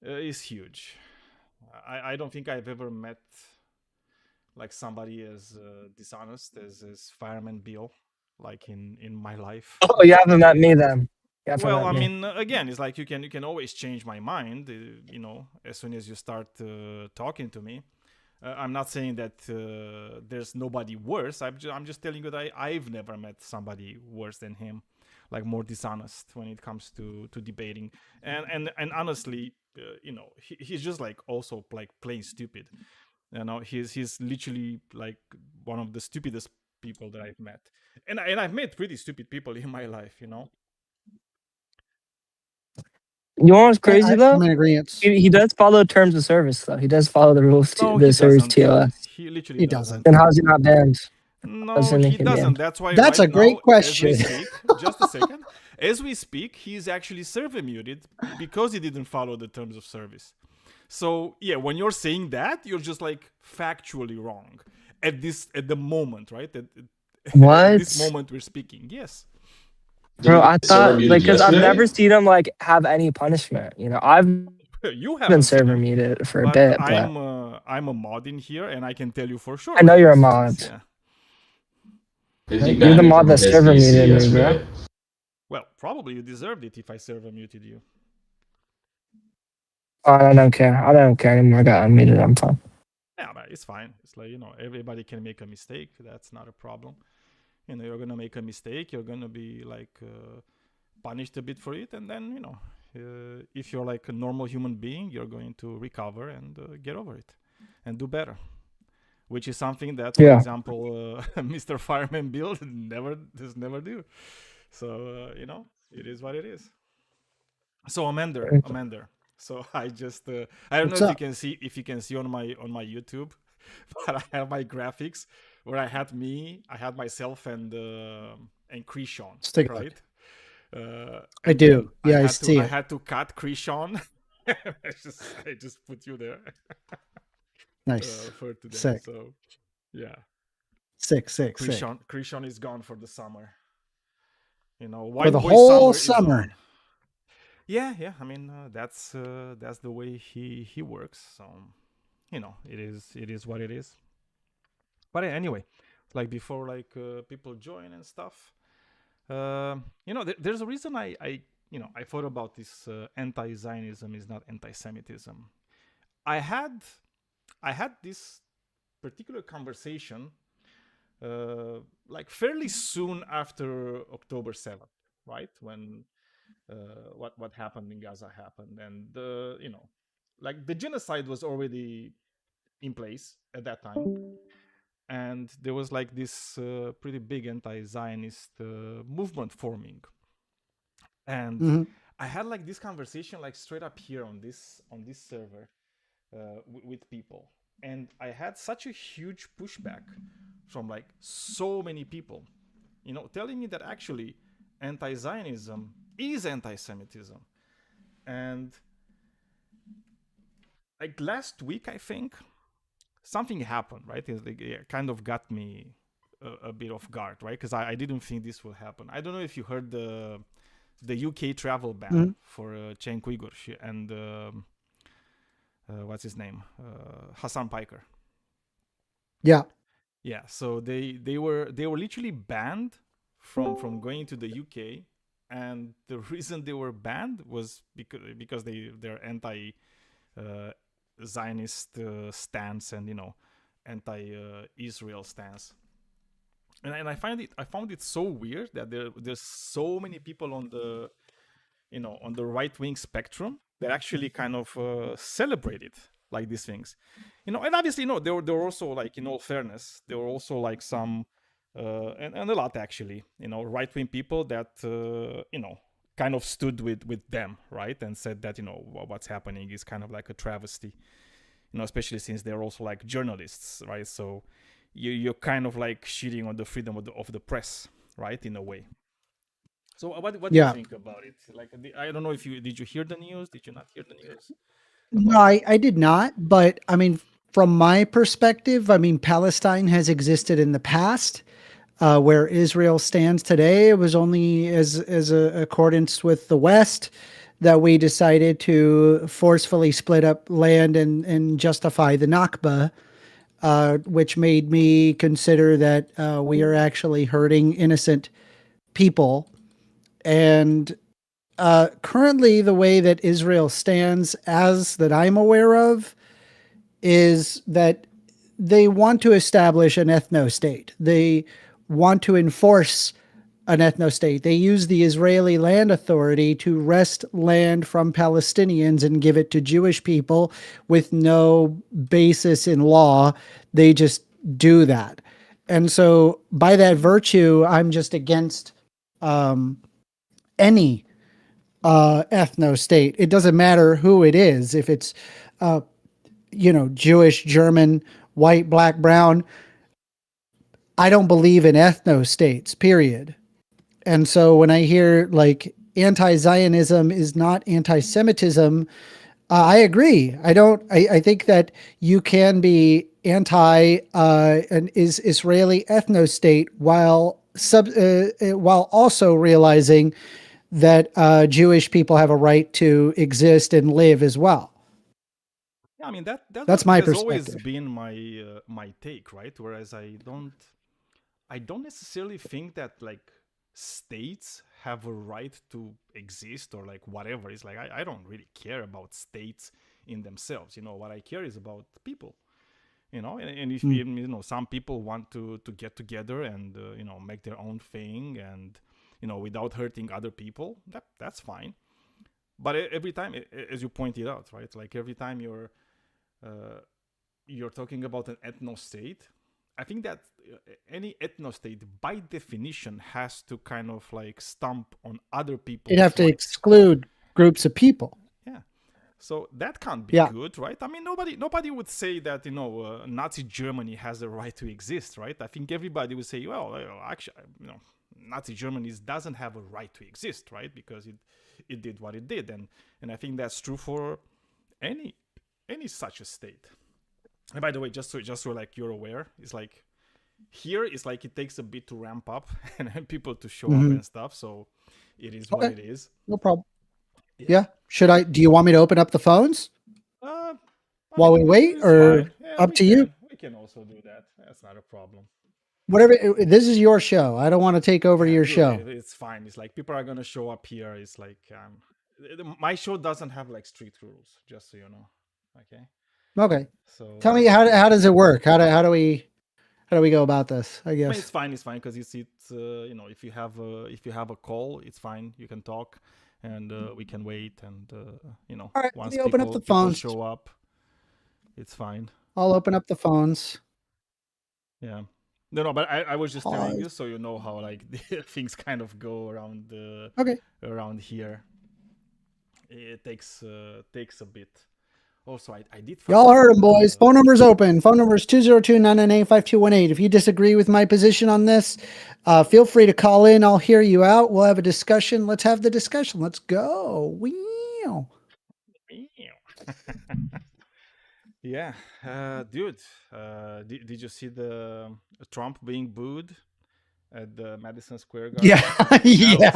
is huge. I don't think I've ever met like somebody as dishonest as Fireman Bill, like in my life. Oh, you haven't met me then. You haven't Well, met I me. mean, again, it's like you can always change my mind, as soon as you start talking to me. I'm not saying that there's nobody worse. I'm just telling you that I've never met somebody worse than him, like more dishonest when it comes to debating. And honestly, he's just like also like plain stupid. He's literally like one of the stupidest people that I've met, and I've met pretty stupid people in my life. You know what's crazy though? I'm in agreement. He does follow terms of service though. He does follow the rules to No, the he service doesn't. TOS. He literally He doesn't. doesn't. Then how's he not banned? No, he doesn't. That's why That's right a great now, question. as we speak, just a second, as we speak, he's actually server muted because he didn't follow the terms of service. So yeah, when you're saying that, you're just like factually wrong at the moment, right? What? At this moment we're speaking. Yes. Bro, I thought muted like because I've yesterday? never seen him like have any punishment. I've You been haven't seen server him, muted for a but bit, but I'm a mod in here, and I can tell you for sure. I know like, you're a it's- mod. Yeah. Izzy You're the banned me mod from that server SDC muted me, yesterday. bro. Well, probably you deserved it if I server muted you. Oh, I don't care. I don't care anymore. I got unmuted. I'm fine. Yeah, but it's fine. It's like, everybody can make a mistake. That's not a problem. You're gonna make a mistake. You're gonna be like punished a bit for it, and then if you're like a normal human being, you're going to recover and get over it and do better. Which is something that, for example, Mr. Fireman Bill does never do. So it is what it is. So Amender. So I just I don't What's know up? if you can see on my YouTube, but I have my graphics where I had myself and Krishan, Stick right? I do. Yeah, I see I it. had to cut Krishan. I just put you there. Nice. For today. Sick. So yeah. Sick. Krishan is gone for the summer. For the whole summer. Yeah. I mean, that's the way he works. So, it is what it is. But anyway, like before, like people join and stuff. There's a reason I thought about this. Anti-Zionism is not anti-Semitism. I had this particular conversation like fairly soon after October 7th, right? When what happened in Gaza happened, and like the genocide was already in place at that time, and there was like this pretty big anti-Zionist movement forming, and I had like this conversation like straight up here on this server with people, and I had such a huge pushback from like so many people, telling me that actually anti-Zionism is anti-Semitism. And like last week, I think something happened, right? It kind of got me a bit off guard, right? Because I didn't think this would happen. I don't know if you heard the UK travel ban for Cenk Uygur and what's his name, Hassan Piker. Yeah. So they were literally banned from going to the UK, and the reason they were banned was because they're anti Zionist stance and anti-Israel stance. And I found it so weird that there's so many people on the on the right wing spectrum that actually kind of celebrated like these things, and obviously there were also, like, in all fairness, there were also like some and a lot actually right wing people that kind of stood with them, right, and said that what's happening is kind of like a travesty, especially since they're also like journalists, right? So you're kind of like shitting on the freedom of the press, right, in a way. So what do you think about it? Like, I don't know if did you hear the news? Did you not hear the news? No, I did not. But I mean, from my perspective, I mean, Palestine has existed in the past. Where Israel stands today, it was only as a accordance with the West. that we decided to forcefully split up land and justify the Nakba, which made me consider that we are actually hurting innocent people. And currently, the way that Israel stands, as that I'm aware of, is that they want to establish an ethno state. They want to enforce an ethno state. They use the Israeli Land Authority to wrest land from Palestinians and give it to Jewish people with no basis in law. They just do that. And so, by that virtue, I'm just against any ethno state. It doesn't matter who it is, if it's Jewish, German, white, black, brown. I don't believe in ethno states, period. And so when I hear like anti-Zionism is not anti-Semitism, I agree. I think that you can be anti an Israeli ethno state while also realizing that Jewish people have a right to exist and live as well. Yeah, I mean That's my has always perspective. been my take, right? Whereas I don't necessarily think that like states have a right to exist or like whatever. It's like I don't really care about states in themselves. What I care is about people. And if some people want to get together and make their own thing and without hurting other people, that's fine. But every time, as you pointed out, right? Like every time you're talking about an ethno state, I think that any ethno state, by definition, has to kind of like stomp on other people's You'd have to rights. exclude groups of people. Yeah. So that can't be Yeah. good, right? I mean, nobody would say that Nazi Germany has the right to exist, right? I think everybody would say, well, actually, Nazi Germany doesn't have a right to exist, right? Because it did what it did, and I think that's true for any such a state. And by the way, just so like you're aware, it's like here it's like it takes a bit to ramp up and people to show up and stuff. So it is what it is. No problem. Yeah. Do you want me to open up the phones while we wait, or up to you? We can also do that. That's not a problem. Whatever. This is your show. I don't want to take over your show. It's fine. It's like people are gonna show up here. It's like my show doesn't have like strict rules, just so you know. Okay. Okay. So tell me how does it work? How do we go about this? I guess it's fine. It's fine because it's if you have a call, it's fine. You can talk, and we can wait, and All right, once let me open up the people phones. show up, it's fine. I'll open up the phones. Yeah. No, but I was just telling you so you know how like things kind of go around around here. It takes a bit. Also, I did. Y'all heard him, boys. Phone number's open. Phone number is 202-998-5218. If you disagree with my position on this, feel free to call in. I'll hear you out. We'll have a discussion. Let's have the discussion. Let's go. Wow. Yeah, dude. Did you see the Trump being booed at the Madison Square Garden? Yeah, yeah,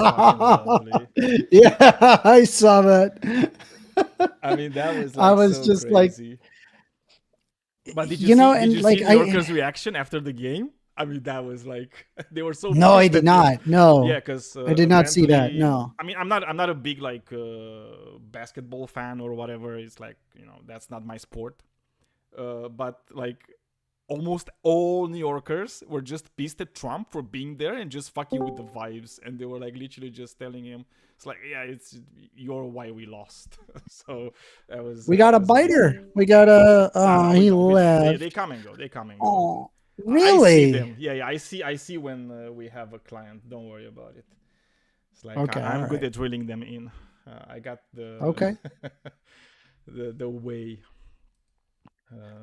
yeah. I saw that. I mean, that was like I was so just crazy. But did you see New Yorkers' reaction after the game? I mean, that was like they were so. No, I did not. No. Yeah, because I did not see that. No. I mean, I'm not a big like basketball fan or whatever. It's like that's not my sport. But like almost all New Yorkers were just pissed at Trump for being there and just fucking with the vibes, and they were like literally just telling him, "It's like, yeah, you're why we lost." So that was. We got a biter. We got a. He left. They come and go. They come and go. Oh, really? I see them. Yeah. I see when we have a client. Don't worry about it. It's like okay, I'm good at drilling them in. I got the the way.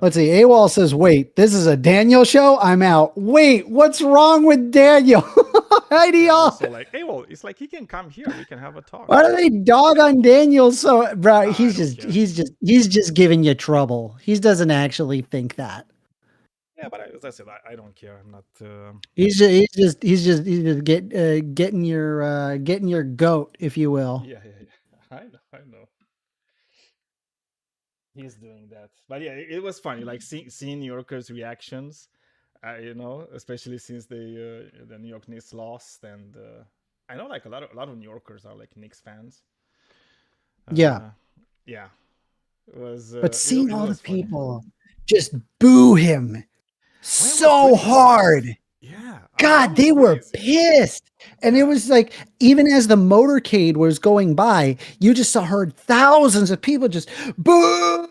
Let's see. AWOL says, wait, this is a Daniel show? I'm out. Wait, what's wrong with Daniel? Also like, AWOL, it's like he can come here. We can have a talk. Why do they dog on Daniel? So, bro, he's just giving you trouble. He doesn't actually think that. Yeah, but as I said, I don't care. I'm not. He's just getting your goat, if you will. Yeah. I know. He's doing that, but yeah, it was funny, like seeing New Yorkers' reactions. Especially since the New York Knicks lost, and I know like a lot of New Yorkers are like Knicks fans. Yeah. Yeah, it was But seeing it all the was funny. people just boo him Well, it was so pretty hard. aggressive. Yeah, that God, was they were crazy. pissed. And it Yeah. was like, even as the motorcade was going by, you just saw heard thousands of people just boo,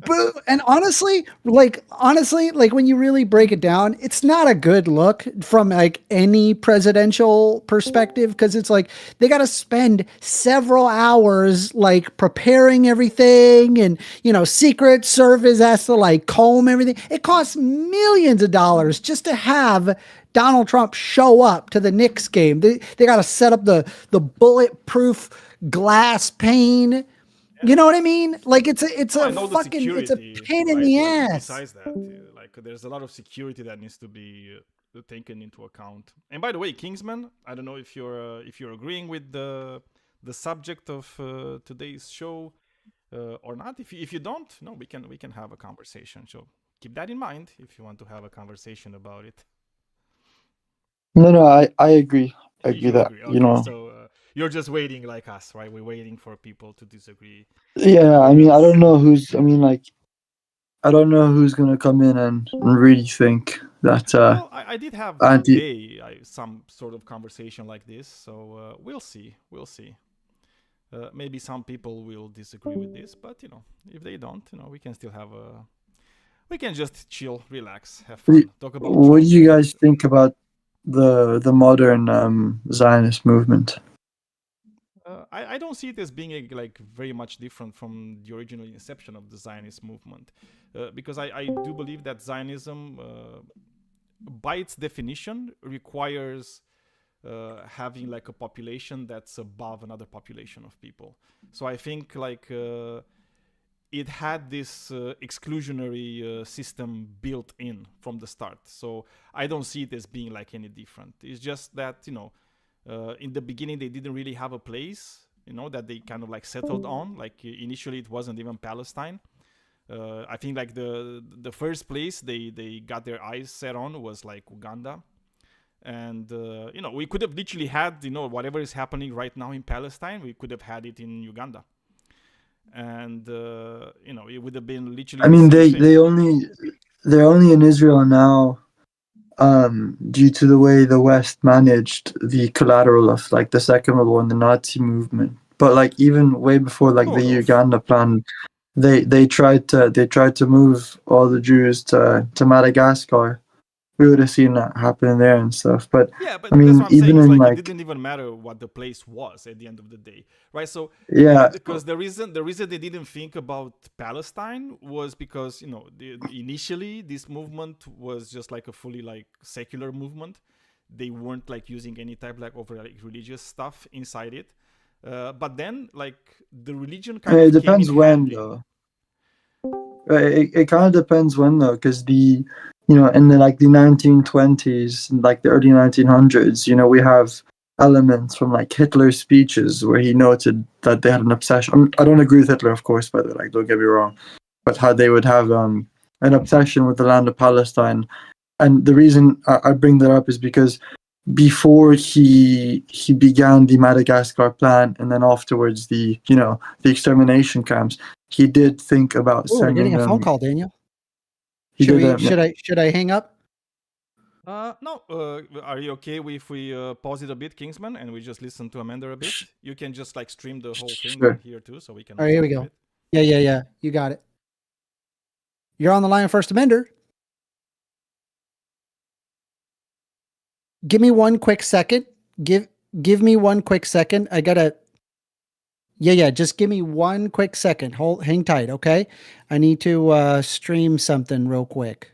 boo. And honestly, like when you really break it down, it's not a good look from like any presidential perspective, because it's like they got to spend several hours like preparing everything, and Secret Service has to like comb everything. It costs millions of dollars just to have Donald Trump show up to the Knicks game. They got to set up the bulletproof glass pane. You know what I mean? Like it's No, a and all the fucking it's a security, pain in right? the Like ass. besides that, like there's a lot of security that needs to be taken into account. And by the way, Kingsman, I don't know if you're agreeing with the subject of today's show or not. If you don't, no, we can have a conversation. So keep that in mind if you want to have a conversation about it. No, I agree. I agree You that, agree? Okay, so you're just waiting like us, right? We're waiting for people to disagree. yeah, I mean, I Yes. don't know who's, I mean, like, I don't know who's going to come in and really think that Well, I did have anti, today some sort of conversation like this, so we'll see. We'll see. Maybe some people will disagree with this, but if they don't, we can still have a. We can just chill, relax, have fun, talk about what do Trump. you guys think about the modern Zionist movement? I don't see it as being like very much different from the original inception of the Zionist movement, because I do believe that Zionism, by its definition, requires having like a population that's above another population of people. So I think like it had this exclusionary system built in from the start. So I don't see it as being like any different. It's just that in the beginning they didn't really have a place that they kind of like settled on. Like initially it wasn't even Palestine. I think like the first place they got their eyes set on was like Uganda. And we could have literally had whatever is happening right now in Palestine, we could have had it in Uganda, and it would have been literally I the mean, same thing. they're only in Israel now due to the way the West managed the collateral of like the Second World War and the Nazi movement. But like even way before like the Sort of. Uganda plan, they tried to move all the Jews to Madagascar. We would have seen that happen there and stuff. But Yeah, but I that's mean, what I'm saying. even It's in like it like didn't even matter what the place was at the end of the day, right? So yeah, because the reason they didn't think about Palestine was because initially this movement was just like a fully like secular movement. They weren't like using any type like of like religious stuff inside it. But then like the religion kind it of came in depends when handy. though. It kind of depends when though, because in the like the 1920s, like the early 1900s, we have elements from like Hitler's speeches where he noted that they had an obsession. I don't agree with Hitler, of course, by the way, like don't get me wrong, but how they would have an obsession with the land of Palestine. And the reason I bring that up is because before he began the Madagascar plan and then afterwards the extermination camps, he did think about Oh, we're sending getting a phone them. call, Daniel. He Should did we? that. Should I hang up? No. Are you okay if we pause it a bit, Kingsman, and we just listen to Amanda a bit? You can just like stream the whole thing Sure. here too, so we can All right, also here we hear go. it. Yeah. You got it. You're on the line, First Amender. Give me one quick second. Give me one quick second. I gotta. Yeah. Just give me one quick second. Hang tight, okay? I need to stream something real quick.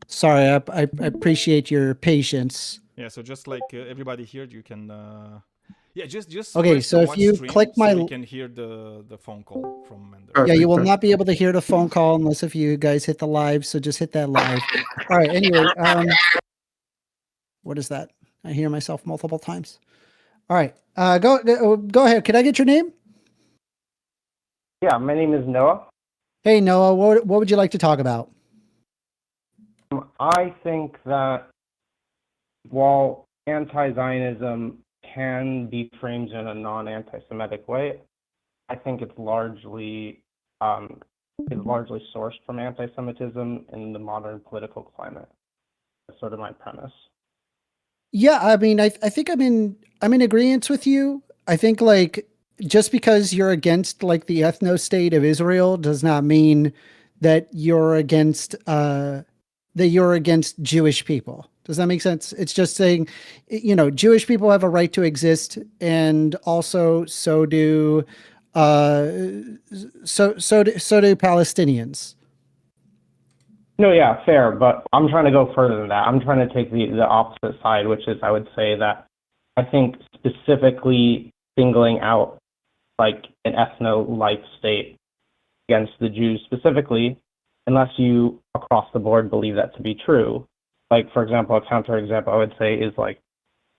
Sorry, I appreciate your patience. Yeah, so just like everybody here, you can just Okay, press so the if watch you stream click so my we can hear the phone call from Amanda. yeah, you will Perfect. not be able to hear the phone call unless if you guys hit the live. So just hit that live. All right. Anyway, what is that? I hear myself multiple times. All right. Go ahead. Could I get your name? Yeah, my name is Noah. Hey, Noah. What would you like to talk about? I think that while anti-Zionism can be framed in a non-anti-Semitic way, I think it's largely sourced from anti-Semitism in the modern political climate. That's sort of my premise. Yeah, I mean, I think I'm in agreement with you. I think like just because you're against like the ethno state of Israel does not mean that you're against Jewish people. Does that make sense? It's just saying, Jewish people have a right to exist, and also so do Palestinians. No, yeah, fair, but I'm trying to go further than that. I'm trying to take the opposite side, which is I would say that I think specifically singling out like an ethno-like state against the Jews specifically, unless you across the board believe that to be true. Like, for example, a counterexample I would say is like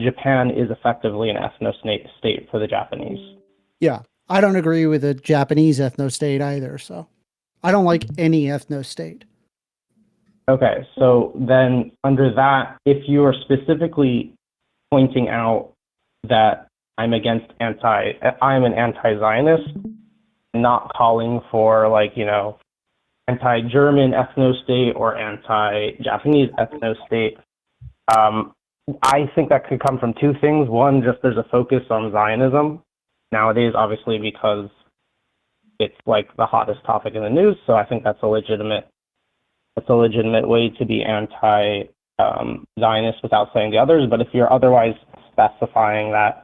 Japan is effectively an ethno-state for the Japanese. Yeah, I don't agree with the Japanese ethno state either. So I don't like any ethno state. Okay, so then under that, if you are specifically pointing out that I'm an anti-Zionist, not calling for like, anti-German ethno-state or anti-Japanese ethno-state, I think that could come from two things. One, just there's a focus on Zionism nowadays, obviously, because it's like the hottest topic in the news. So I think that's a legitimate way to be anti-Zionist without saying the others. But if you're otherwise specifying that,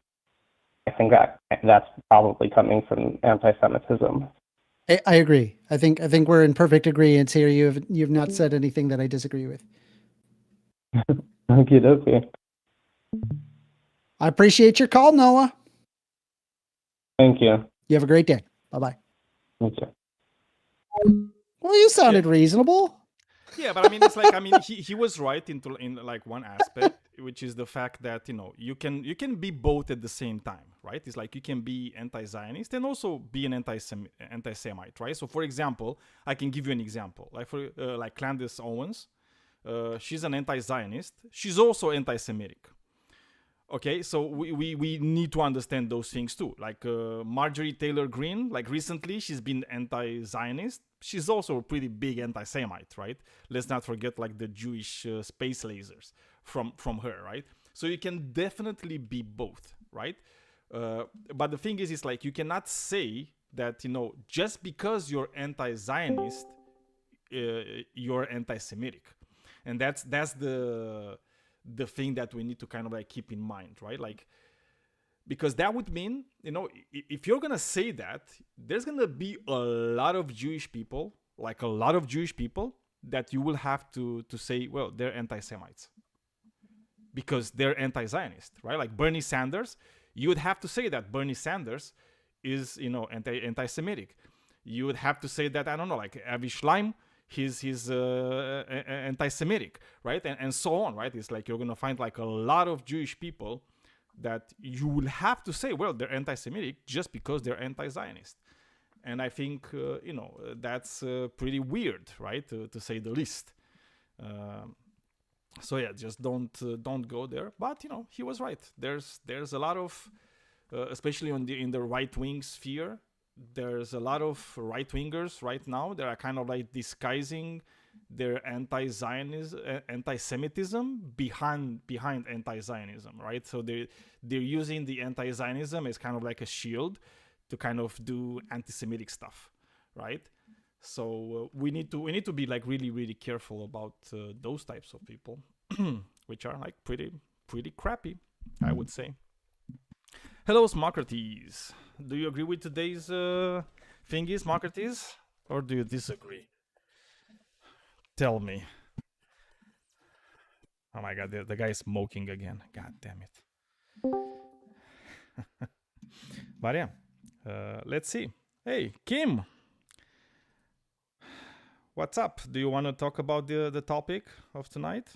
I think that's probably coming from anti-Semitism. I agree. I think we're in perfect agreement here. You've not said anything that I disagree with. Okay. I appreciate your call, Noah. Thank you. You have a great day. Bye-bye. Thank you. Well, you sounded reasonable. Yeah, but I mean, it's like he was right in like one aspect, which is the fact that you can be both at the same time, right? It's like you can be anti-Zionist and also be an anti-Semite, right? So, for example, I can give you an example, like like Candace Owens, she's an anti-Zionist. She's also anti-Semitic. Okay, so we need to understand those things too. Like Marjorie Taylor Greene, like recently she's been anti-Zionist. She's also a pretty big anti-Semite, right? Let's not forget like the Jewish space lasers from her, right? So you can definitely be both, right? But the thing is, it's like you cannot say that just because you're anti-Zionist, you're anti-Semitic, and that's the thing that we need to kind of like keep in mind, right? Like, because that would mean, if you're gonna say that, there's gonna be a lot of Jewish people that you will have to say, well, they're anti-Semites because they're anti-Zionist, right? Like Bernie Sanders, you would have to say that Bernie Sanders is anti-Semitic. You would have to say that, I don't know, like Avi Schleim, he's anti-Semitic, right? And so on, right? It's like you're gonna find like a lot of Jewish people that you will have to say, well, they're anti-Semitic just because they're anti-Zionist. And I think that's pretty weird, right, to say the least. So yeah, just don't go there. But he was right. There's a lot of especially in the right-wing sphere, there's a lot of right-wingers right now that are kind of like disguising their anti-Semitism behind anti-Zionism, right? So they're using the anti-Zionism as kind of like a shield to kind of do anti-Semitic stuff, right? So we need to be like really, really careful about those types of people, which are like pretty crappy, I would say. Hello, Socrates. Do you agree with today's thingy, Socrates, or do you disagree? Tell me. Oh my God, the guy is smoking again. God damn it. But yeah, let's see. Hey, Kim. What's up? Do you want to talk about the topic of tonight?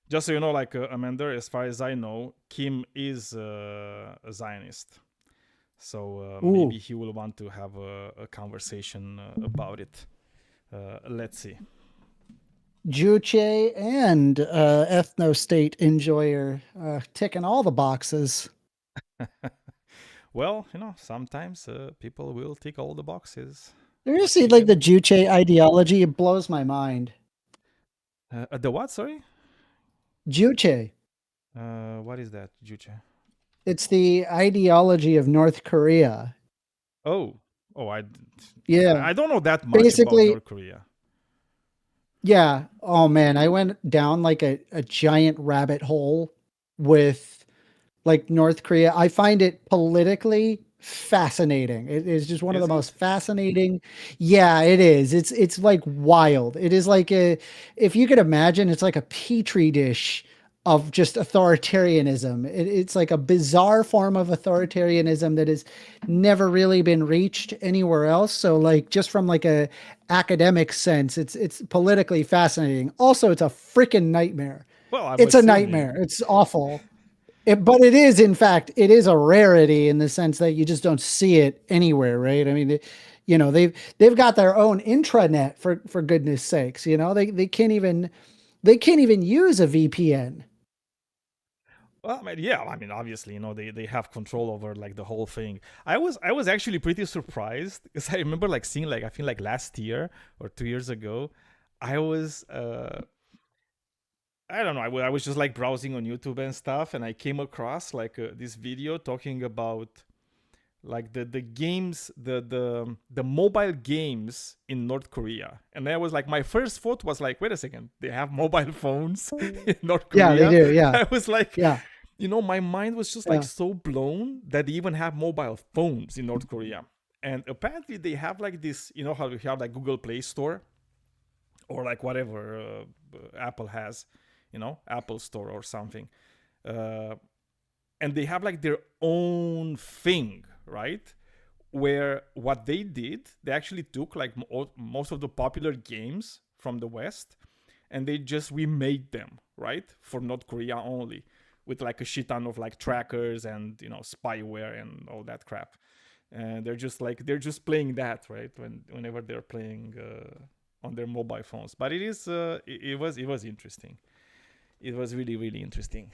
Just so you know, like Amanda, as far as I know, Kim is a Zionist. So maybe he will want to have a conversation about it. Let's see. Juche and ethno-state enjoyer, ticking all the boxes. Well, sometimes people will tick all the boxes. Seriously, like the Juche ideology, it blows my mind. The what? Sorry. Juche. What is that, Juche? It's the ideology of North Korea. Oh, yeah. I don't know that much Basically, about North Korea. Yeah. Oh man, I went down like a giant rabbit hole with like North Korea. I find it politically fascinating. It is just one of the most fascinating. Yeah, it is. It's like wild. It is like if you could imagine, it's like a petri dish of just authoritarianism. It's like a bizarre form of authoritarianism that has never really been reached anywhere else. So like just from like a academic sense, it's politically fascinating. Also, it's a freaking nightmare. Well, it's a nightmare. It's awful. But it is, in fact, it is a rarity in the sense that you just don't see it anywhere, right? I mean, they've got their own intranet for goodness sakes. They can't even use a VPN. Well, obviously, they have control over like the whole thing. I was actually pretty surprised because I remember like seeing like I feel like last year or 2 years ago, I was I don't know. I was just like browsing on YouTube and stuff, and I came across like this video talking about like the games, the mobile games in North Korea. And I was like, my first thought was like, wait a second, they have mobile phones in North Korea? Yeah, they do. Yeah. I was like, yeah. My mind was just like so blown that they even have mobile phones in North Korea. And apparently they have like this, how we have like Google Play Store or like whatever Apple has, Apple Store or something. And they have like their own thing, right? Where what they did, they actually took like most of the popular games from the West and they just remade them, right? For North Korea only, with like a shit ton of like trackers and, spyware and all that crap. And they're just playing that, right? Whenever they're playing on their mobile phones. But it is, it was interesting. It was really, really interesting.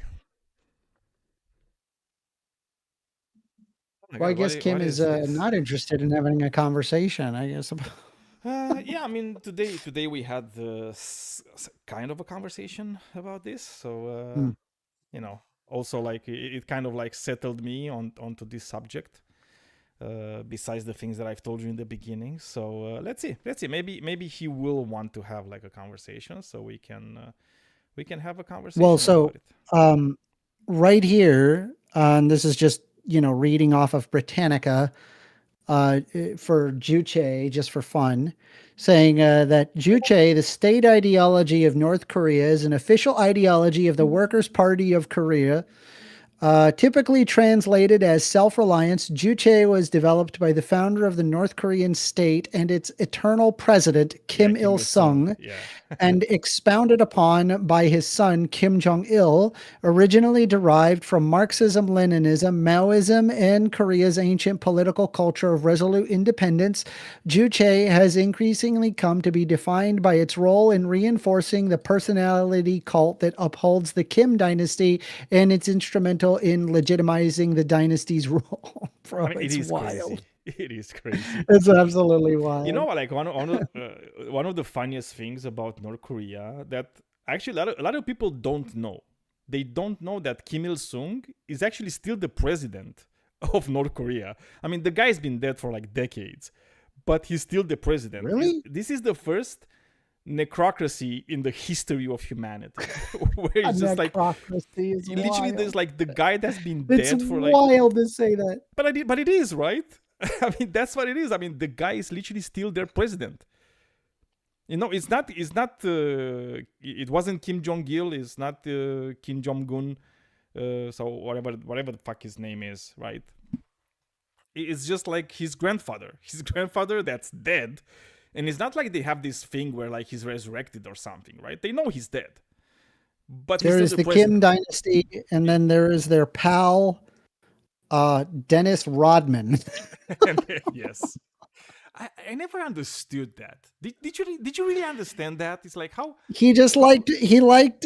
Well, I guess Kim is not interested in having a conversation, I guess. Yeah, today we had kind of a conversation about this. So, also like it kind of like settled me onto this subject. Besides the things that I've told you in the beginning. So let's see. Maybe he will want to have like a conversation, so we can have a conversation. Well, so about it. Right here, this is just reading off of Britannica for Juche, just for fun, saying that Juche, the state ideology of North Korea, is an official ideology of the Workers' Party of Korea. Typically translated as self-reliance, Juche was developed by the founder of the North Korean state and its eternal president, Kim Il-sung, and expounded upon by his son, Kim Jong-il, originally derived from Marxism, Leninism, Maoism, and Korea's ancient political culture of resolute independence. Juche has increasingly come to be defined by its role in reinforcing the personality cult that upholds the Kim dynasty and its instrumental in legitimizing the dynasty's role. Bro, it's wild. Crazy. It is crazy. It's absolutely wild. Like one of the funniest things about North Korea that actually a lot of people don't know. They don't know that Kim Il-sung is actually still the president of North Korea. I mean, the guy's been dead for like decades, but he's still the president. Really? This is the first necrocracy in the history of humanity, where it's just like literally wild. there's like the guy that's been dead for like. It's wild to say that, but it is, right? I mean, that's what it is. I mean, the guy is literally still their president. It's not. It wasn't Kim Jong-il. It's not Kim Jong-un. So whatever the fuck his name is, right? It's just like his grandfather. His grandfather that's dead. And it's not like they have this thing where like he's resurrected or something, right? They know he's dead. but There is the Kim dynasty, and then there is their pal, Dennis Rodman. Yes. I never understood that. Did you really understand that? It's like how He liked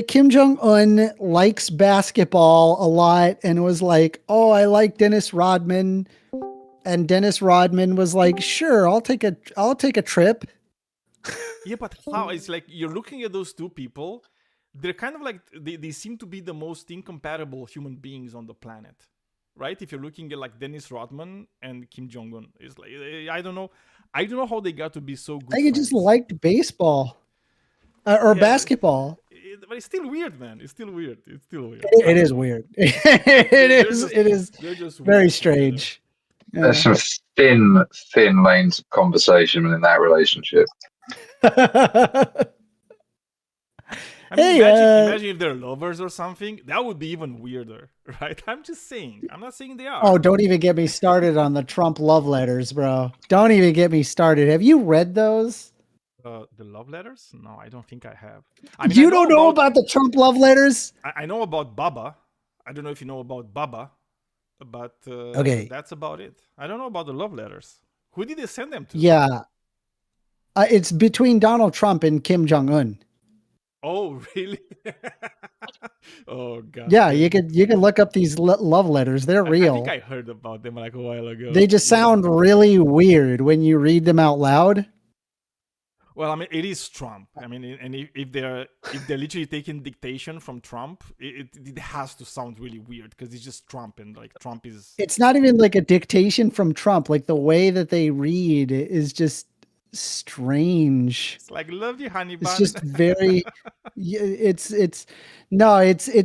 Kim Jong Un likes basketball a lot, and was like, oh, I like Dennis Rodman, and Dennis Rodman was like, sure, I'll take a trip. Yeah, but how? It's like you're looking at those two people. They're kind of like they seem to be the most incompatible human beings on the planet, right? If you're looking at like Dennis Rodman and Kim Jong Un, it's like I don't know how they got to be so good. I think he just liked baseball or basketball. But it's still weird, man. It's still weird. It is weird. It is just very strange. There's some thin lanes of conversation in that relationship. I mean, imagine if they're lovers or something. That would be even weirder, right? I'm just saying. I'm not saying they are. Oh, don't even get me started on the Trump love letters, bro. Don't even get me started. Have you read those? The love letters? No, I don't think I have. You don't know about the Trump love letters? I know about Baba. I don't know if you know about Baba, but okay, that's about it. I don't know about the love letters. Who did they send them to? Yeah, it's between Donald Trump and Kim Jong Un. Oh, really? Oh, God. Yeah, you can look up these love letters. They're real. I think I heard about them like a while ago. They just sound really weird when you read them out loud. Well, I mean, it is Trump. I mean, and if they're literally taking dictation from Trump, it has to sound really weird because it's just Trump, and like Trump is. It's not even like a dictation from Trump. Like the way that they read is just strange. It's like love you, honey bun. It's just very. It's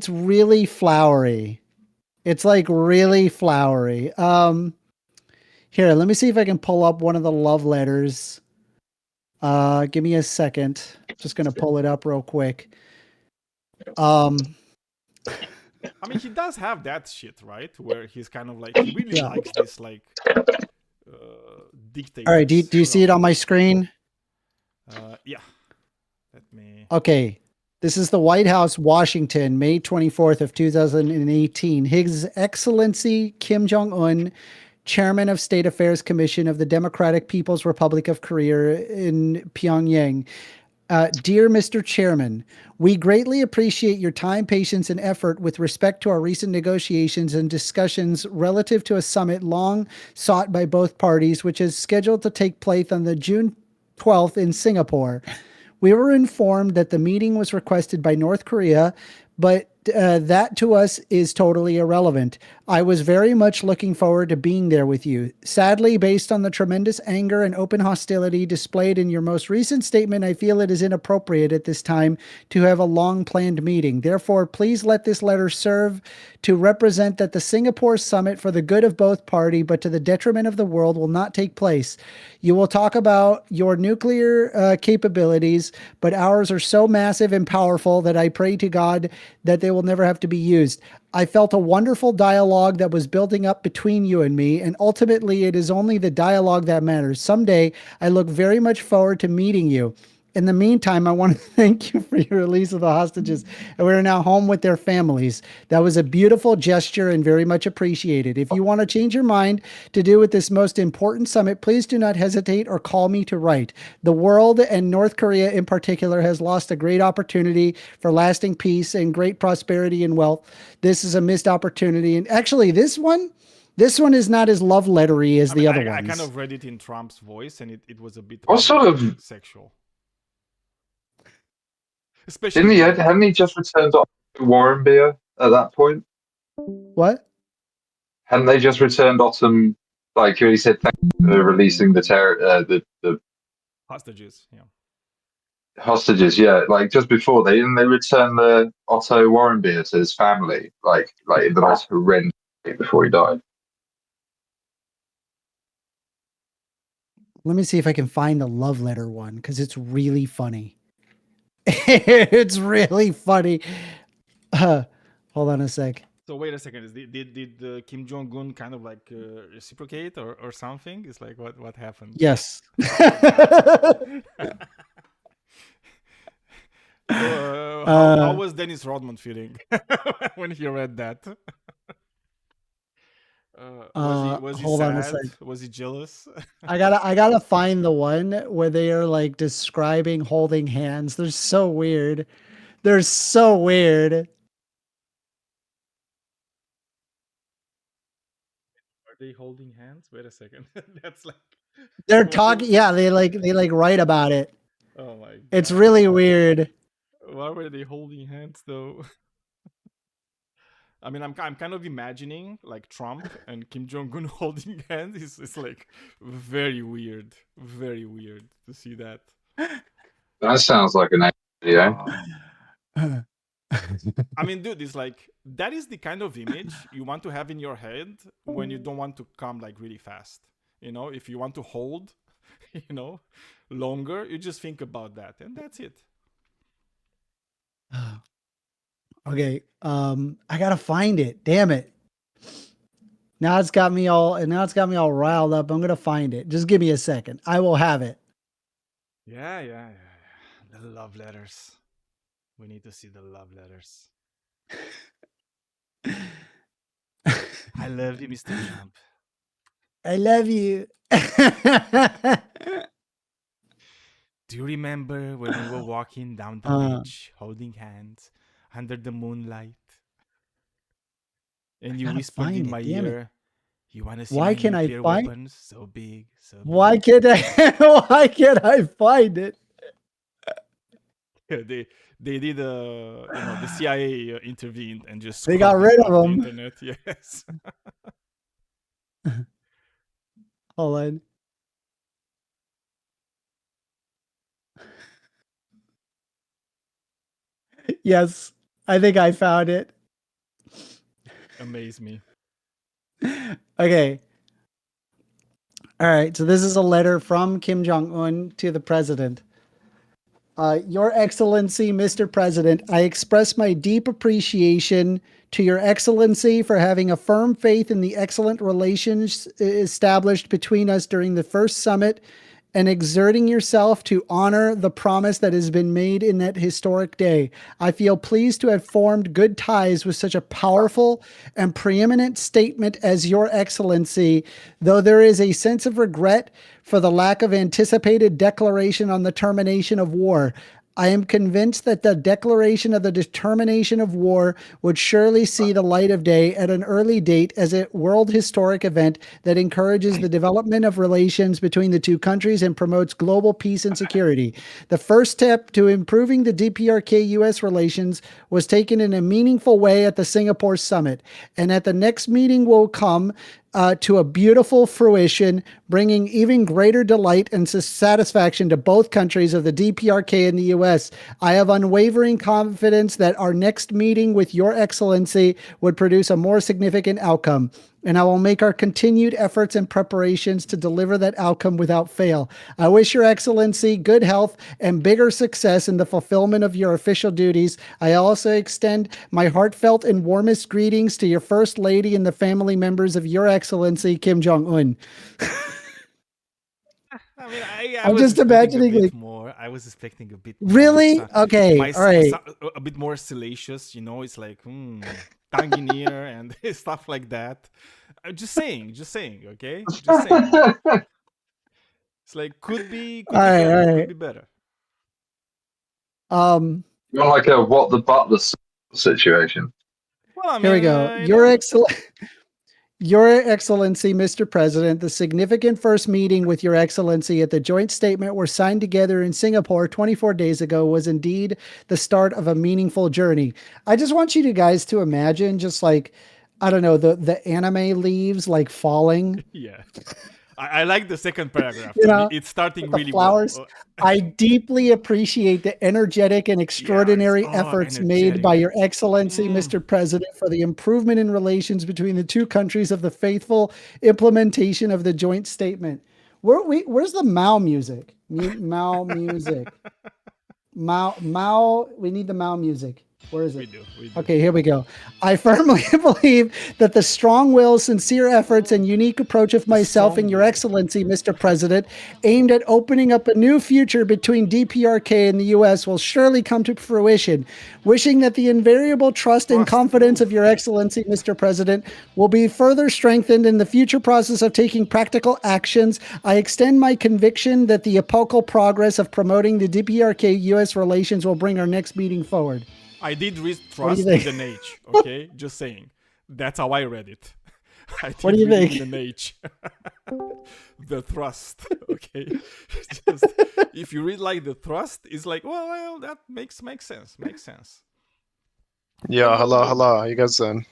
really flowery. It's like really flowery. Here, let me see if I can pull up one of the love letters. Give me a second. Just gonna pull it up real quick. I mean, he does have that shit, right? Where he's kind of like he really likes this like dictator. All right, do you see it on my screen? Yeah. Let me. Okay, this is the White House, Washington, May 24th of 2018. His Excellency Kim Jong Un, Chairman of State Affairs Commission of the Democratic People's Republic of Korea in Pyongyang. Dear Mr. Chairman, we greatly appreciate your time, patience, and effort with respect to our recent negotiations and discussions relative to a summit long sought by both parties, which is scheduled to take place on the June 12th in Singapore. We were informed that the meeting was requested by North Korea, but that to us is totally irrelevant. I was very much looking forward to being there with you. Sadly, based on the tremendous anger and open hostility displayed in your most recent statement, I feel it is inappropriate at this time to have a long-planned meeting. Therefore, please let this letter serve to represent that the Singapore summit for the good of both parties, but to the detriment of the world, will not take place. You will talk about your nuclear capabilities, but ours are so massive and powerful that I pray to God that they will never have to be used. I felt a wonderful dialogue that was building up between you and me, and ultimately it is only the dialogue that matters. Someday, I look very much forward to meeting you. In the meantime, I want to thank you for your release of the hostages, and we are now home with their families. That was a beautiful gesture and very much appreciated. If you want to change your mind to do with this most important summit, please do not hesitate or call me to write. The world, and North Korea in particular, has lost a great opportunity for lasting peace and great prosperity and wealth. This is a missed opportunity. And actually, this one is not as love lettery as the other ones. I kind of read it in Trump's voice, and it was a bit sort of sexual. Especially, hadn't he just returned Otto Warmbier at that point? What? Hadn't they just returned Otto? Like he said, thank you for releasing the hostages. Yeah. Hostages, yeah. Like just before they returned the Otto Warmbier to his family, like in the most horrendous before he died. Let me see if I can find the love letter one, because it's really funny. It's really funny. Hold on a sec. So wait a second. Did Kim Jong Un kind of like reciprocate or something? It's like what happened? Yes. How was Dennis Rodman feeling when he read that? Was he hold on a sad? sec. Was he jealous? I gotta find the one where they are like describing holding hands. They're so weird. They're so weird. Are they holding hands? Wait a second. That's like They're what talking. they- Yeah, they like write about it. Oh my god. It's really weird. Why were they holding hands though? I mean, I'm kind of imagining like Trump and Kim Jong Un holding hands. It's like very weird to see that. That sounds like an video. I mean, dude, it's like that is the kind of image you want to have in your head when you don't want to come like really fast. You know, if you want to hold, longer, you just think about that, and that's it. Okay. I gotta find it. Damn it. Now it's got me all riled up. I'm gonna find it. Just give me a second. I will have it. Yeah. The love letters. We need to see the love letters. I love you, Mr. Trump. I love you. Do you remember when we were walking down the beach, holding hands under the moonlight? And you gotta whispered find in it, my damn it. ear, "You want to see Why my can't I nuclear find- weapons? So big, so big." Why can't I find it? They did the CIA intervened and just They got scrubbed it rid of off the them. internet. Yes. Hold on. Yes, I think I found it. Amaze me. Okay. All right. So this is a letter from Kim Jong-un to the president. Your Excellency, Mr. President, I express my deep appreciation to Your Excellency for having a firm faith in the excellent relations established between us during the first summit and exerting yourself to honor the promise that has been made in that historic day. I feel pleased to have formed good ties with such a powerful and preeminent statement as Your Excellency, though there is a sense of regret for the lack of anticipated declaration on the termination of war. I am convinced that the declaration of the determination of war would surely see the light of day at an early date as a world historic event that encourages the development of relations between the two countries and promotes global peace and security. The first step to improving the DPRK-US relations was taken in a meaningful way at the Singapore summit, and at the next meeting will come to a beautiful fruition, bringing even greater delight and satisfaction to both countries of the DPRK and the U.S. I have unwavering confidence that our next meeting with Your Excellency would produce a more significant outcome, and I will make our continued efforts and preparations to deliver that outcome without fail. I wish Your Excellency good health and bigger success in the fulfillment of your official duties. I also extend my heartfelt and warmest greetings to your First Lady and the family members of Your Excellency, Kim Jong-un. I mean, I I'm was just expecting imagining, a bit like- more. I was expecting a bit more. Really? Okay, all right. A bit more salacious, it's like tongue in ear and stuff like that. Just saying, okay? Just saying. It's like could be All right, better. all Could right. be better. You're like a what the butler situation. Well, I mean, Here we go. Your Excellency, Mr. President, the significant first meeting with Your Excellency at the joint statement were signed together in Singapore 24 days ago was indeed the start of a meaningful journey. I just want you guys to imagine just like, I don't know, the anime leaves like falling. Yeah. I like the second paragraph. You know, It's starting the really flowers. well. I deeply appreciate the energetic and extraordinary efforts made by Your Excellency, Mr. President, for the improvement in relations between the two countries of the faithful implementation of the joint statement. Where's the Mao music? Mao music. Mao. We need the Mao music. Where is it? We do. Okay, here we go. I firmly believe that the strong will, sincere efforts, and unique approach of myself and Your Excellency, Mr. President, aimed at opening up a new future between DPRK and the U.S. will surely come to fruition. Wishing that the invariable trust and confidence of Your Excellency, Mr. President, will be further strengthened in the future process of taking practical actions, I extend my conviction that the epochal progress of promoting the DPRK-U.S. relations will bring our next meeting forward. I did read What do trust you with think? an H, okay? Just saying. That's how I read it. I did What do you read it think? with an H. The thrust, okay? Just, if you read like the thrust, it's like, well, that makes sense. Makes sense. Yeah, hello, Good. hello. How you guys doing?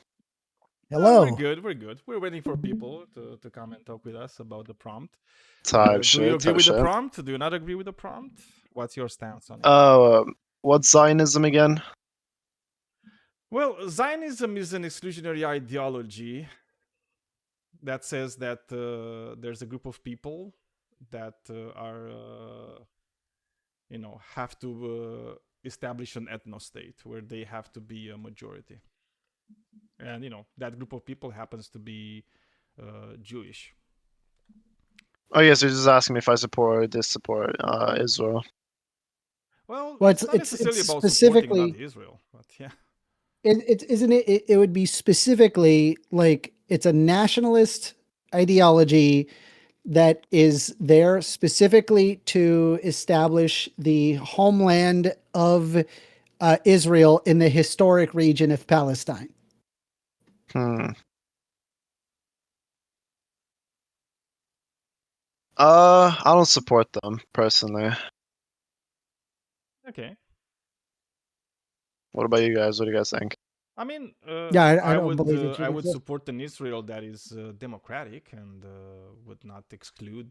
Hello. We're good. We're waiting for people to come and talk with us about the prompt. Type Do shit. you agree Type with the shit. prompt? Do you not agree with the prompt? What's your stance on it? Oh, what's Zionism again? Well, Zionism is an exclusionary ideology that says that there's a group of people that have to establish an ethno-state where they have to be a majority. And, that group of people happens to be Jewish. Oh, yes, you're just asking me if I support or dissupport Israel. Well, Well, it's not necessarily it's about supporting specifically not Israel, but yeah. isn't it? It would be specifically like it's a nationalist ideology that is there specifically to establish the homeland of Israel in the historic region of Palestine. I don't support them personally. Okay. What about you guys? What do you guys think? I mean, Yeah, I don't believe that you I would exist. support an Israel that is democratic and would not exclude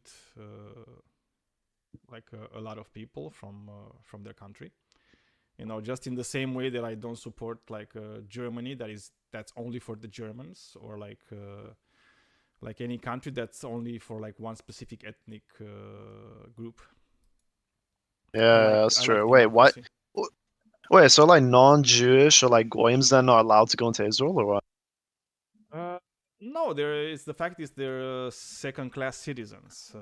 a lot of people from their country. Just in the same way that I don't support Germany that's only for the Germans, or like any country that's only for like one specific ethnic group. Yeah, that's I true. like Wait, what? democracy. Wait, so like non-Jewish or like goyim then not allowed to go into Israel or what? No, the fact is they're second-class citizens.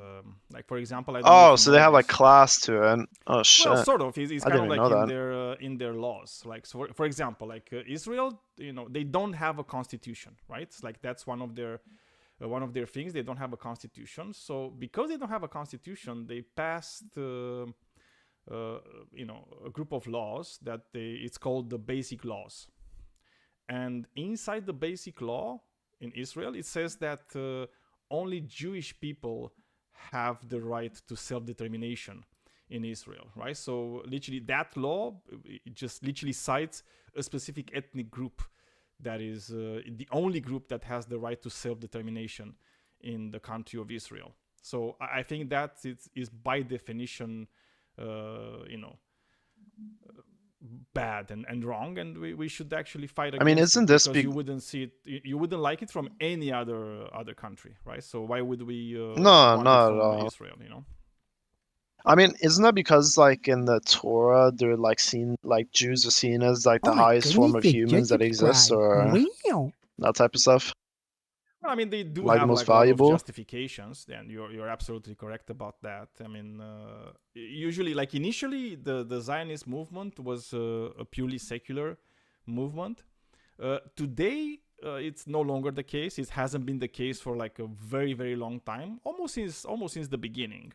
Like for example, I don't know if Oh, you so know they have like this. class to it. Oh shit. Well, sort of. It's I kind of didn't like know in that. their laws. Like so for example, like Israel, they don't have a constitution, right? It's like that's one of their things. They don't have a constitution. So because they don't have a constitution, they passed a group of laws that it's called the Basic Laws. And inside the Basic Law in Israel, it says that only Jewish people have the right to self-determination in Israel, right? So literally that law, it just literally cites a specific ethnic group that is the only group that has the right to self-determination in the country of Israel. So I think that is by definition, bad and wrong, and we should actually fight against I mean, isn't this because you wouldn't see it, you wouldn't like it from any other country, right? So why would we No, want not it at from all. Israel? I mean, isn't that because like in the Torah they're like seen like Jews are seen as like the highest form of humans that exists, or Wow. that type of stuff? Well, I mean, they do Like the have most like a lot of valuable? justifications, and you're absolutely correct about that. I mean, usually, like initially, the Zionist movement was a purely secular movement. Today, it's no longer the case. It hasn't been the case for like a very, very long time, almost since the beginning.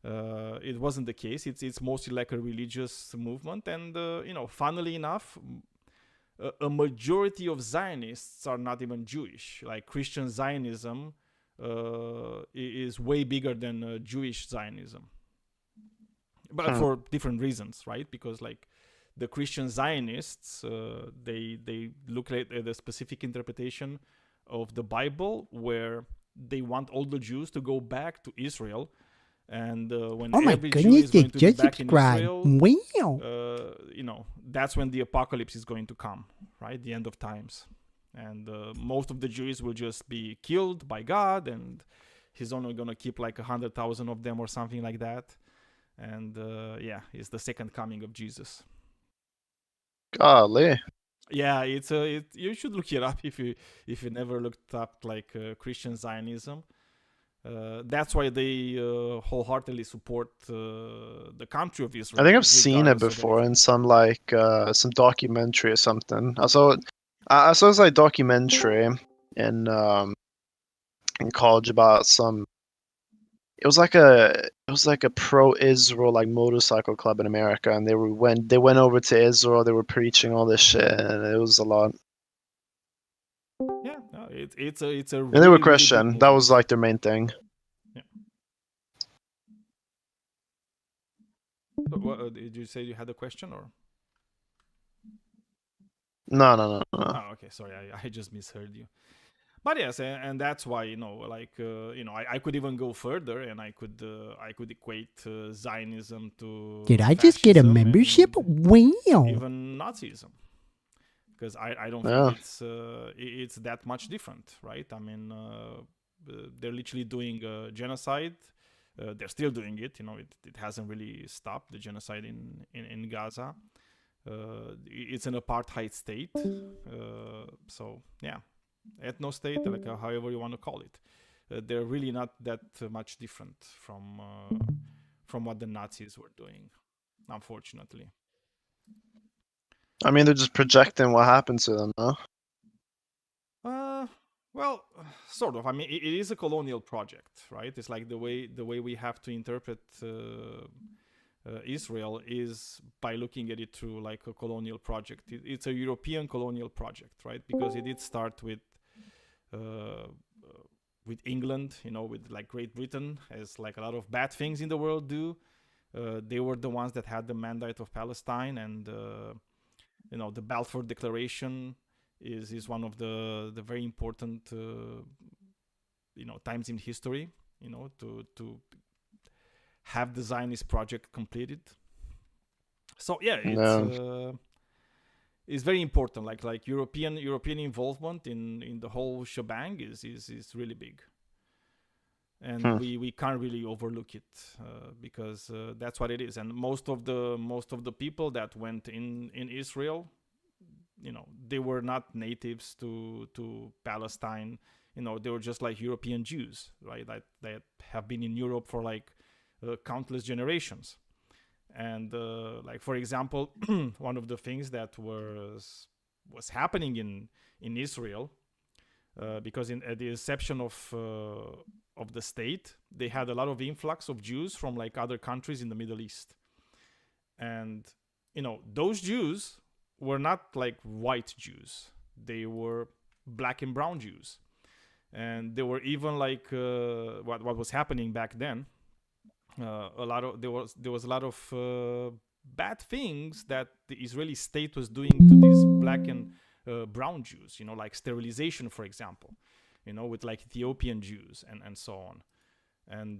It wasn't the case. It's mostly like a religious movement, and funnily enough, a majority of Zionists are not even Jewish. Like Christian Zionism is way bigger than Jewish Zionism, but for different reasons, right? Because like the Christian Zionists, they look at the specific interpretation of the Bible where they want all the Jews to go back to Israel. And when every Jew is going to be back in Israel, Wow. that's when the apocalypse is going to come, right? The end of times. And most of the Jews will just be killed by God, and he's only going to keep like 100,000 of them or something like that. And it's the second coming of Jesus. Golly. Yeah, you should look it up if you never looked up like Christian Zionism. That's why they wholeheartedly support the country of Israel. I think I've seen it regardless of before in anything. some like some documentary or something. I saw this like documentary in college about some. It was like a pro-Israel like motorcycle club in America, and they went over to Israel. They were preaching all this shit, and it was a lot. Yeah, no, it's a And they were really, really Christian. big That was movement. like their main thing. Yeah. Did you say you had a question or? No. Oh, okay. Sorry, I just misheard you. But yes, and that's why like I could even go further, and I could equate Zionism to. Did I just get a fascism membership? and Wow. even Nazism, because I don't Yeah. think it's that much different, right? I mean, they're literally doing genocide. They're still doing it. It hasn't really stopped, the genocide in Gaza. It's an apartheid state. So yeah, ethno state, like however you want to call it. They're really not that much different from what the Nazis were doing, unfortunately. I mean, they're just projecting what happened to them, huh? Well, sort of. I mean, it is a colonial project, right? It's like the way we have to interpret Israel is by looking at it through like a colonial project. It's a European colonial project, right? Because it did start with England, with like Great Britain, as like a lot of bad things in the world do. They were the ones that had the mandate of Palestine, and the Balfour Declaration is one of the very important times in history, to have the Zionist project completed. So yeah, it's very important. Like European involvement in the whole shebang is really big, and we can't really overlook it because that's what it is. And most of the people that went in Israel, they were not natives to Palestine. They were just like European Jews, right? That have been in Europe for like countless generations. And like, for example, one of the things that was happening in Israel, because at the inception of the state, they had a lot of influx of Jews from like other countries in the Middle East, and those Jews were not like white Jews; they were black and brown Jews, and they were even like what was happening back then. There was a lot of bad things that the Israeli state was doing to these black and brown Jews, like sterilization, for example, with like Ethiopian Jews and so on. And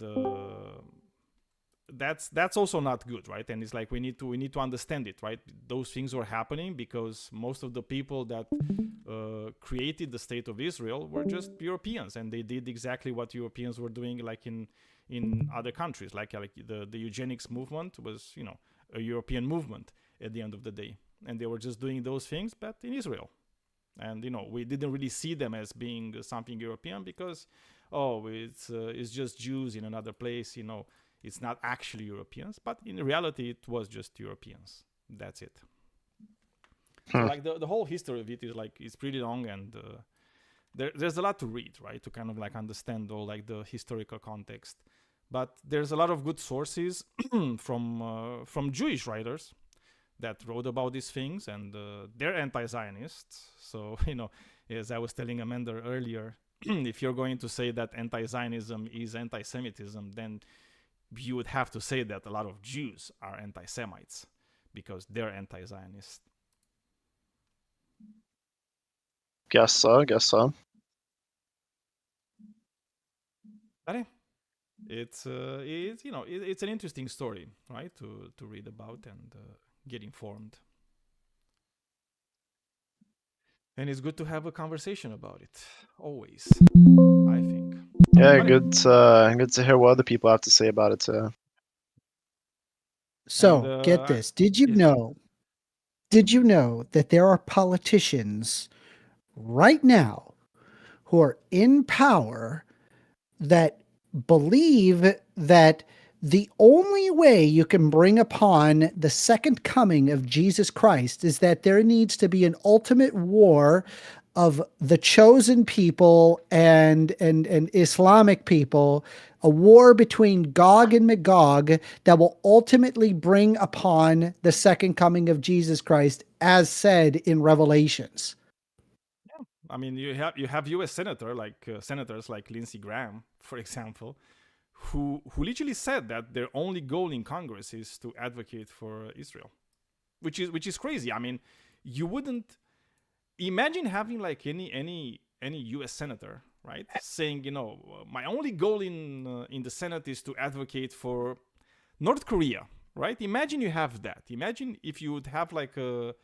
that's also not good, right? And it's like we need to understand it, right? Those things were happening because most of the people that created the state of Israel were just Europeans, and they did exactly what Europeans were doing, like in other countries, like the eugenics movement was a European movement at the end of the day, and they were just doing those things, but in Israel. And we didn't really see them as being something European because it's just Jews in another place, it's not actually Europeans, but in reality it was just Europeans. That's it. So like the whole history of it is like it's pretty long, and there's a lot to read, right, to kind of like understand all like the historical context. But there's a lot of good sources from Jewish writers that wrote about these things, and they're anti-Zionists. So as I was telling Amanda earlier, if you're going to say that anti-Zionism is anti-Semitism, then you would have to say that a lot of Jews are anti-Semites because they're anti-Zionist. Guess so. It's an interesting story, right? To read about and get informed. And it's good to have a conversation about it, always, I think. Yeah, good to hear what other people have to say about it too. So, get this. Did you know Did you know that there are politicians right now who are in power that believe that the only way you can bring upon the second coming of Jesus Christ is that there needs to be an ultimate war of the chosen people and Islamic people, a war between Gog and Magog that will ultimately bring upon the second coming of Jesus Christ, as said in Revelations. I mean, you have U.S. senators like Lindsey Graham, for example, who literally said that their only goal in Congress is to advocate for Israel, which is crazy. I mean, you wouldn't imagine having like any U.S. senator, right, saying, my only goal in the Senate is to advocate for North Korea, right? Imagine you have that. Imagine if you'd have like a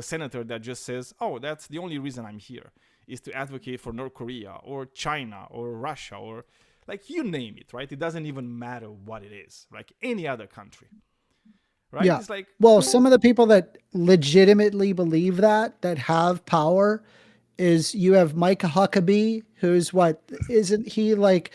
senator that just says, "Oh, that's the only reason I'm here is to advocate for North Korea or China or Russia or like you name it, right? It doesn't even matter what it is, like any other country." Right? Yeah. It's like, Well, some of the people that legitimately believe that have power is you have Mike Huckabee, who's isn't he like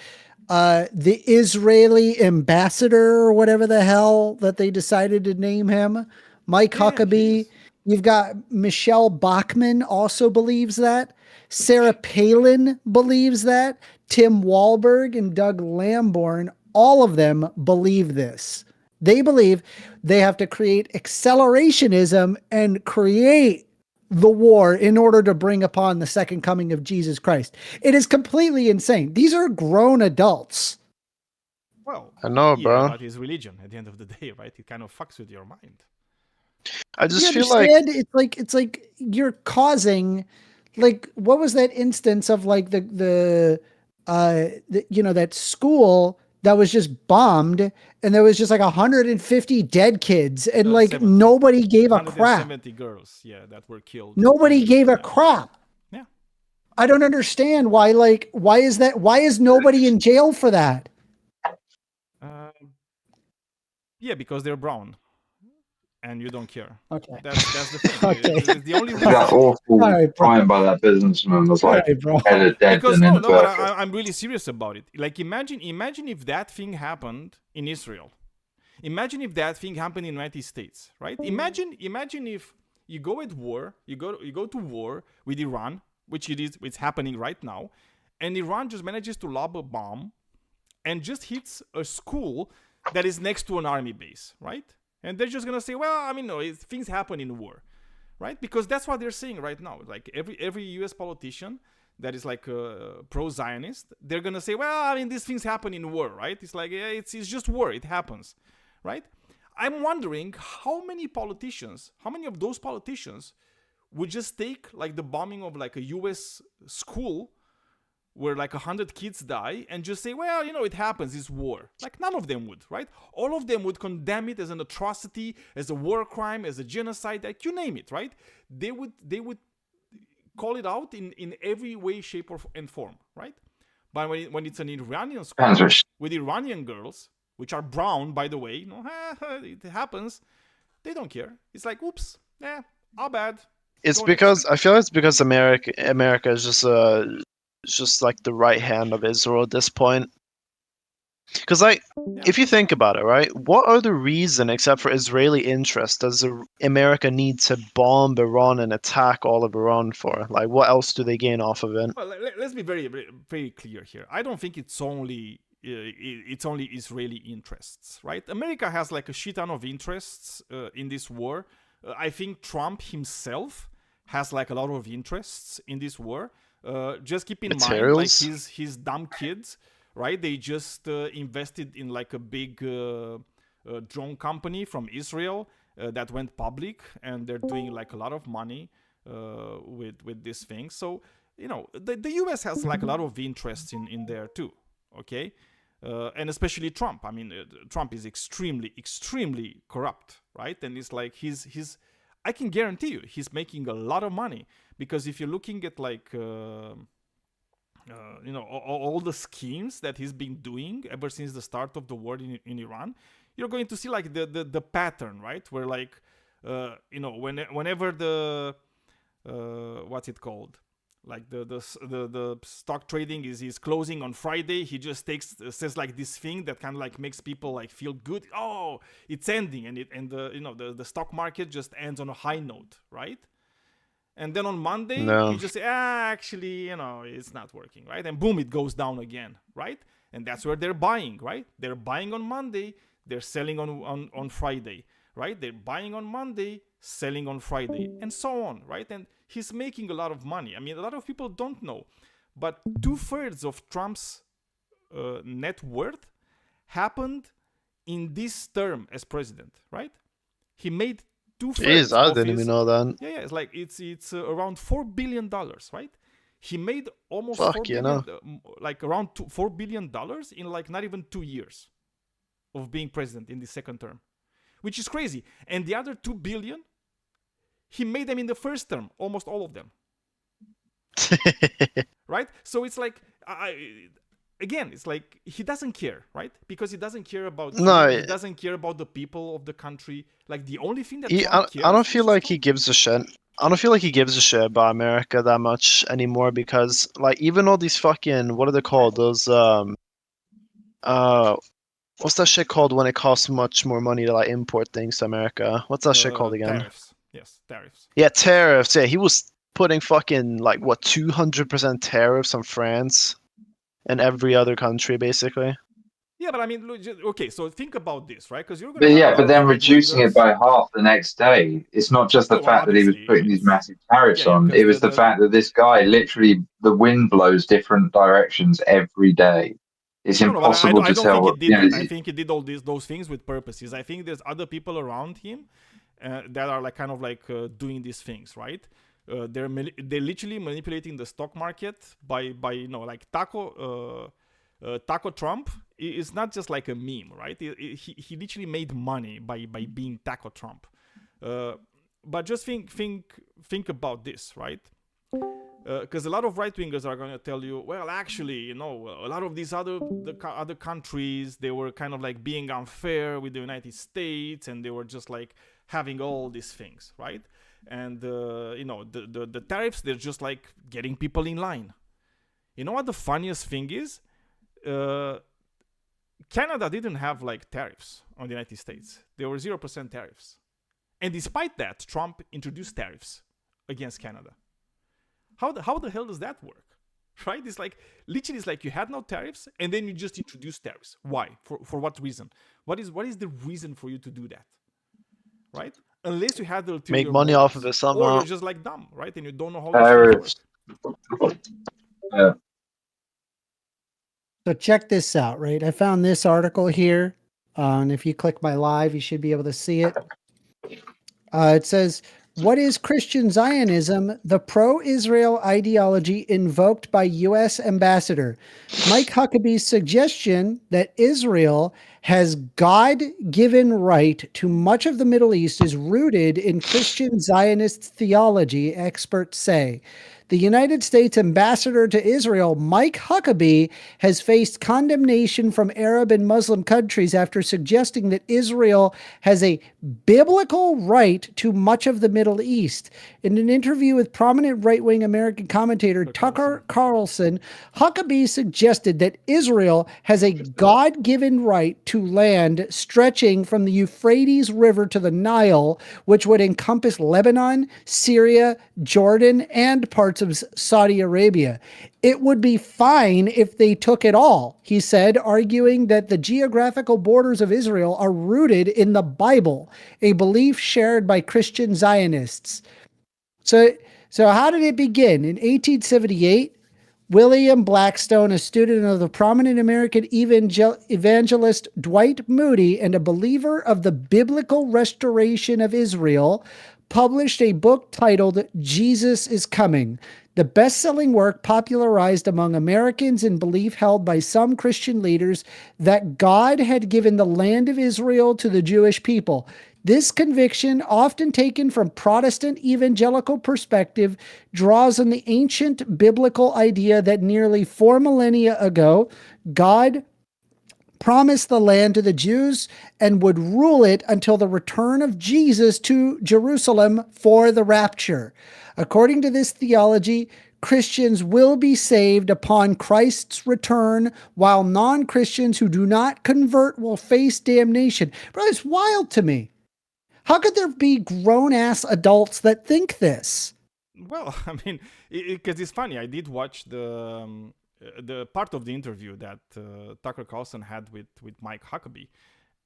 the Israeli ambassador or whatever the hell that they decided to name him? Mike yeah, he Huckabee. is. You've got Michelle Bachmann also believes that. Sarah Palin believes that. Tim Walberg and Doug Lamborn, all of them believe this. They believe they have to create accelerationism and create the war in order to bring upon the second coming of Jesus Christ. It is completely insane. These are grown adults. Well, I know, yeah, bro. but it's religion at the end of the day, right? It kind of fucks with your mind. I You just feel like understand? It's like you're causing, like, what was that instance of like that school that was just bombed and there was just like 150 dead kids and like 70, nobody gave a crap. 170 girls, yeah, that were killed. Nobody gave a Yeah. crap. Yeah. I don't understand why why is nobody in jail for that? Yeah, because they're brown, and you don't care. Okay. That's the thing. Okay. It's the only That reason. awful All right, bro. comment by that businessman was All like right, bro. headed dead Because and in no, but purpose. I'm really serious about it. Like imagine if that thing happened in Israel. Imagine if that thing happened in the United States, right? Imagine if you go at war, you go to war with Iran, which it's happening right now, and Iran just manages to lob a bomb and just hits a school that is next to an army base, right? And they're just gonna say, well, I mean, no, things happen in war, right? Because that's what they're saying right now. Like every U.S. politician that is like pro-Zionist, they're gonna say, well, I mean, these things happen in war, right? It's like it's just war, it happens, right? I'm wondering how many of those politicians would just take like the bombing of like a U.S. school where like 100 kids die and just say, well, it happens, it's war. Like none of them would, right? All of them would condemn it as an atrocity, as a war crime, as a genocide, like you name it, right? They would call it out in every way, shape, and form, right? But when it's an Iranian school with Iranian girls, which are brown, by the way, it happens, they don't care. It's like, oops, how bad. it's Go because next. I feel it's because America is just like the right hand of Israel at this point. Because if you think about it, right, what other reason except for Israeli interest does America need to bomb Iran and attack all of Iran for? Like, what else do they gain off of it? Well, let's be very, very, very clear here. I don't think it's only Israeli interests, right? America has like a shit ton of interests in this war. I think Trump himself has like a lot of interests in this war. Just keep in mind, like his dumb kids, right? They just invested in like a big drone company from Israel that went public, and they're doing like a lot of money with this thing. So the U.S. has like a lot of interests in there too. Okay. And especially Trump. I mean, Trump is extremely, extremely corrupt, right? And it's like I can guarantee you, he's making a lot of money, because if you're looking at like, all the schemes that he's been doing ever since the start of the war in Iran, you're going to see like the pattern, right? Where like whenever the what's it called, like the stock trading is closing on Friday, he just says like this thing that kind of like makes people like feel good. Oh, it's ending, and the stock market just ends on a high note, right? And then on Monday, No. you just say, actually, it's not working, right? And boom, it goes down again, right? And that's where they're buying, right? They're buying on Monday, they're selling on Friday, right? They're buying on Monday, selling on Friday, and so on, right? And he's making a lot of money. I mean, a lot of people don't know, but 2/3 of Trump's net worth happened in this term as president, right? He made 2/3 Jeez, I of didn't his. even know that. Yeah, it's like it's around $4 billion, right? He made almost Fuck, $4 you billion, know. like around $4 billion in like not even 2 years of being president in the second term, which is crazy. And the other 2 billion, he made them in the first term, almost all of them, right? So it's like, again, it's like he doesn't care, right? Because he doesn't care about No, he doesn't care about the people of the country. Like the only thing that I Trump cares, don't feel which is like he Trump. gives a shit. I don't feel like he gives a shit about America that much anymore because, like, even all these fucking, what are they called? Those, what's that shit called when it costs much more money to, like, import things to America? What's that shit called again? Tariffs. Yes, tariffs. Yeah, tariffs. Yeah, he was putting fucking, like, what, 200% tariffs on France and every other country, basically. Yeah, but I mean, okay, so think about this, right? Because you're going But to have a yeah, lot but of then right reducing it wingers. by half the next day. It's not just the No, well, fact that he was obviously, putting these it's massive tariffs yeah, on. because It was the fact that this guy literally the wind blows different directions every day. It's no, but impossible I to don't think tell. he did that. I think he did all those things with purposes. I think there's other people around him that are like kind of like doing these things, right? They're literally manipulating the stock market by like Taco Trump is not just like a meme, right? He literally made money by being Taco Trump. But just think about this, right? Because a lot of right wingers are going to tell you, well, actually, a lot of these other countries, they were kind of like being unfair with the United States, and they were just like having all these things, right? And the tariffs, they're just like getting people in line. You know what the funniest thing is? Canada didn't have like tariffs on the United States. There were 0% tariffs, and despite that, Trump introduced tariffs against Canada. How the hell does that work? Right? It's like literally, it's like you had no tariffs and then you just introduced tariffs. Why? For what reason? What is the reason for you to do that? Right? Unless you had the ulterior Make money off motives, of it or somehow. you're just like dumb, right? And you don't know how these things work. Yeah. So check this out, right? I found this article here, and if you click my live, you should be able to see it. It says, "What is Christian Zionism? The pro-Israel ideology invoked by U.S. Ambassador Mike Huckabee's suggestion that Israel has God-given right to much of the Middle East is rooted in Christian Zionist theology," experts say. The United States ambassador to Israel, Mike Huckabee, has faced condemnation from Arab and Muslim countries after suggesting that Israel has a biblical right to much of the Middle East. In an interview with prominent right-wing American commentator Tucker Carlson, Huckabee suggested that Israel has a God-given right to land stretching from the Euphrates River to the Nile, which would encompass Lebanon, Syria, Jordan, and parts of Saudi Arabia. It would be fine if they took it all, he said, arguing that the geographical borders of Israel are rooted in the Bible, a belief shared by Christian Zionists. So how did it begin? In 1878, William Blackstone, a student of the prominent American evangelist Dwight Moody and a believer of the biblical restoration of Israel, published a book titled Jesus is Coming. The best-selling work popularized among Americans in belief held by some Christian leaders that God had given the land of Israel to the Jewish people. This conviction, often taken from Protestant evangelical perspective, draws on the ancient biblical idea that nearly 4 millennia ago, God promised the land to the Jews and would rule it until the return of Jesus to Jerusalem for the rapture. According to this theology, Christians will be saved upon Christ's return, while non-Christians who do not convert will face damnation. Bro, it's wild to me. How could there be grown-ass adults that think this? Well, I mean, because it's funny. I did watch the part of the interview that Tucker Carlson had with Mike Huckabee,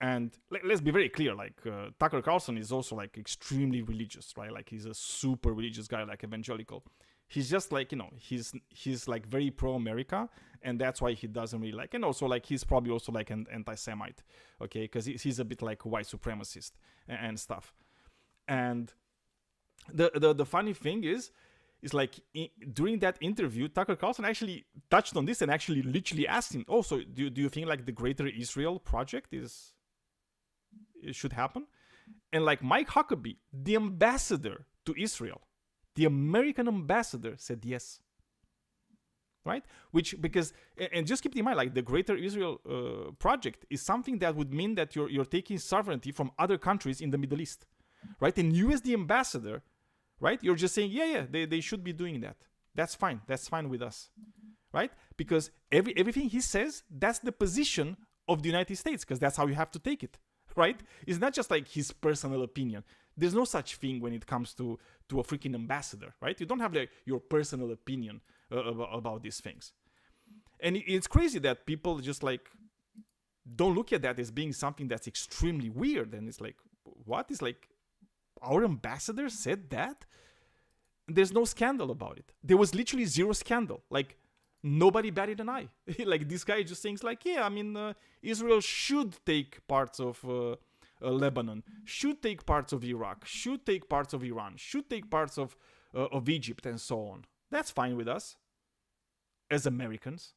and let's be very clear. Like Tucker Carlson is also like extremely religious, right? Like he's a super religious guy, like evangelical. He's just like, you know, he's like very pro-America, and that's why he doesn't really like. And also like he's probably also like an anti-Semite, okay? Because he's a bit like a white supremacist and stuff. And the funny thing is like during that interview, Tucker Carlson actually touched on this and actually literally asked him, "Oh, so do you think like the Greater Israel Project it should happen?" And like Mike Huckabee, the ambassador to Israel, the American ambassador, said yes. Right? Which, because, and just keep in mind, like the Greater Israel Project is something that would mean that you're taking sovereignty from other countries in the Middle East, right? And you as the ambassador, right? You're just saying, yeah, they should be doing that. That's fine. That's fine with us, right? Because everything he says, that's the position of the United States, because that's how you have to take it, right? It's not just like his personal opinion. There's no such thing when it comes to a freaking ambassador, right? You don't have like your personal opinion about these things. And it's crazy that people just like don't look at that as being something that's extremely weird. And it's like, what? It's like, our ambassador said that? There's no scandal about it. There was literally zero scandal. Like, nobody batted an eye. Like, this guy just thinks like, yeah, I mean, Israel should take parts of Lebanon, should take parts of Iraq, should take parts of Iran, should take parts of Egypt, and so on. That's fine with us as Americans.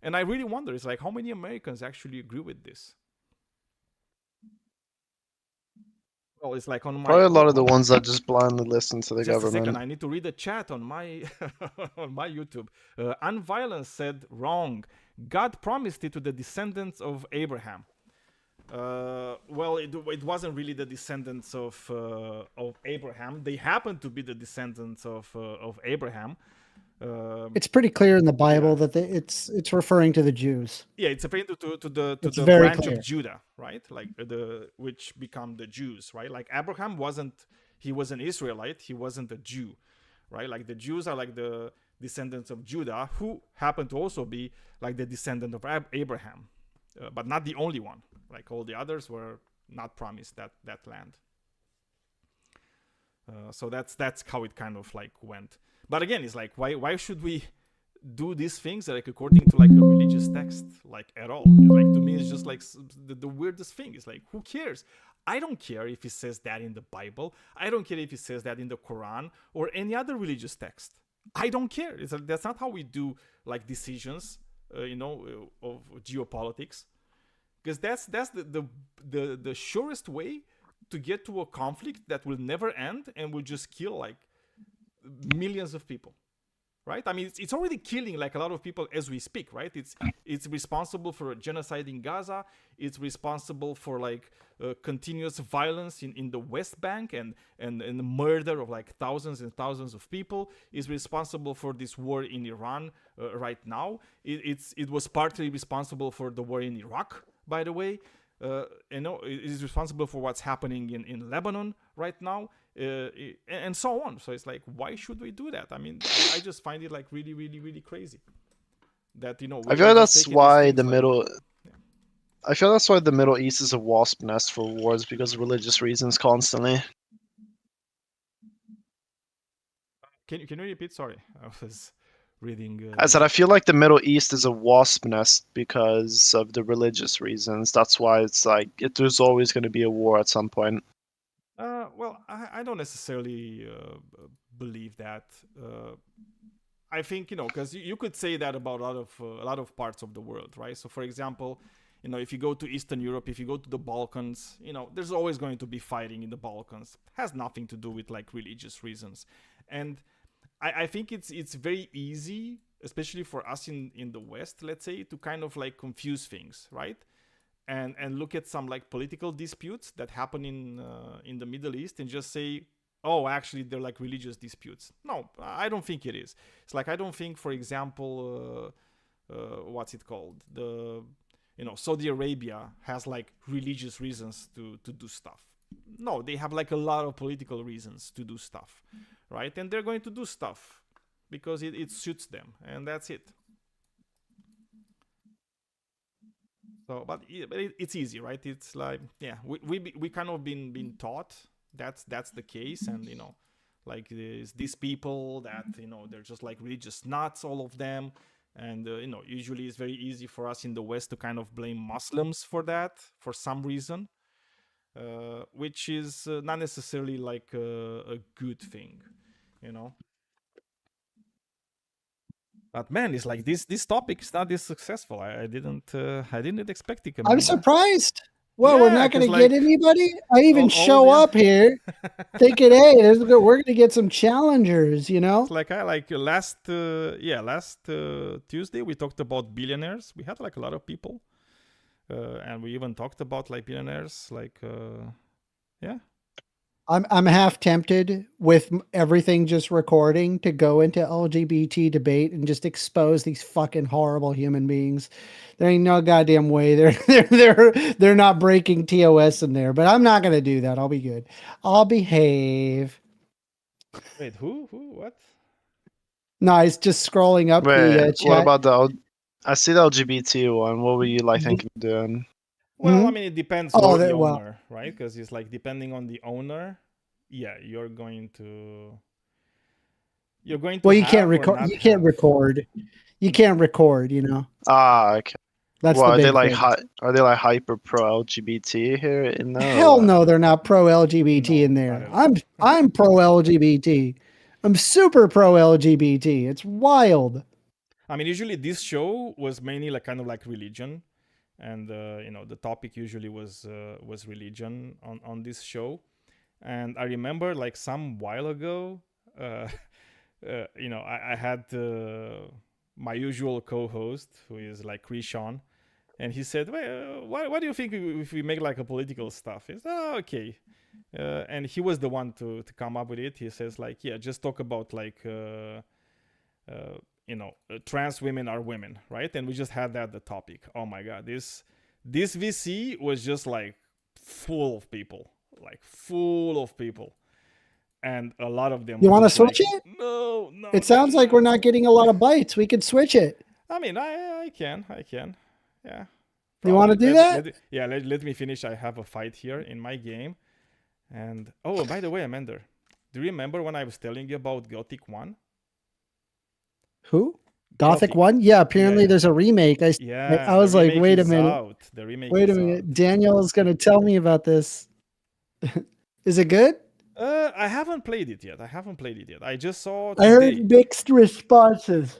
And I really wonder, it's like, how many Americans actually agree with this? Well, it's like on my... Probably a lot of the ones that just blindly listen to the Just government. a second, I need to read the chat on my on my YouTube. Unviolence said, wrong. God promised it to the descendants of Abraham. Well, it wasn't really the descendants of Abraham. They happened to be the descendants of Abraham. It's pretty clear in the Bible that it's referring to the Jews. Yeah, it's referring to the very branch clear. of Judah, right? Like which become the Jews, right? Like Abraham was an Israelite, he wasn't a Jew, right? Like the Jews are like the descendants of Judah, who happen to also be like the descendant of Abraham, but not the only one. Like all the others were not promised that land. So that's how it kind of like went. But again, it's like, why should we do these things like according to like a religious text, like at all? Like to me, it's just like the weirdest thing. It's like, who cares? I don't care if it says that in the Bible. I don't care if it says that in the Quran or any other religious text. I don't care. It's like, that's not how we do like decisions, of geopolitics. Because that's the surest way to get to a conflict that will never end and will just kill like millions of people, right? I mean, it's already killing like a lot of people as we speak, right? It's responsible for a genocide in Gaza. It's responsible for like continuous violence in the West Bank and the murder of like thousands and thousands of people. It's responsible for this war in Iran right now. It was partly responsible for the war in Iraq, by the way. It is responsible for what's happening in Lebanon right now. And so on. So it's like, why should we do that? I mean, I just find it like really, really, really crazy. That I feel that's why the Middle. I feel that's why the Middle East is a wasp nest for wars, because of religious reasons constantly. Can you repeat? Sorry, I was reading. I said I feel like the Middle East is a wasp nest because of the religious reasons. That's why it's like there's always going to be a war at some point. Well, I don't necessarily believe that. I think, because you could say that about a lot of parts of the world, right? So, for example, if you go to Eastern Europe, if you go to the Balkans, there's always going to be fighting in the Balkans. It has nothing to do with like religious reasons, and I think it's very easy especially for us in the West, let's say, to kind of like confuse things, right? And look at some like political disputes that happen in the Middle East and just say, oh, actually they're like religious disputes. No, I don't think it is. It's like, I don't think, for example, what's it called, Saudi Arabia has like religious reasons to do stuff. No, they have like a lot of political reasons to do stuff, right? And they're going to do stuff because it suits them, and that's it. So, but it's easy, right? It's like, yeah, we kind of been taught that's the case, and like these people that they're just like religious nuts, all of them, and usually it's very easy for us in the West to kind of blame Muslims for that for some reason, which is not necessarily like a good thing, But man, it's like this topic is not this successful. I didn't expect it. I'm surprised. Well, we're Yeah, not going 'cause, to like, get anybody. I even all show the- up here thinking, hey, we're going to get some challengers. It's like last Tuesday we talked about billionaires. We had like a lot of people, and we even talked about like billionaires. Like, yeah. I'm half tempted with everything just recording to go into LGBT debate and just expose these fucking horrible human beings. There ain't no goddamn way they're not breaking TOS in there, but I'm not gonna do that. I'll be good. I'll behave. Wait, who? What? No, it's just scrolling up Wait, the what chat. about I see the LGBT one. What were you like thinking of doing? Well, I mean, it depends Oh, on the that- well. owner, right? Because it's like depending on the owner, yeah, you're going to Well, you have can't or record. not You can't have. record. You can't record. Okay. That's Well, the are big they like thing. are they like hyper pro LGBT here in there? or Hell what? no, they're not pro LGBT No, in not there. at all. I'm pro LGBT. I'm super pro LGBT. It's wild. I mean, usually this show was mainly like kind of like religion, and the topic usually was religion on this show. And I remember like some while ago, I had my usual co-host who is like Krishan, and he said, "Well, what do you think if we make like a political stuff?" It's okay. And he was the one to come up with it. He says like, yeah, just talk about like trans women are women, right? And we just had that the topic. Oh my god, this VC was just like full of people, and a lot of them You were want to just like, switch it? No. It sounds like we're not getting a lot of bites. We could switch it. I mean, I can, yeah. You want to Probably. do that? Let me finish. I have a fight here in my game, and by the way, Amanda, do you remember when I was telling you about Gothic 1? Who? Gothic Gothic. 1? Yeah, apparently Yeah. there's a remake. Yeah, I was the like, remake wait a is minute. out. The remake Wait a is minute. out. Daniel is going to tell me about this. Is it good? I haven't played it yet. I just saw I today. heard mixed responses.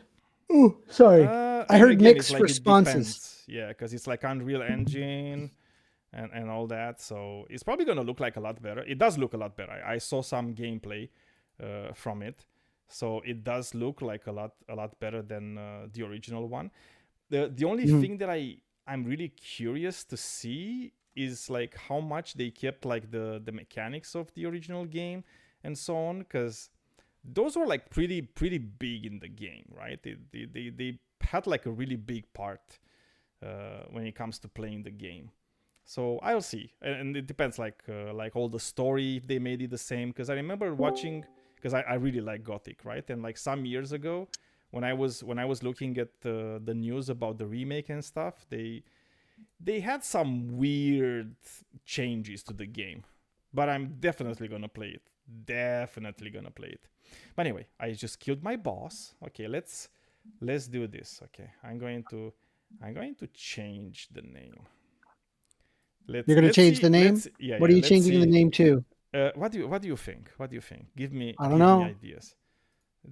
Ooh, sorry. I heard again, mixed it's like responses. It depends. Yeah, because it's like Unreal Engine and all that. So it's probably going to look like a lot better. It does look a lot better. I saw some gameplay from it. So it does look like a lot better than the original one. The only thing that I'm really curious to see is like how much they kept like the mechanics of the original game and so on, because those were like pretty big in the game, right? They had like a really big part when it comes to playing the game. So I'll see, and it depends like all the story, if they made it the same. Because I remember watching, because I really like Gothic, right? And like some years ago, when I was looking at the news about the remake and stuff, they had some weird changes to the game. But I'm definitely gonna play it. But anyway, I just killed my boss. Okay, let's do this. Okay, I'm going to change the name. You're going to change the name? What are you changing the name to? What do you think? Give me ideas.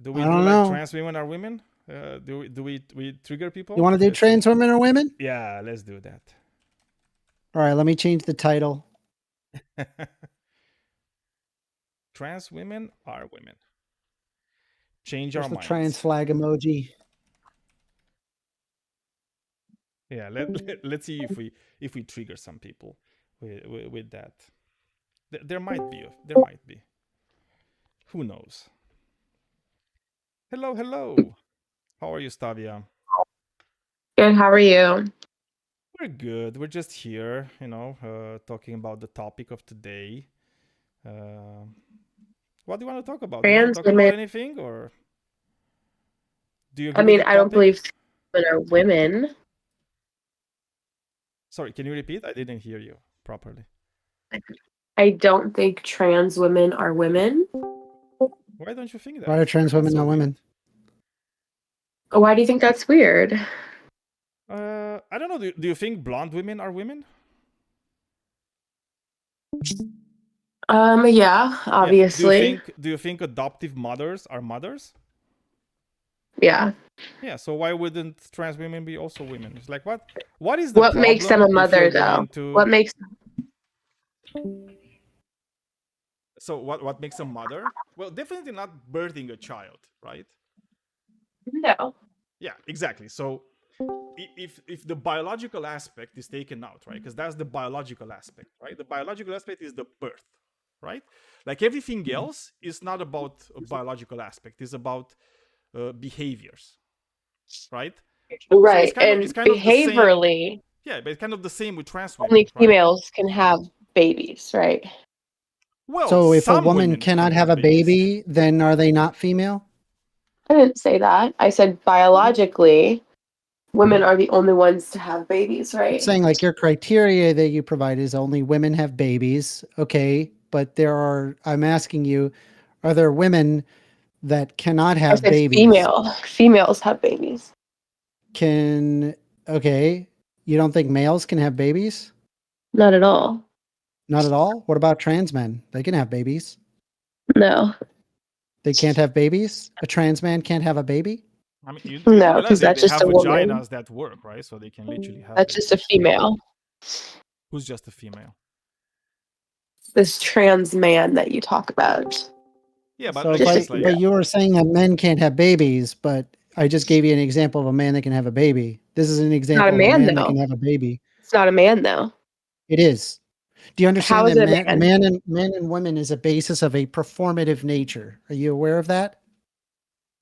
Do we I do don't like know. trans women are women? Do we trigger people? You want to do Let's trans see. women or women? Yeah, let's do that. All right, let me change the title. Trans women are women. Change There's our the minds. trans flag emoji. Yeah, let's see if we trigger some people with that. There might be. Who knows? Hello. How are you, Stavia? Good. How are you? We're good. We're just here, talking about the topic of today. What do you want to talk about? Do you want to Trans talk about women. anything, or do you I agree mean, with the I don't topic? believe women are women. Sorry, can you repeat? I didn't hear you properly. I don't think trans women are women. Why don't you think that? Why are trans women That's so not weird. women? Why do you think that's weird? I don't know. Do you think blonde women are women? Yeah, obviously. Do you think adoptive mothers are mothers? Yeah. Yeah. So why wouldn't trans women be also women? It's like what is the What problem makes them a if mother, you're though? going to? What makes So what makes a mother? Well, definitely not birthing a child, right? no? Yeah, exactly. So if the biological aspect is taken out, right? Because that's the biological aspect, right? The biological aspect is the birth, right? Like everything else is not about a biological aspect. It's about behaviors, right? Right. So And it's kind of the same. behaviorally, Yeah, but it's kind of the same with trans only women, right? females can have babies, right? Well, So if a some woman women cannot can have a babies. baby, then are they not female? I didn't say that. I said biologically, women are the only ones to have babies, right? Saying like your criteria that you provide is only women have babies. Okay. But I'm asking you, are there women that cannot I have said babies? females have babies. Okay. You don't think males can have babies? Not at all. Not at all? What about trans men? They can have babies. No. They can't have babies? A trans man can't have a baby? I mean, you do No, realize because that's they just have a woman. vaginas that work, right? So they can literally have That's babies. just a female. Who's just a female? This trans man that you talk about. Yeah, but So again, it's but you were saying that men can't have babies, but I just gave you an example of a man that can have a baby. This is an example of a man, man that though. can have a baby. It's not a man, though. It is. Do you understand How is that it a man? men and women is a basis of a performative nature? Are you aware of that?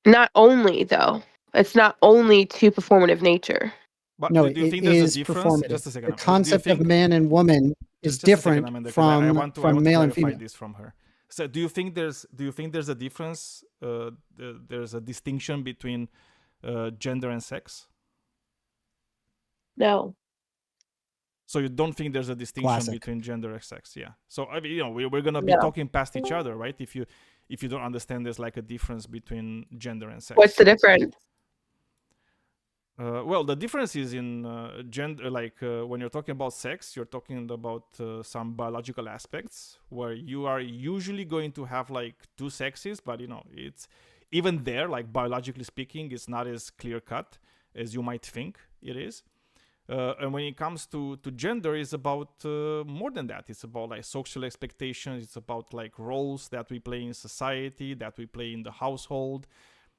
Not only, though. It's not only to performative nature. But No, do you it think there's a is difference? performative. Just a second. The Do you concept of think man and woman is just a second, different Amanda, because I want to from male and clarify female. this from her. So do you think there's a difference? There's a distinction between gender and sex? No. So you don't think there's a distinction Classic. between gender and sex? Yeah. So I mean, we're gonna be talking past each other, right? If you don't understand, there's like a difference between gender and sex. What's the difference? Well, the difference is in gender. Like when you're talking about sex, you're talking about some biological aspects where you are usually going to have like two sexes, but it's even there, like biologically speaking, it's not as clear cut as you might think it is. And when it comes to gender, it's about more than that. It's about like social expectations. It's about like roles that we play in society, that we play in the household.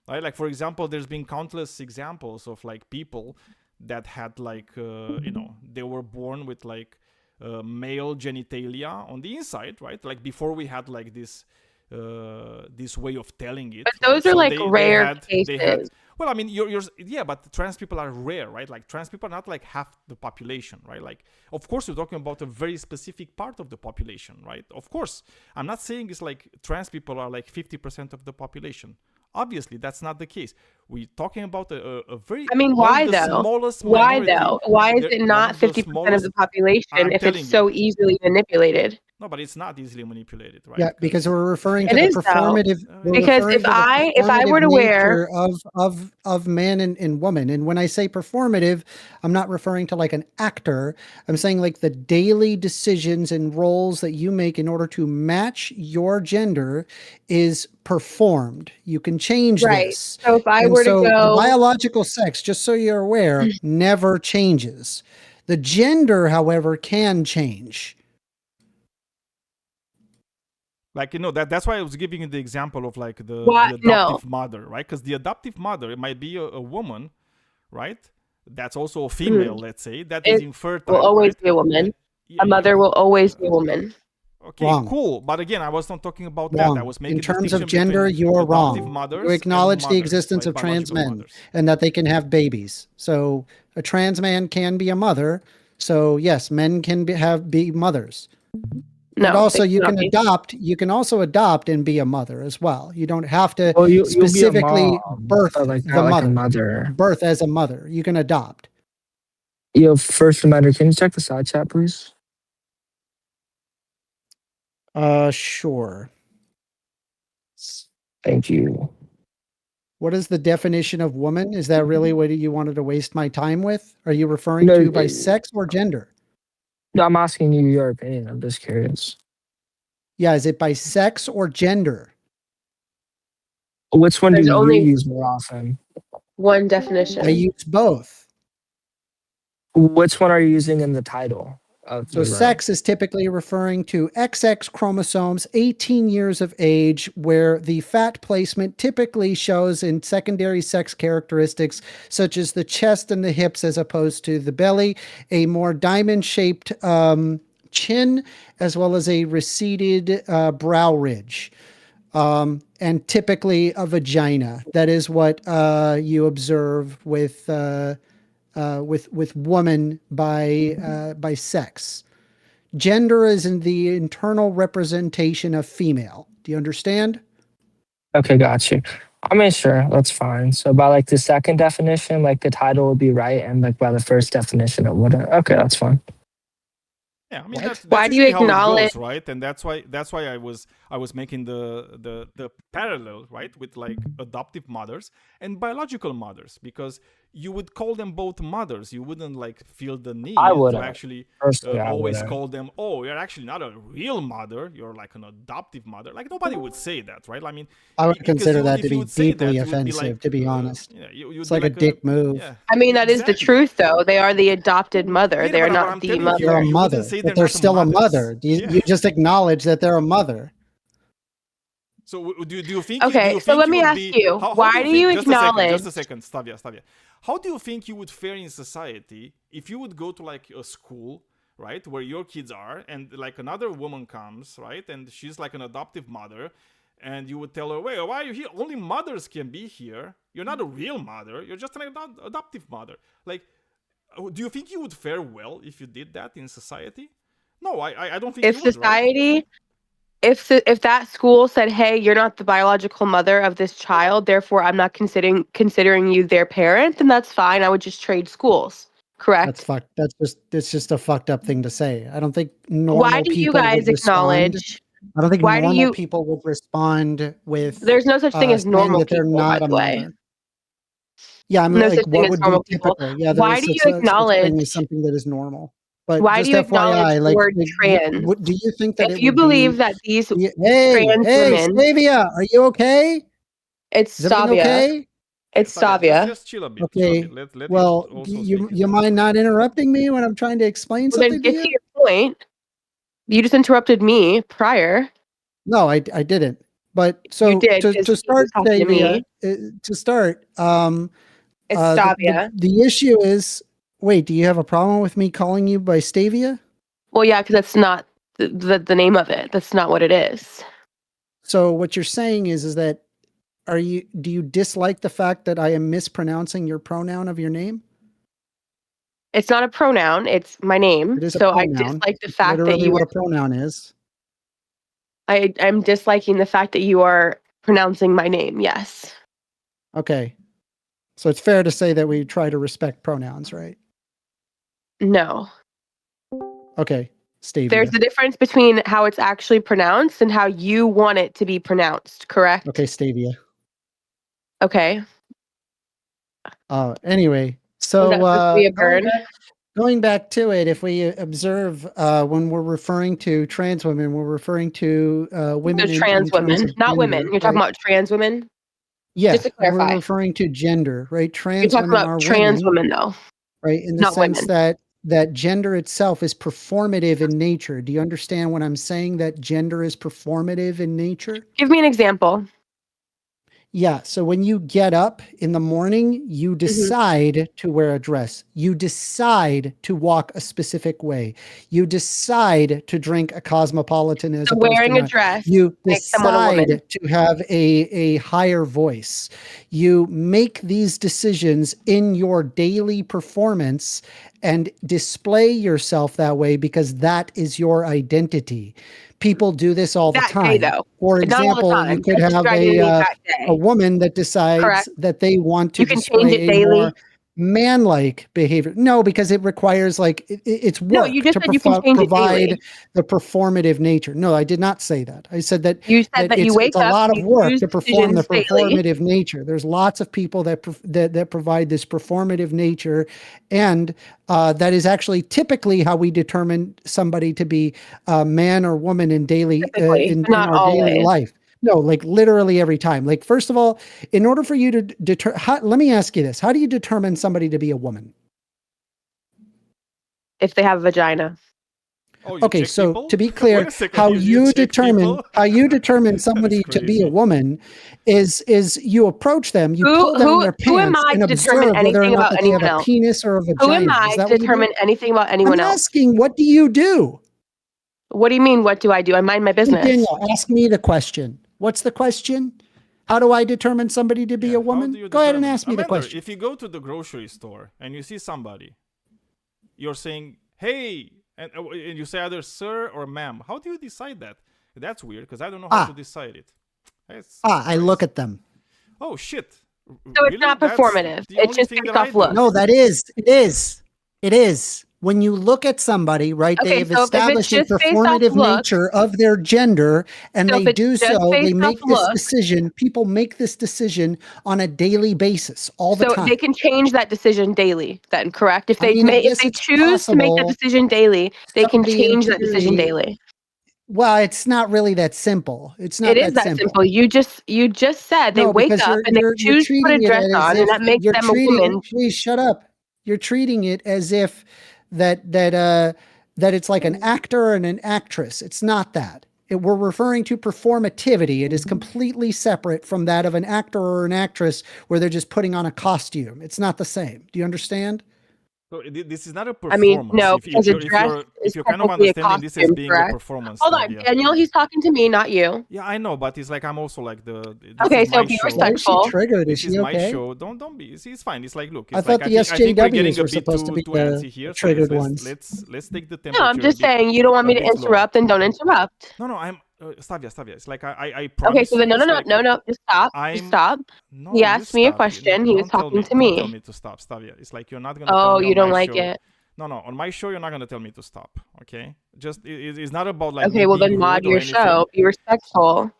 Right? Like, for example, there's been countless examples of like people that had like, they were born with like male genitalia on the inside, right? Like before we had like this way of telling it. But those are like rare cases. Well, I mean, yeah, but trans people are rare, right? Like trans people are not like half the population, right? Like, of course, we're talking about a very specific part of the population, right? Of course, I'm not saying it's like trans people are like 50% of the population. Obviously, that's not the case. We're talking about a very. I mean, why though? Why though? Why is it not 50% of the population if it's so easily manipulated? No, but it's not easily manipulated, right? Yeah, because we're referring to It the is, though. performative. Because if I were to wear of man and woman, and when I say performative, I'm not referring to like an actor. I'm saying like the daily decisions and roles that you make in order to match your gender is performed. You can change this. So if I were to the go, biological sex, just so you're aware, never changes. The gender, however, can change. Like, that's why I was giving you the example of like the adoptive mother, right? Because the adoptive mother, it might be a woman, right? that's also a female, let's say, that It is infertile. will always right? be a woman. A mother will always be a woman. Okay, Wrong. cool. But again, I was not talking about Wrong. that. I was making In terms of distinction gender, between you are adoptive wrong. mothers You acknowledge and the mothers, existence right? of trans Biological men mothers. and that they can have babies. So a trans man can be a mother. So yes, men can be mothers. No, and also they you cannot can be. adopt. You can also adopt and be a mother as well. You don't have to Well, you'll be a specifically mom, birth but like the not like a mother. mother. Birth as a mother. You can adopt. Yo, first reminder, can you check the side chat, please? Sure. Thank you. What is the definition of woman? Is that really what you wanted to waste my time with? Are you referring No, to by sex or gender? No, I'm asking you your opinion. I'm just curious. Yeah, is it by sex or gender? Which one There's do you only use more often? one definition. I use both. Which one are you using in the title? So sex is typically referring to XX chromosomes, 18 years of age, where the fat placement typically shows in secondary sex characteristics, such as the chest and the hips, as opposed to the belly, a more diamond-shaped chin, as well as a receded brow ridge. And typically a vagina. That is what you observe with woman by sex. Gender is in the internal representation of female. Do you understand? Okay, got you. I mean, sure, that's fine. So by like the second definition, like the title would be right, and like by the first definition, it wouldn't. Okay, that's fine. Yeah, I mean What? Why that's do you usually how it acknowledge- goes, right? And that's why I was making the parallel, right, with like adoptive mothers and biological mothers, because you would call them both mothers. You wouldn't like feel the need I to wouldn't. actually Personally, I always wouldn't. call them, oh, you're actually not a real mother, you're like an adoptive mother. Like nobody would say that, right? I mean, I would because consider you- that if to you be would say deeply that, you would be offensive, like, to be honest. yeah, you'd It's be like a dick move. Yeah, I mean, that is the exactly. truth, though. They are the adopted mother. Yeah, They're but what not I'm the telling mother. you, They're a you mother, wouldn't say but they're they're not still a mothers. mother. You Yeah. just acknowledge that they're a mother. So do you think? Okay, do you so think let you me would ask be, you, how why do do you think, acknowledge? Just a second, Stavia. How do you think you would fare in society if you would go to like a school, right, where your kids are, and like another woman comes, right, and she's like an adoptive mother, and you would tell her, wait, why are you here? Only mothers can be here. You're not a real mother. You're just an adoptive mother. Like, do you think you would fare well if you did that in society? No, I don't think If you would, society, right? if that school said, "Hey, you're not the biological mother of this child, therefore I'm not considering you their parent," then that's fine. I would just trade schools. Correct. That's fucked. That's just a fucked up thing to say. I don't think Why normal do you people guys would respond. acknowledge? I don't think Why do normal you? people would respond with There's no such thing as saying normal that they're people, by not a the way. mother. Yeah, I mean, No like, such thing what as would be normal people. typical? Yeah, there Why is do you such thing acknowledge? as something that is normal. But Why just do you acknowledge FYI, the like, word trans? what, do you think that If it you would believe be? that these Hey, trans women, Stavia, are you okay? it's Is everything Stavia. okay? It's Stavia, Stavia. just chill a bit. Okay. Let him Well, also speak his you mind. mind not interrupting me when I'm trying to explain Well, then something to get to you? your point. You just interrupted me prior. No, I didn't. But You so did because to he start, was talking to Stavia, me. to start, It's the Stavia. the issue is, wait, do you have a problem with me calling you by Stavia? Well, yeah, because that's not the name of it. That's not what it is. So what you're saying is that do you dislike the fact that I am mispronouncing your pronoun of your name? It's not a pronoun. It's my name. It is a So I pronoun. dislike the It's fact that literally you what are. a pronoun is. I'm disliking the fact that you are pronouncing my name. Yes. Okay. So it's fair to say that we try to respect pronouns, right? No. Okay. Stavia. There's a difference between how it's actually pronounced and how you want it to be pronounced. Correct. Okay, Stavia. Okay. Anyway, Was so that supposed to be a burn? going back to it, if we observe when we're referring to trans women, we're referring to women Those in trans terms women, of not gender, women. You're talking right? about trans women. Yeah, Just to clarify. we're referring to gender, right? You're Trans talking women about are trans women, women, though. right? In the not sense women. that gender itself is performative in nature. Do you understand when I'm saying that gender is performative in nature? Give me an example. Yeah. So when you get up in the morning, you decide to wear a dress. You decide to walk a specific way. You decide to drink a cosmopolitan as So opposed to wearing a not. dress You makes someone a woman. decide to have a higher voice. You make these decisions in your daily performance and display yourself that way because that is your identity. People do this all the That day, time. though. For Not all the example, you time. could Just have your identity that a day. woman that decides Correct. that they want to You can change display it a more daily. man-like behavior. No, because it requires it's No, work you just to said you can change it provide daily. the performative nature. No, I did not say that. I said that You said that you it's wake a up lot and of you work choose to perform the decisions daily. performative nature. There's lots of people that provide this performative nature, and that is actually typically how we determine somebody to be man or woman in Typically, in but not our daily always. life. No, like literally every time. Like, first of all, in order for you to let me ask you this: how do you determine somebody to be a woman? If they have a vagina. Oh, you Okay, check so people? to be Wait clear, a second. how You you check determine people? That is somebody to be a crazy. woman is you approach them, you pull down their Who am pants, I and to determine observe whether or anything not about that they have anyone a else? penis or a Who am vagina. Is I that to what you do? determine anything about I'm anyone else? asking, what do you do? What do you mean? What do? I mind my Hey, business. Daniel, ask me the question. What's the question? How do I determine somebody to be Yeah, a how woman? do you Go ahead and determine? ask me the Amanda, question. if you go to the grocery store and you see somebody, you're saying, hey, and you say either sir or ma'am. How do you decide that? That's weird because I don't know how to decide it. I look at them. Oh, shit. So it's not That's performative. the It's only just thing based that I off do. looks. No, that is. It is. It is. When you look at somebody, right, they Okay, have so if it's established a just based off performative looks, nature of their gender, and so if they it's do just so, they based off make this looks, decision. People make this decision on a daily basis, all the so time. they can change that decision daily. Then, correct? If I they mean, I if guess they it's choose to make that possible decision daily, they can somebody in change that decision theory. daily. Well, it's not really that simple. It's It not is that that simple. simple. You just said they No, wake because up and they you're choose to put a treating it dress as on, if and that makes you're them a treating. woman. Please shut up. You're treating it as if that it's like an actor and an actress. It's not that. We're referring to performativity. It is completely separate from that of an actor or an actress where they're just putting on a costume. It's not the same. Do you understand? So this is not a I mean, performance. no, If because a dress is you're kind of technically a understanding this as costume, being a correct? performance, Hold on, Stavia. Daniel. He's talking to me, not you. Yeah, I know, but it's like I'm also like this Okay, is so my be show. Why is she respectful. triggered? Is This is she my okay? show. Don't be. It's fine. It's like look. I It's like thought the I think we're getting SJWs a were bit supposed to be too the antsy here. So triggered ones. let's take the No, I'm temperature just saying you don't want a me to bit lower. interrupt, then don't interrupt. No, I'm Stavia. It's like I Okay, promise so then you. no, It's no, no, like no, no. Just stop. Just I'm stop. no. He You asked me a stop. question. He was talking to Don't tell me. me to stop, Stavia. It's like you're not gonna tell Oh, me you on my don't like show. it. No, on my show you're not gonna tell me to stop. Okay, just it's not about like Okay, me well being then mod rude or your anything. show. Be respectful.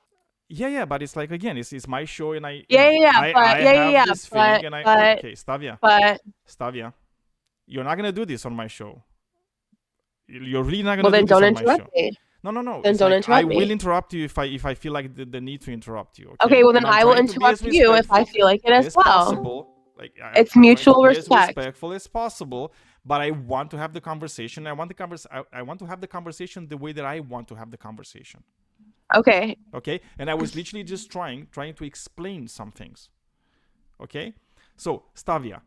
Yeah, but it's like again, it's my show, and I have this thing, and I okay, Stavia, you're not gonna do this on my show. You're really not gonna Well do then this don't on my show. interrupt me. No. Then It's don't like I interrupt will me. interrupt you if I feel like the need to interrupt you. Okay, well then And I'm I will trying to be as interrupt you if I respectful feel like it as well. possible. Like I'm It's trying to mutual be as respect. respectful as possible, but I want to have the conversation. I want to have the conversation the way that I want to have the conversation. Okay. Okay, and I was literally just trying to explain some things. Okay, so Stavia,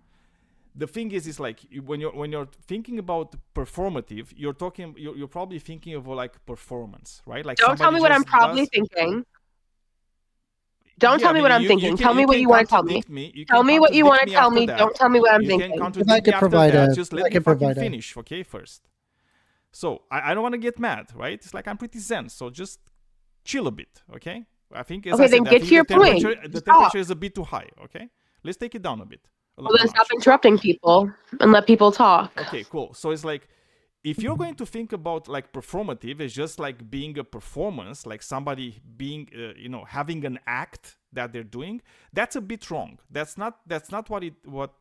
the thing is like when you're thinking about performative, you're probably thinking of like performance, right? Like Don't tell me what I'm probably thinking. Don't tell me what I'm thinking. Tell me what you want to tell me. Tell me what you want to tell me. Don't tell me what I'm You thinking. can contradict me after that. Just let me fucking a finish, okay? First. So I don't want to get mad, right? It's like I'm pretty zen, so just chill a bit, okay? I think as Okay, I said, then get to your point. The temperature is a bit too high, okay? Let's take it down a bit. Well, then stop interrupting people and let people talk. Okay, cool. So it's like, if you're going to think about like performative as just like being a performance, like somebody being, having an act that they're doing, that's a bit wrong. That's not what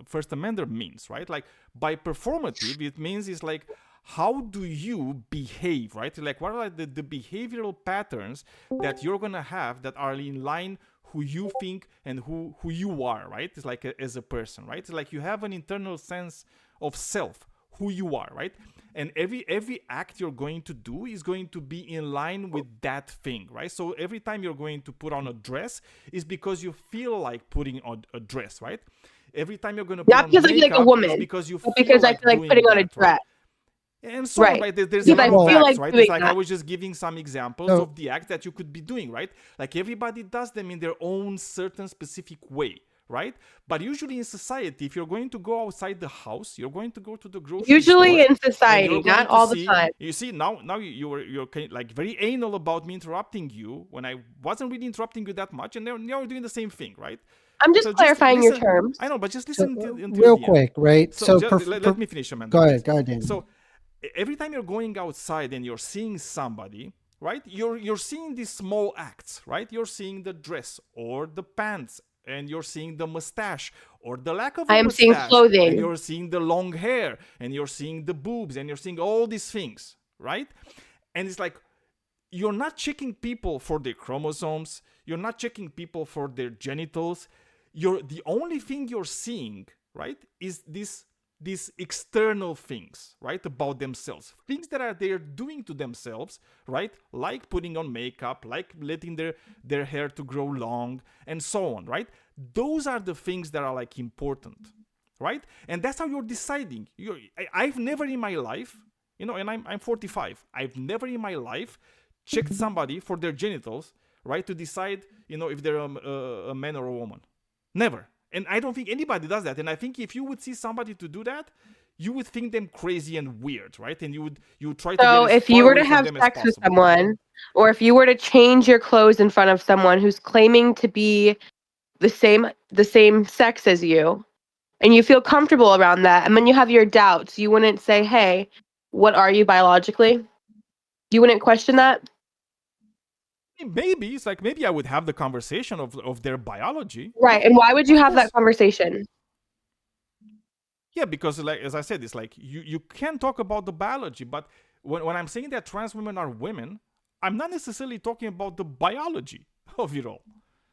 First Amendment means, right? Like by performative, it means it's like, how do you behave, right? Like what are the behavioral patterns that you're gonna have that are in line who you think and who you are, right? It's like as a person, right? It's like you have an internal sense of self, who you are, right? And every act you're going to do is going to be in line with that thing, right? So every time you're going to put on a dress is because you feel like putting on a dress, right? Every time you're going to put Not on because I feel like a makeup is woman, because you but feel because I like feel like doing putting on a that, right? dress. And so on, Right. right? There's a Because I lot of feel like acts, right? doing It's like I that. was just giving some examples So- of the acts that you could be doing, right? Like everybody does them in their own certain specific way, right? But usually in society, if you're going to go outside the house, you're going to go to the grocery Usually store, in and society, you're going not to all the see. time. You see now you're like very anal about me interrupting you when I wasn't really interrupting you that much, and now you're doing the same thing, right? I'm just So clarifying your listen. terms. I know, but just So, listen until real the end. quick, right? So, So, let me finish, Amanda. go ahead, Please. Daniel. So every time you're going outside and you're seeing somebody, right? You're seeing these small acts, right? You're seeing the dress or the pants, and you're seeing the mustache or the lack of a I am seeing mustache, clothing. and you're seeing the long hair, and you're seeing the boobs, and you're seeing all these things, right? And it's like you're not checking people for their chromosomes, you're not checking people for their genitals. The only thing you're seeing, right, is these external things, right, about themselves, things that they're doing to themselves, right, like putting on makeup, like letting their hair to grow long, and so on, right? Those are the things that are like important, right? And that's how you're deciding. I've never in my life, and I'm 45, I've never in my life checked somebody for their genitals, right, to decide, if they're a man or a woman. Never. And I don't think anybody does that. And I think if you would see somebody to do that, you would think them crazy and weird, right? And you would try to So get as if you far were away to from have them as sex with possible. someone, or if you were to change your clothes in front of someone who's claiming to be the same sex as you, and you feel comfortable around that, and then you have your doubts, you wouldn't say, "Hey, what are you biologically?" You wouldn't question that? Maybe it's like maybe I would have the conversation of their biology. Right. And why would you Of have that course. conversation? Yeah, because like as I said, it's like you can talk about the biology, but when I'm saying that trans women are women, I'm not necessarily talking about the biology of it all.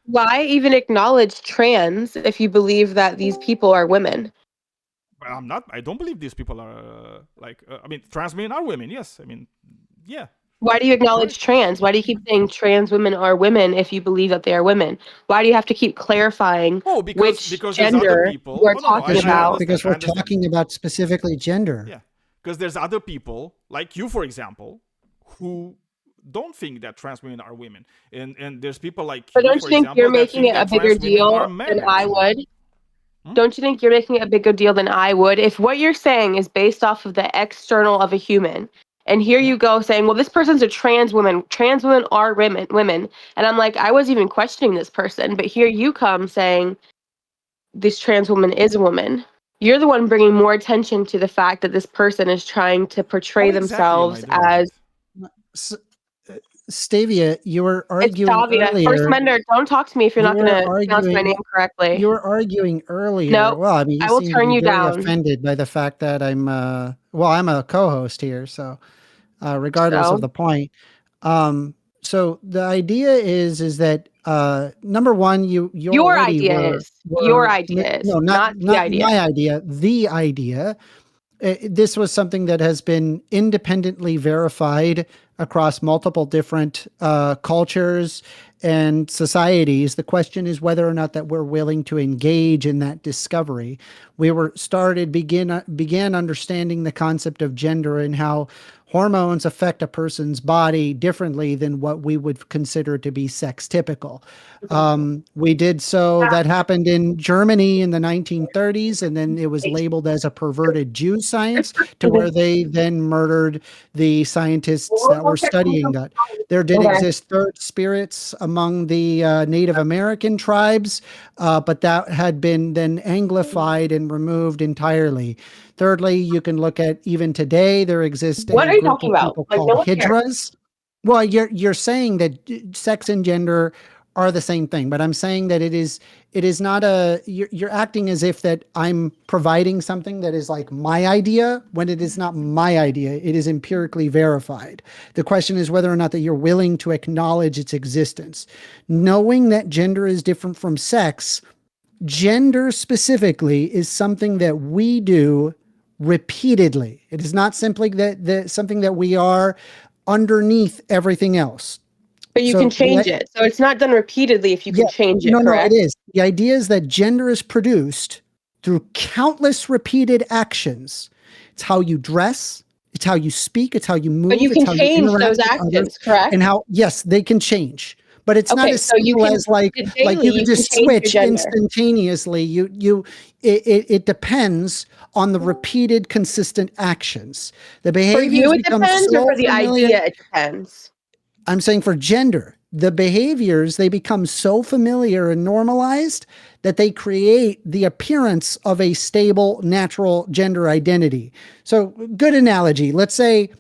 Why even acknowledge trans if you believe that these people are women? I don't believe these people are trans men are women. Yes, yeah. Why do you acknowledge trans? Why do you keep saying trans women are women if you believe that they are women? Why do you have to keep clarifying because which there's other gender people. you are No, talking about? Because we're talking about specifically gender. Yeah, because there's other people like you, for example, who don't think that trans women are women, and there's people like But you, don't for you think example, you're that making think it a that bigger trans women are deal men. than I Actually. would? Don't you think you're making it a bigger deal than I would? If what you're saying is based off of the external of a human, and here you go saying, well, this person's a trans woman. Trans women are women. And I'm like, I wasn't even questioning this person. But here you come saying this trans woman is a woman. You're the one bringing more attention to the fact that this person is trying to portray How exactly am I themselves doing as... Stavia, you were It's arguing Tavia. First earlier. Mender, don't talk to me if you're not You going were to pronounce my arguing. name correctly. You were arguing earlier. No, Well, I mean, you I will seem to turn be you very down. offended by the fact that I'm a co-host here, so regardless of the point. So the idea is that number one, you Your already idea were, is. Your idea is. no, Not the idea. my idea, the idea. This was something that has been independently verified across multiple different cultures and societies. The question is whether or not that we're willing to engage in that discovery. We began understanding the concept of gender and how hormones affect a person's body differently than what we would consider to be sex typical. We did so. That happened in Germany in the 1930s, and then it was labeled as a perverted Jew science, to where they then murdered the scientists that were studying that. There did exist third spirits among the Native American tribes, but that had been then anglified and removed entirely. Thirdly, you can look at even today, there exists What a are you group talking of about? people Like, called no one cares. hydras. Well, you're saying that sex and gender are the same thing, but I'm saying that it is not you're acting as if that I'm providing something that is like my idea when it is not my idea. It is empirically verified. The question is whether or not that you're willing to acknowledge its existence. Knowing that gender is different from sex, gender specifically is something that we do repeatedly. It is not simply that something that we are underneath everything else. But you can change it. So it's not done repeatedly if you can change it, correct? No, it is. The idea is that gender is produced through countless repeated actions. It's how you dress, it's how you speak, it's how you move. But you can it's how change you interact those with actions, others, correct? and how, yes, they can change. But it's not as simple as like you can just switch instantaneously. It depends on the repeated, consistent actions. The behaviors for you it become depends, so or for the familiar. idea it depends. I'm saying for gender, the behaviors, they become so familiar and normalized that they create the appearance of a stable, natural gender identity. So, good analogy. Let's say,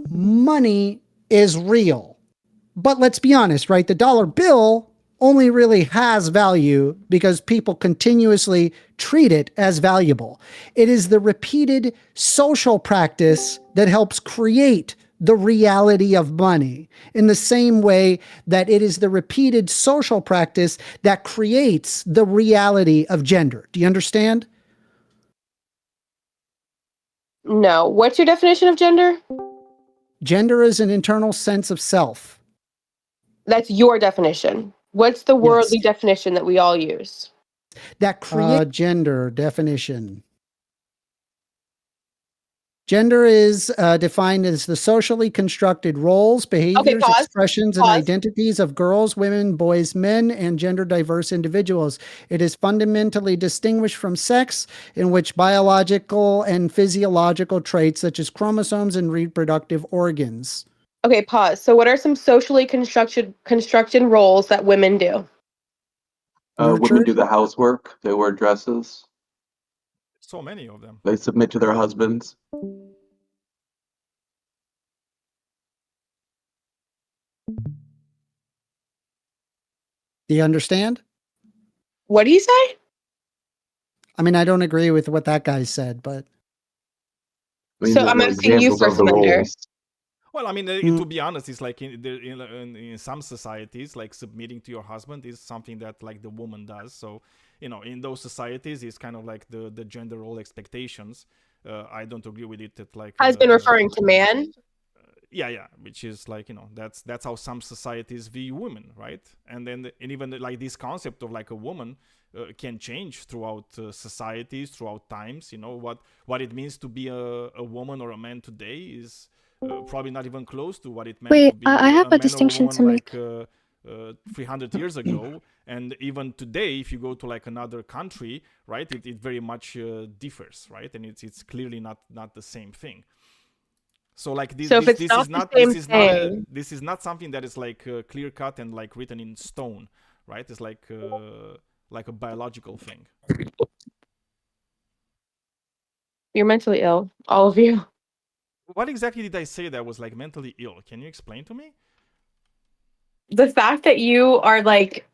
money is real. But let's be honest, right? The dollar bill only really has value because people continuously treat it as valuable. It is the repeated social practice that helps create the reality of money, in the same way that it is the repeated social practice that creates the reality of gender. Do you understand? No. What's your definition of gender? Gender is an internal sense of self. That's your definition. What's the worldly definition that we all use? That creates gender definition. Gender is defined as the socially constructed roles, behaviors, expressions, and identities of girls, women, boys, men, and gender diverse individuals. It is fundamentally distinguished from sex, in which biological and physiological traits such as chromosomes and reproductive organs. Okay, pause. So what are some socially constructed roles that women do? Women do the housework. They wear dresses. So many of them. They submit to their husbands. Do you understand? What do you say? I mean, I don't agree with what that guy said, but. So I'm asking you first, Amanda. Well, I mean, to be honest, it's like in some societies, like submitting to your husband is something that like the woman does. So, in those societies, it's kind of like the gender role expectations. I don't agree with it. That like husband referring to man. Yeah, which is like that's how some societies view women, right? And even like this concept of like a woman can change throughout societies, throughout times. What it means to be a woman or a man today is probably not even close to what it meant to be I have a man distinction or a to woman make. like 300 years ago. And even today, if you go to like another country, right, it very much differs, right? And it's clearly not the same thing. So like this is not something that is like clear cut and like written in stone, right? It's like a biological thing. You're mentally ill, all of you. What exactly did I say that was like mentally ill? Can you explain to me? The fact that you are like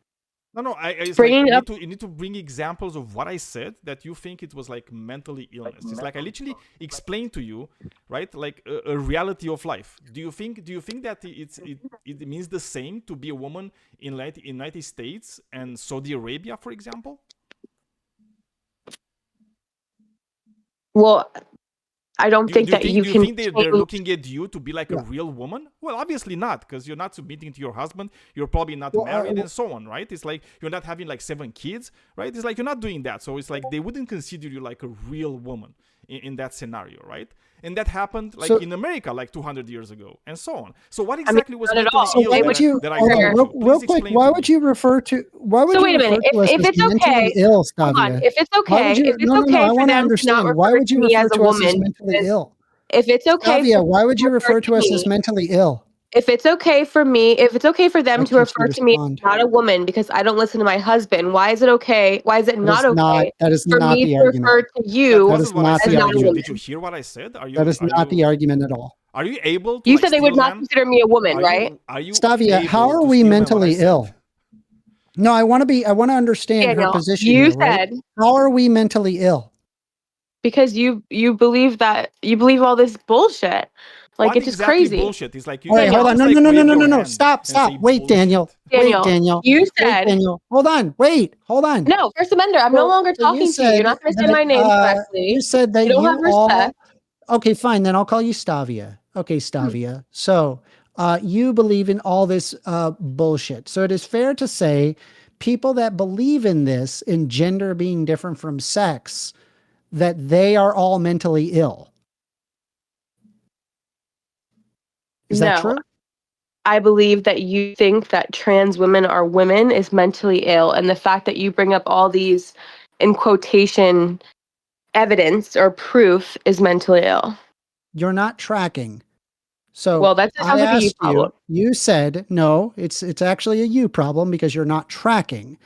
No, bringing like, up. you need to bring examples of what I said that you think it was like mentally illness. It's like I literally explained to you, right? Like a reality of life. Do you think that it means the same to be a woman in United States and Saudi Arabia, for example? Well, I don't think that you can. Do you think they're looking at you to be like a real woman? Well, obviously not, because you're not submitting to your husband. You're probably not married and so on, right? It's like you're not having like 7 kids, right? It's like you're not doing that. So it's like they wouldn't consider you like a real woman in that scenario, right? And that happened like in America like 200 years ago and so on. So what exactly was mentally ill that I told you? Real quick, why would you refer to wait a minute. If it's okay, ill, hold on. If it's okay, for them to not refer to me as a woman, if it's okay, why would you refer to us as mentally ill? If it's okay for them to refer to me as not a woman because I don't listen to my husband, why is it okay? Why is it not okay for me to refer to you as not a woman? Did you hear what I said? That is not the argument at all. Are you able to? You said they would not consider me a woman, right? Stavia, how are we mentally ill? No, I want to understand her position. You said, right? How are we mentally ill? Because you believe all this bullshit. Like, What it's just exactly crazy. bullshit? It's like you All right, hold on. just No, like no, no, no, wave no, no, your no. hand Stop, and stop. say Wait, bullshit. Daniel. Wait, Daniel. You Wait, said Daniel. Hold on. Wait, hold on. no, First Amender. I'm no longer So you talking to you. You're not going to say that, my name correctly. You said that You don't you have respect. all. Okay, fine. Then I'll call you Stavia. Okay, Stavia. So you believe in all this bullshit. So it is fair to say people that believe in this, in gender being different from sex, that they are all mentally ill. Is that true? I believe that you think that trans women are women is mentally ill, and the fact that you bring up all these, in quotation, evidence or proof is mentally ill. You're not tracking. So well, that sounds like a you problem. You said no. It's actually a you problem because you're not tracking.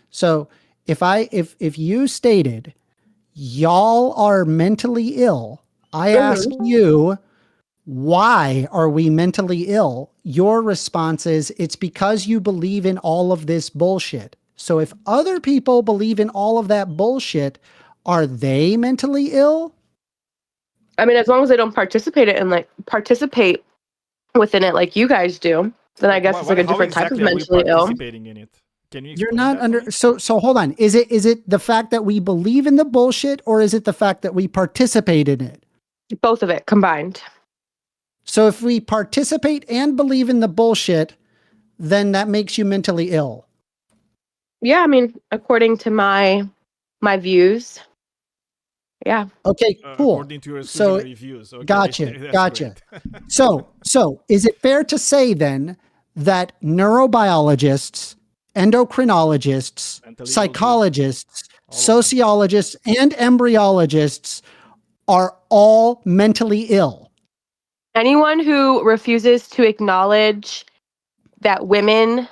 So if you stated y'all are mentally ill, I ask you, why are we mentally ill? Your response is it's because you believe in all of this bullshit. So if other people believe in all of that bullshit, are they mentally ill? I mean, as long as they don't participate within it like you guys do, then I guess it's like a different type of mentally ill. Participating in it? Can you You're not under. So hold on. Is it the fact that we believe in the bullshit, or is it the fact that we participate in it? Both of it combined. So if we participate and believe in the bullshit, then that makes you mentally ill. Yeah, I mean, according to my views. Yeah. Okay, cool. According to your exclusionary views. Okay. Gotcha. So is it fair to say then that neurobiologists, endocrinologists, psychologists, sociologists, and embryologists are all mentally ill? Anyone who refuses to acknowledge that women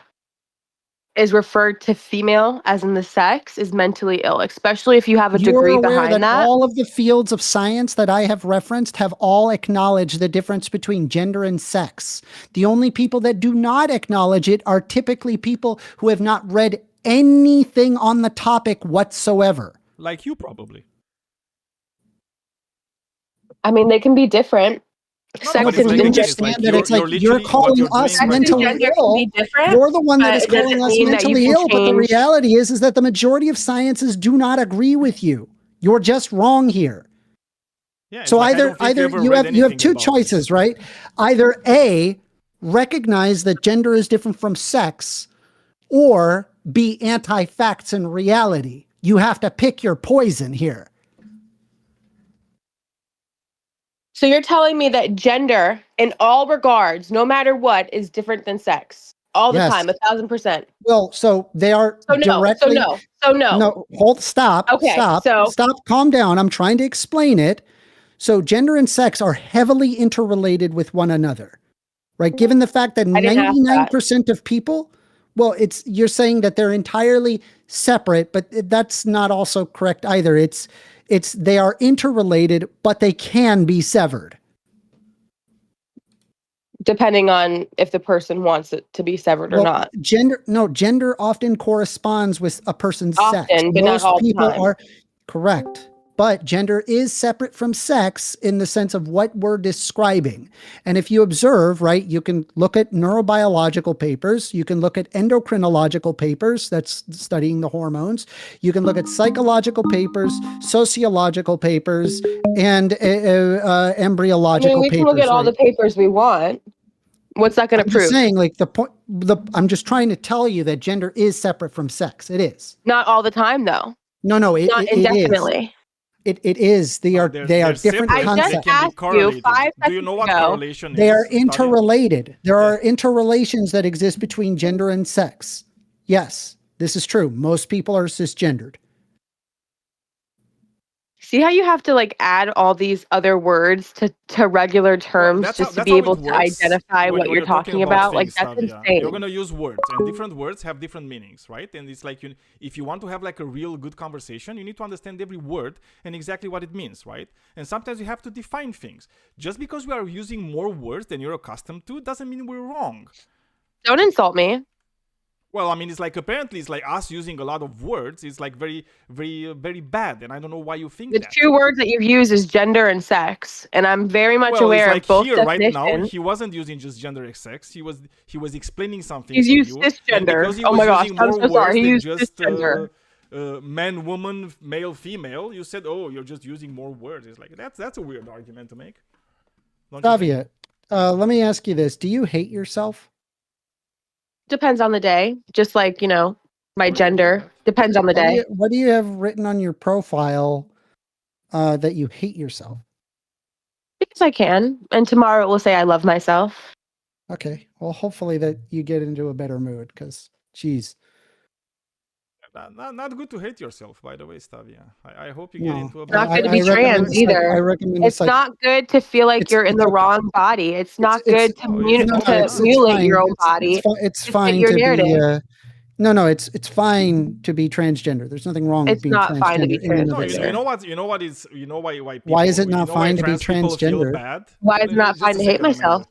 is referred to female as in the sex is mentally ill, especially if you have a degree behind that. All of the fields of science that I have referenced have all acknowledged the difference between gender and sex. The only people that do not acknowledge it are typically people who have not read anything on the topic whatsoever. Like you, probably. I mean, they can be different. Sex and gender. You're calling us mentally ill. You're the one that is calling us mentally ill. But the reality is that the majority of sciences do not agree with you. You're just wrong here. Yeah, so either you have two choices, right? Either A, recognize that gender is different from sex, or be anti-facts and reality. You have to pick your poison here. So you're telling me that gender, in all regards, no matter what, is different than sex all the time, 1,000%. Well, so they are directly. So no. No, stop. Okay. Stop. Calm down. I'm trying to explain it. So gender and sex are heavily interrelated with one another, right? Given the fact that 99% of people, well, you're saying that they're entirely separate, but that's not also correct either. They are interrelated, but they can be severed. Depending on if the person wants it to be severed or not. Gender often corresponds with a person's sex. But not all the time. Are correct. But gender is separate from sex in the sense of what we're describing. And if you observe, right, you can look at neurobiological papers. You can look at endocrinological papers, that's studying the hormones. You can look at psychological papers, sociological papers, and embryological papers. We can look at all the papers we want. What's that going to prove? I'm saying, like, I'm just trying to tell you that gender is separate from sex. It is. Not all the time, though. No, not indefinitely. It is. They are different concepts. I just asked you 5 seconds Do you know what correlation is? They are interrelated. There are interrelations that exist between gender and sex. Yes, this is true. Most people are cisgendered. See how you have to like add all these other words to regular terms just to be able to identify what you're talking about? Like, that's insane. You're going to use words, and different words have different meanings, right? And it's like, if you want to have like a real good conversation, you need to understand every word and exactly what it means, right? And sometimes you have to define things. Just because we are using more words than you're accustomed to doesn't mean we're wrong. Don't insult me. Well, I mean, it's like apparently it's like us using a lot of words is like very, very, very bad, and I don't know why you think The that. two words that you've used is gender and sex, and I'm very much Well, it's aware like of both here right now definitions. he wasn't using just gender and sex. He was explaining something He's to used you, and cisgender. because he Oh was my gosh, using I'm more so sorry. words He than used just cisgender. man, woman, male, female, you said, "Oh, you're just using more words." It's like that's a weird argument to make. Don't you think? Tavia, let me ask you this: do you hate yourself? Depends on the day, just like, my gender. Depends on the day. What do you have written on your profile that you hate yourself? Because I can. And tomorrow it will say I love myself. Okay. Well, hopefully that you get into a better mood because, geez. Not good to hate yourself, by the way, Stavia. I hope you No. get into a It's not better good to be mood. trans either. I recommend a It's not good to feel like you're in the wrong body. It's not good to mutilate your own body. It's Just fine get your to narrative. be. No, it's fine to be transgender. There's nothing wrong with It's being not fine to be transgender in and of No, transgender. itself. you know what is why people, Why is it not fine to be trans people feel transgender? bad? Why is it not Just fine a to hate second, Amanda. myself?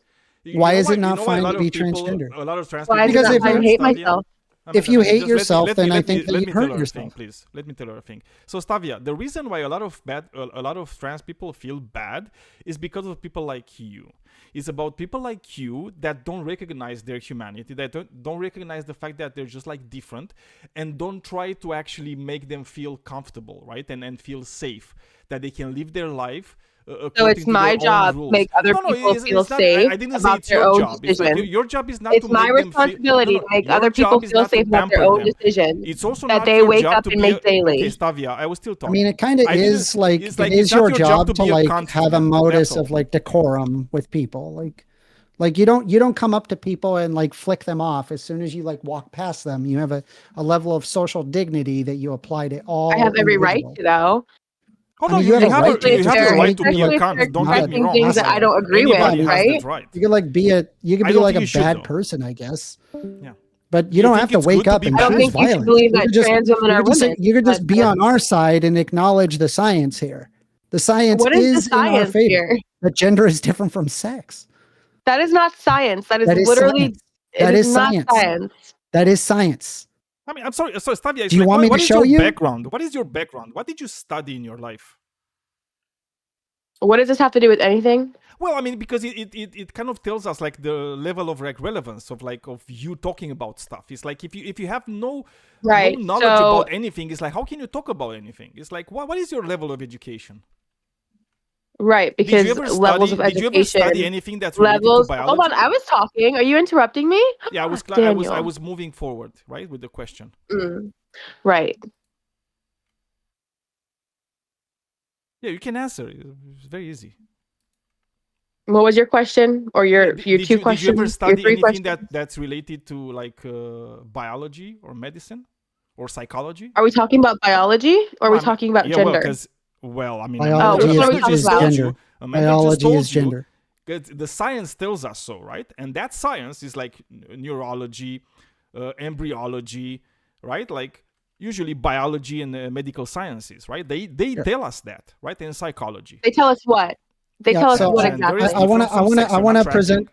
Why is it You not know why a fine lot to be of people, transgender? a lot of trans Why is people it Because not if fine to you hate Stavia? myself? if you hate just yourself, then I think that let you me tell hurt her a thing, yourself. please. Let me tell her a thing. So Stavia, the reason why a lot of trans people feel bad is because of people like you. It's about people like you that don't recognize their humanity, that don't recognize the fact that they're just like different, and don't try to actually make them feel comfortable, right? And feel safe, that they can live their life So according it's to my their job own to rules. make other No, people feel it's not. safe I didn't say about it's their your own job. It's like decision. your job is not It's to my make them feel. responsibility to make Your other people job is feel not to safe about their pamper own them. decisions It's also that not they your wake job up to and be. make daily. Okay, Stavia, I was still talking. I mean, it kind of is like it's it it's is not your job to be a like cunt to have a them. modus That's all. of like decorum with people. Like you don't come up to people and like flick them off as soon as you like walk past them. You have a level of social dignity that you apply to all I have every right individuals. to, though. Oh I no, mean, you have a have right to. you It have just the doesn't right make to you be a like Especially if cunt. Don't they're get me not wrong. things that I don't agree with, Anybody has right? that right. You could like be a you could I be don't like think a you should, bad though. person, I guess. Yeah. But Do you you don't think have to it's wake good to up be and I don't bad? choose think you should violence. believe You that could just trans women are women. you could But just be on our side and acknowledge the science here. The science what is the is in our science favor. here? That gender is different from sex. That is not science. That is That is literally, science. it That is is not science. science. That is science. I mean, I'm sorry. So Stavia, it's Do you like, want me to what is show your you? background? What is your background? What did you study in your life? What does this have to do with anything? Well, I mean, because it kind of tells us like the level of like relevance of like of you talking about stuff. It's like if you have no Right. knowledge So, about anything, it's like how can you talk about anything? It's like what is your level of education? right, Did because you ever levels of study? Did you ever study education, anything that's related to hold biology? on, I was talking. Are you interrupting me? Yeah, I Daniel. was moving forward, right, with the question. Right. Yeah, you can answer. It's very easy. What was your question? Or your Did two you ever questions? Your study three anything questions? that's related to like biology or medicine or psychology? Are we talking about biology or are we I mean, talking about yeah, well, gender? because I mean, Biology which one are we is, talking is about? gender. Amanda just Biology told is you gender. that the science tells us so, right? And that science is like neurology, embryology, right? Like usually biology and medical sciences, right? They tell us that, right? And psychology. They tell us what? They Yeah, tell us so what Gender is exactly? I want to present.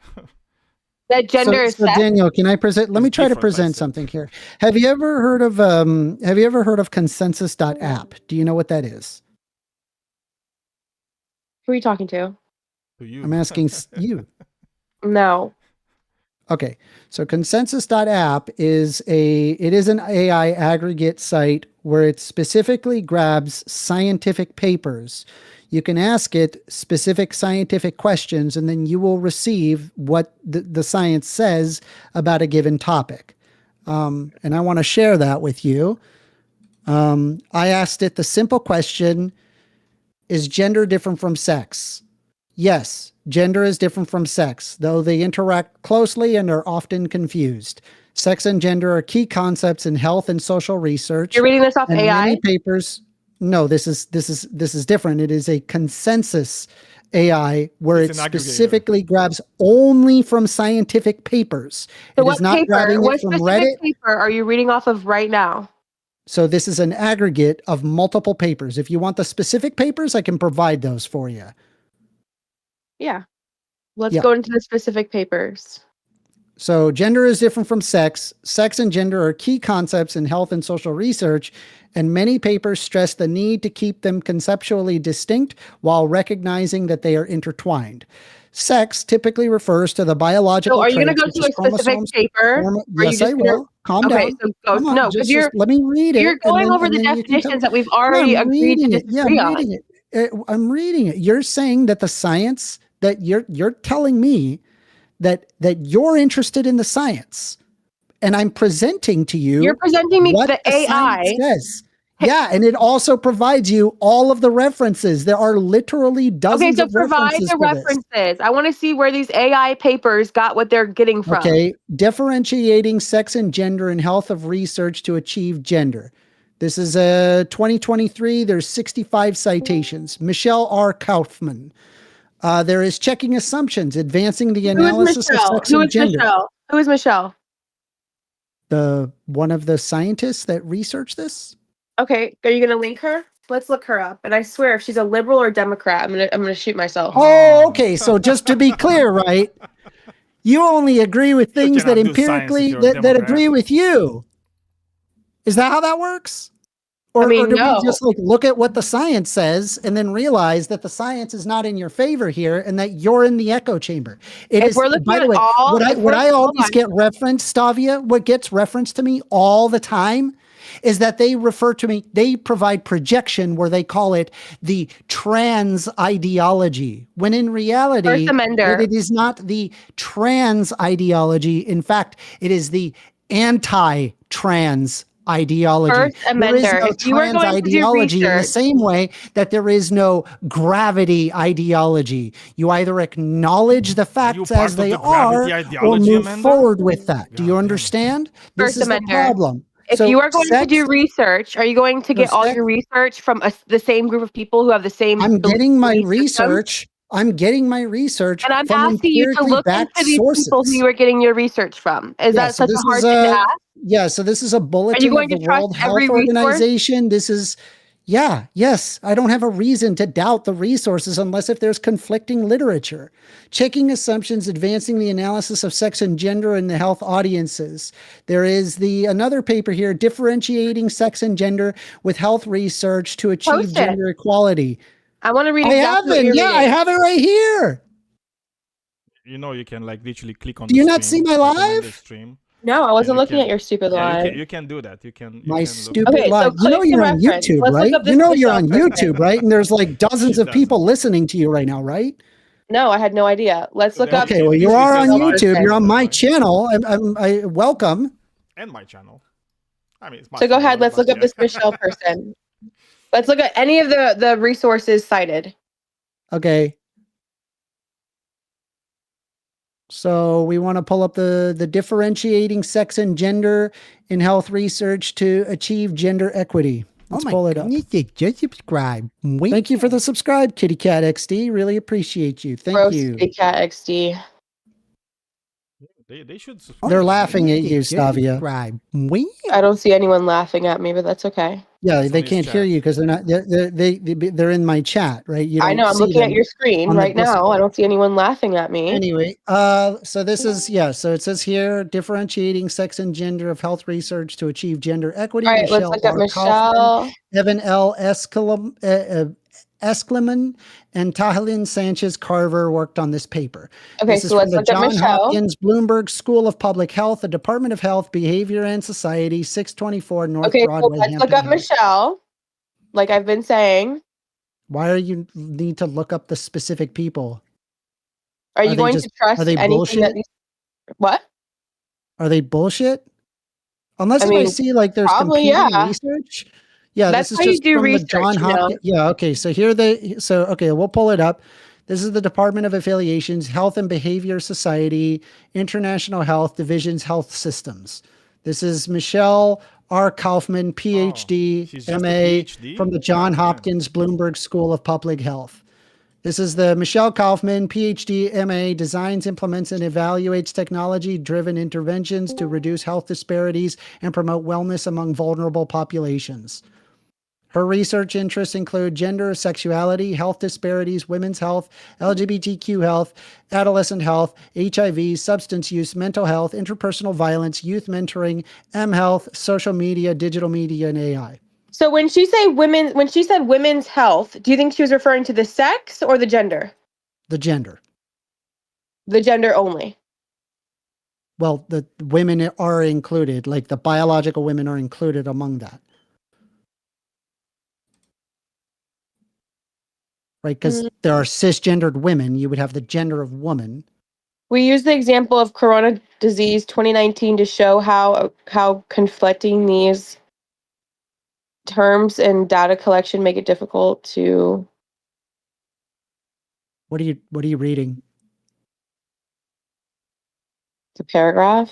That gender is So sex? Daniel, can I present? Let It's me try to different, I present said. something here. Have you ever heard of consensus.app? Do you know what that is? Who are you talking to? To you. I'm asking you. No. Okay. So consensus.app is an AI aggregate site where it specifically grabs scientific papers. You can ask it specific scientific questions, and then you will receive what the science says about a given topic. And I want to share that with you. I asked it the simple question, is gender different from sex? Yes, gender is different from sex, though they interact closely and are often confused. Sex and gender are key concepts in health and social research. You're reading this off and AI? Many papers. No, this is different. It is a consensus AI where It's it an aggregator. specifically grabs only from scientific papers. So It what is not paper? grabbing What it from specific Reddit. paper are you reading off of right now? So this is an aggregate of multiple papers. If you want the specific papers, I can provide those for you. Yeah. Let's Yeah. go into the specific papers. So gender is different from sex. Sex and gender are key concepts in health and social research, and many papers stress the need to keep them conceptually distinct while recognizing that they are intertwined. Sex typically refers to the biological So are you going to traits go such to as a specific chromosomes. paper? Yes, I will. Calm Okay, down. so go, Come on, no, because just let me read it. you're going over the you can definitions that we've Yeah, already I'm agreed to reading it. Yeah, disagree I'm on. reading it. I'm reading it. You're saying that the science that you're telling me that you're interested in the science, and I'm presenting to you. You're presenting me what the science AI. says. Yeah, and it also provides you all of the references. There are literally dozens Okay, so of provide references the for this. references. I want to see where these AI papers got what they're getting from. Okay, differentiating sex and gender in health of research to achieve gender. This is a 2023. There's 65 citations. Michelle R. Kaufman. There is checking assumptions, advancing the analysis of sex and gender. Who is Michelle? One of the scientists that researched this. Okay, are you going to link her? Let's look her up. And I swear, if she's a liberal or Democrat, I'm gonna shoot myself. Oh, okay. So just to be clear, right? You only agree with things that empirically that agree with you. Is that how that works? Or do we just like look at what the science says and then realize that the science is not in your favor here and that you're in the echo chamber? It is, by the way, what I always get referenced, Stavia, what gets referenced to me all the time is that they refer to me, they provide projection where they call it the trans ideology, when in reality, it is not the trans ideology. In fact, it is the anti-trans ideology. First There is amender. no If you are trans going to do ideology in the research, same way that there is no gravity ideology. You either acknowledge the facts as they are or move forward with that. Do you understand? This is the problem. If you are going to do research, are you going to get all your research from the same group of people who have the same? I'm getting my research. I'm getting my research, and I'm from asking you to look into these sources. people who you are getting your research from. Is that such a hard thing to ask? Yeah. So this is a bulletin of the World Health Organization. This is, yes. I don't have a reason to doubt the resources unless if there's conflicting literature. Checking assumptions, advancing the analysis of sex and gender in the health audiences. There is another paper here, differentiating sex and gender with health research to achieve gender equality. I want to read exactly what you're reading. I have it right here. You can like literally click on. Do you not see my live? No, I wasn't looking at your stupid live. You can do that. You can. My stupid live. You know you're on YouTube, right? You know you're on YouTube, right? And there's like dozens of people listening to you right now, right? No, I had no idea. Let's look up. Okay, well, you are on YouTube. You're on my channel. I welcome. And my channel. I mean, it's my so go ahead. Let's look up this Michelle person. Let's look at any of the resources cited. Okay. So we want to pull up the differentiating sex and gender in health research to achieve gender equity. Let's pull it up. Just subscribe. Thank you for the subscribe, Kitty Cat XD. Really appreciate you. Thank you. Kitty Cat XD. They should. They're laughing at you, Stavia. I don't see anyone laughing at me, but that's okay. Yeah, they can't hear you because they're not. They're in my chat, right? I know. I'm looking at your screen right now. I don't see anyone laughing at me. Anyway, so this is So it says here, differentiating sex and gender of health research to achieve gender equity. All right, let's look at Michelle. Evan L. Eskelman and Tahalin Sanchez Carver worked on this paper. Okay, this is so let's from the look at John Michelle. Hopkins Bloomberg School of Public Health, the Department of Health, Behavior and Society, 624 North Broadway. So let's look up Michelle. Like I've been saying. Why are you need to look up the specific people? Are you going to trust anything bullshit? that these? What? Are they bullshit? Unless I see like there's competing research. Yeah, that's this is how just you do from research, the John Hopkins. Yeah, okay. So here we'll pull it up. This is the Department of Affiliations, Health and Behavior Society, International Health Divisions, Health Systems. This is Michelle R. Kaufman, PhD, MA from the John Hopkins Bloomberg School of Public Health. This is the Michelle Kaufman, PhD, MA, designs, implements, and evaluates technology-driven interventions to reduce health disparities and promote wellness among vulnerable populations. Her research interests include gender, sexuality, health disparities, women's health, LGBTQ health, adolescent health, HIV, substance use, mental health, interpersonal violence, youth mentoring, health, social media, digital media, and AI. So when she said women's health, do you think she was referring to the sex or the gender? The gender. The gender only. Well, the women are included, like the biological women are included among that. Right? Because there are cisgendered women. You would have the gender of woman. We use the example of corona disease 2019 to show how conflicting these terms and data collection make it difficult to. What are you reading? The paragraph.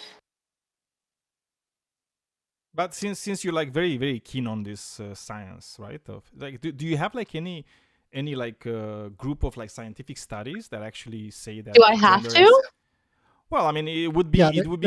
But since you're like very very keen on this science, right? Of like, do you have like any like group of like scientific studies that actually say that? Do I have to? Well, I mean, it would be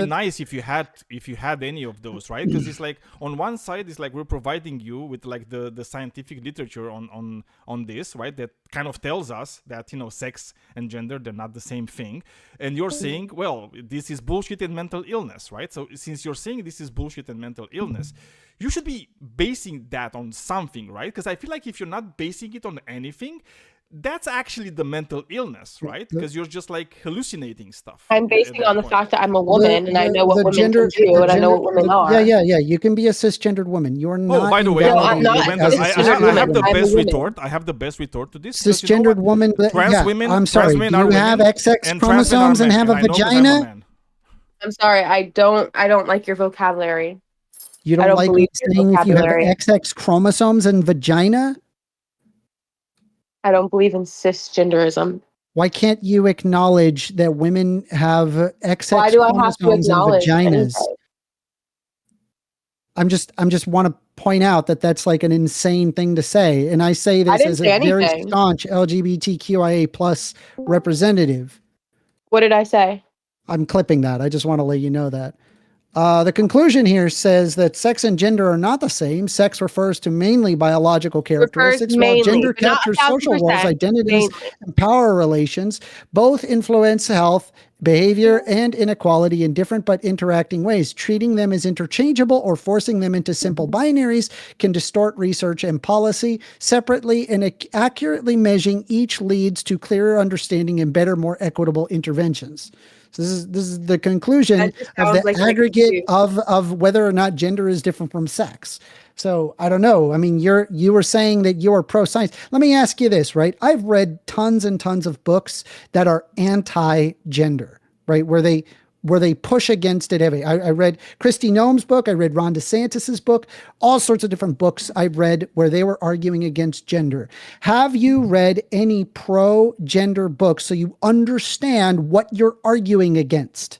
nice if you had any of those, right? Because it's like on one side, it's like we're providing you with like the scientific literature on this, right? That kind of tells us that, you know, sex and gender, they're not the same thing, and you're saying, well, this is bullshit and mental illness, right? So since you're saying this is bullshit and mental illness, you should be basing that on something, right? Because I feel like if you're not basing it on anything, that's actually the mental illness, right? Because you're just like hallucinating stuff. I'm basing on the fact that I'm a woman and I know what women can do and I know what women are. Yeah. You can be a cisgendered woman. You're not. Oh, by the way, I'm not. I have the best retort. I have the best retort to this. Cisgendered woman. Trans women. I'm sorry. Do you have XX chromosomes and have a vagina? I'm sorry. I don't like your vocabulary. You don't like me saying if you have XX chromosomes and vagina? I don't believe in cisgenderism. Why can't you acknowledge that women have XX Why do I have to acknowledge and vaginas? anything? I'm just want to point out that that's like an insane thing to say, and I say this as a very staunch LGBTQIA plus representative. What did I say? I'm clipping that. I just want to let you know that. The conclusion here says that sex and gender are not the same. Sex refers to mainly biological characteristics, while gender captures social roles, identities, and power relations. Both influence health, behavior, and inequality in different but interacting ways. Treating them as interchangeable or forcing them into simple binaries can distort research and policy. Separately and accurately measuring each leads to clearer understanding and better, more equitable interventions. So this is the conclusion of the aggregate of whether or not gender is different from sex. So I don't know. I mean, you were saying that you are pro-science. Let me ask you this, right? I've read tons and tons of books that are anti-gender, right? Where they push against it. I read Kristi Noem's book. I read Ron DeSantis's book. All sorts of different books I've read where they were arguing against gender. Have you read any pro-gender books so you understand what you're arguing against?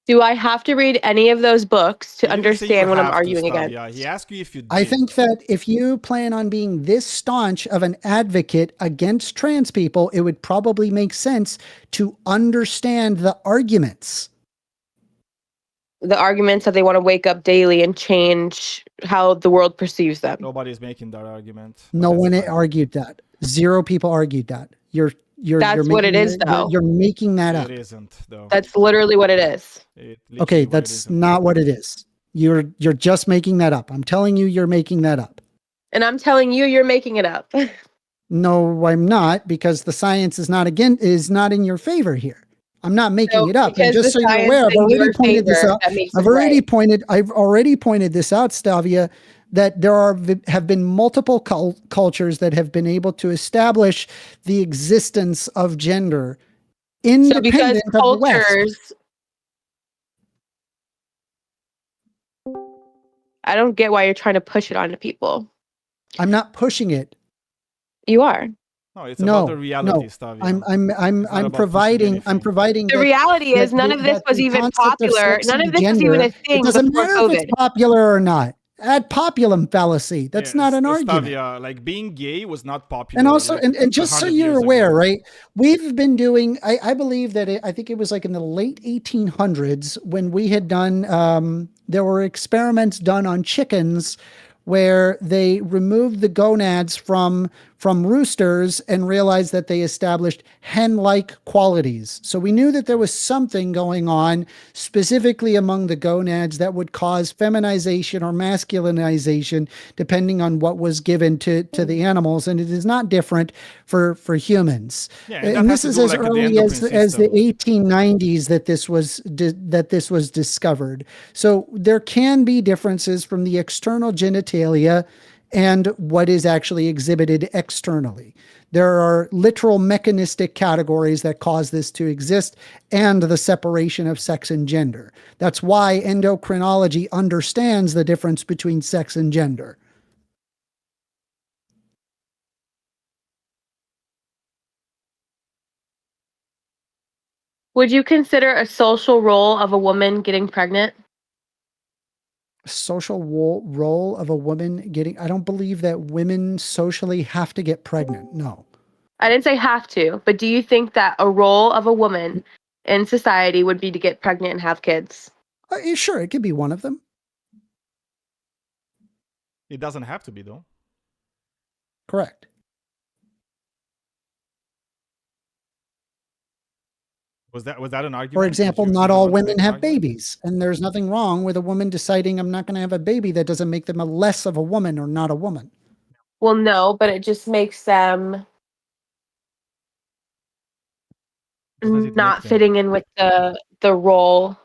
Do I have to read any of those books to understand what I'm arguing against? Yeah, he asked you if you did. I think that if you plan on being this staunch of an advocate against trans people, it would probably make sense to understand the arguments. The arguments that they want to wake up daily and change how the world perceives them. Nobody's making that argument. No one argued that. Zero people argued that. That's what it is, though. You're making that up. It isn't, though. That's literally what it is. Okay, that's not what it is. You're just making that up. I'm telling you, you're making that up. And I'm telling you, you're making it up. No, I'm not, because the science is not in your favor here. I'm not making it up. And just so you're aware, I've already pointed this out. I've already pointed this out, Stavia, that there have been multiple cultures that have been able to establish the existence of gender independent of the West. I don't get why you're trying to push it onto people. I'm not pushing it. You are. No, it's about the reality, Stavia. I'm providing. The reality is none of this was even popular. None of this was even a thing before COVID. If it's popular or not. Ad populum fallacy. That's not an argument. Stavia, like being gay was not popular. And also, and just so you're aware, right? We've been doing. I believe that I think it was like in the late 1800s when we had done. There were experiments done on chickens where they removed the gonads from roosters and realized that they established hen-like qualities. So we knew that there was something going on specifically among the gonads that would cause feminization or masculinization depending on what was given to the animals, and it is not different for humans. Yeah, and this is as early as the 1890s that this was discovered. So there can be differences from the external genitalia and what is actually exhibited externally. There are literal mechanistic categories that cause this to exist, and the separation of sex and gender. That's why endocrinology understands the difference between sex and gender. Would you consider a social role of a woman getting pregnant? Social role of a woman getting, I don't believe that women socially have to get pregnant. No. I didn't say have to, but do you think that a role of a woman in society would be to get pregnant and have kids? Sure, it could be one of them. It doesn't have to be, though. Correct. Was that an argument? For example, not all women have babies, and there's nothing wrong with a woman deciding I'm not going to have a baby. That doesn't make them a less of a woman or not a woman. Well, no, but it just makes them not fitting in with the role,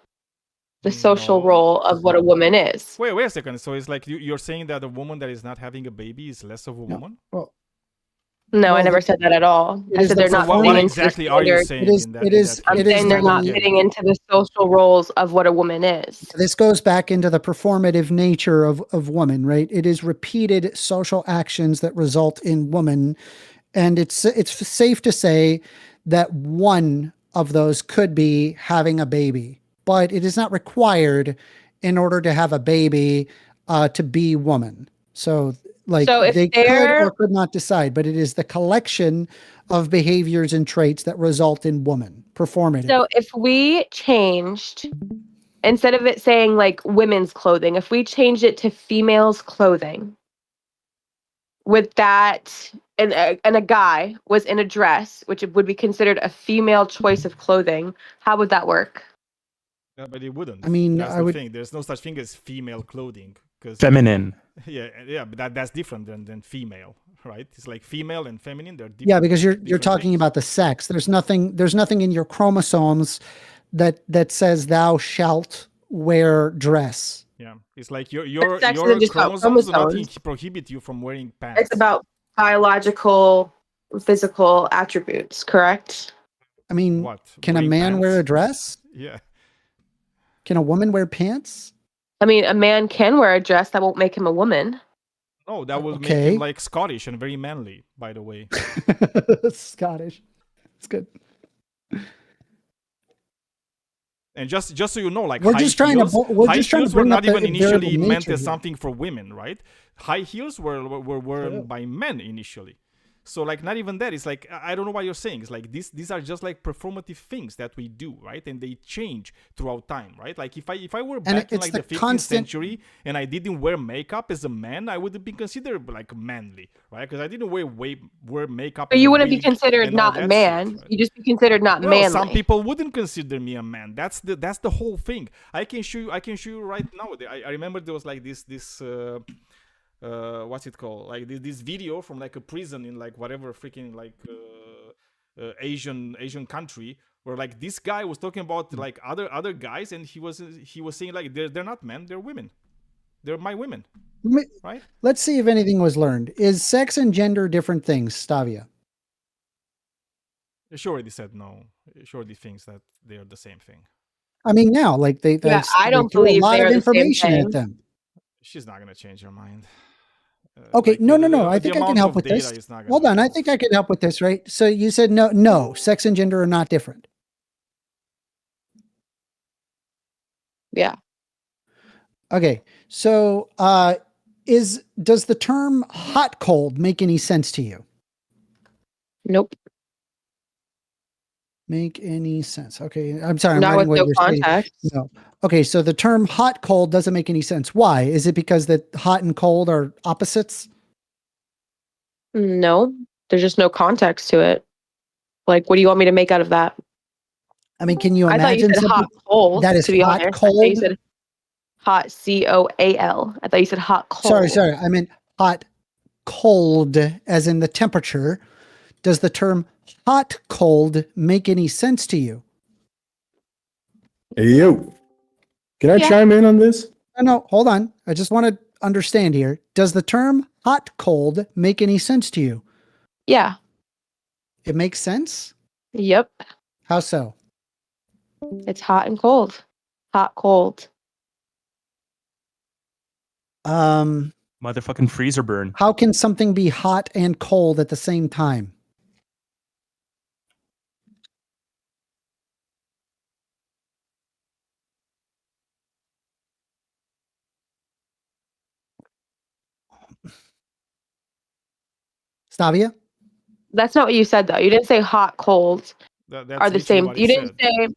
the social role of what a woman is. Wait a second. So it's like you're saying that a woman that is not having a baby is less of a woman? Well, no, I never said that at all. I said they're not fitting what into exactly the are you standard. saying? I'm saying they're not fitting into the social roles of what a woman is. This goes back into the performative nature of woman, right? It is repeated social actions that result in woman, and it's safe to say that one of those could be having a baby, but it is not required in order to have a baby to be woman. So they could or could not decide, but it is the collection of behaviors and traits that result in woman, performative. So if we changed, instead of it saying like women's clothing, if we changed it to females' clothing, with that, and a guy was in a dress, which would be considered a female choice of clothing, how would that work? Yeah, but it wouldn't. I mean, that's the thing. There's no such thing as female clothing. Feminine. Yeah, but that's different than female, right? It's like female and feminine. They're different. Yeah, because you're talking about the sex. There's nothing in your chromosomes that says thou shalt wear dress. Yeah, it's like your chromosomes do not prohibit you from wearing pants. It's about biological, physical attributes, correct? I mean, what? Can a man wear a dress? Yeah. Can a woman wear pants? I mean, a man can wear a dress. That won't make him a woman. No, that would make him like Scottish and very manly, by the way. Scottish. It's good. And just so you know, like we're high just trying heels, to were not even initially meant as here. something for women, right? High heels were worn by men initially. So like not even that. It's like I don't know what you're saying. It's like these are just like performative things that we do, right? And they change throughout time, right? Like if I were back in like the 15th century and I didn't wear makeup as a man, I would have been considered like manly, right? Because I didn't wear makeup. But you wouldn't be considered not a man. Shit, right? You just be considered not manly. Some people wouldn't consider me a man. That's the whole thing. I can show you right now. I remember there was like this. What's it called? Like this video from like a prison in like whatever freaking like Asian country where like this guy was talking about like other guys and he was saying like they're not men, they're women, they're my women, right? Let's see if anything was learned. Is sex and gender different things, Stavia? She already said no. She already thinks that they are the same thing. I mean, now like I don't believe a lot of information at them. She's not gonna change her mind. Okay, like no. I think I can help with this. Hold on, I think I can help with this, right? So you said no, sex and gender are not different. Yeah. Okay, so does the term hot cold make any sense to you? Nope. make any sense? Okay, I'm sorry, I'm Not writing with what no you're saying. context. No. Okay, so the term hot cold doesn't make any sense. Why? Is it because that hot and cold are opposites? No, there's just no context to it. Like, what do you want me to make out of that? I mean, can you I thought you imagine said something hot cold, that is to be hot honest. I thought you cold? said hot COAL. I thought you said hot cold. Sorry, I meant hot cold as in the temperature. Does the term hot cold make any sense to you? Hey, yo. Can I Yeah. chime in on this? No, hold on. I just want to understand here. Does the term hot cold make any sense to you? Yeah. It makes sense? Yep. How so? It's hot and cold. Hot, cold. Motherfucking freezer burn. How can something be hot and cold at the same time? Stavia? That's not what you said, though. You didn't say hot, cold That's are the literally same. what he You didn't said. say.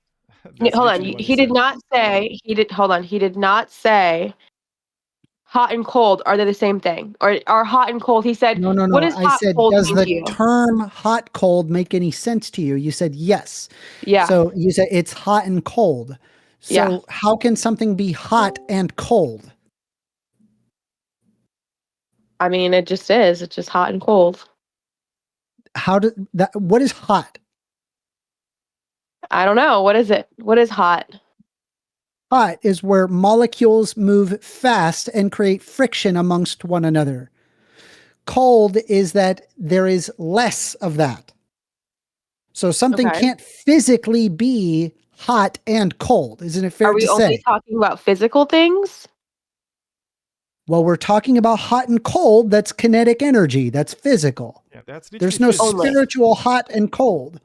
That's Hold on. literally what He did said. not say. He did. Hold on. He did not say. Hot and cold are they the same thing? Or are hot and cold? He said. No. What does I hot said, cold does mean the to you? term hot cold make any sense to you? You said yes. Yeah. So you said it's hot and cold. So Yeah. how can something be hot and cold? I mean, it just is. It's just hot and cold. How did that? What is hot? I don't know. What is it? What is hot? Hot is where molecules move fast and create friction amongst one another. Cold is that there is less of that. So something Okay. can't physically be hot and cold. Isn't it fair Are we to only say? talking about physical things? Well, we're talking about hot and cold. That's kinetic energy. That's physical. Yeah, that's There's literally no physics. Only. spiritual hot and cold.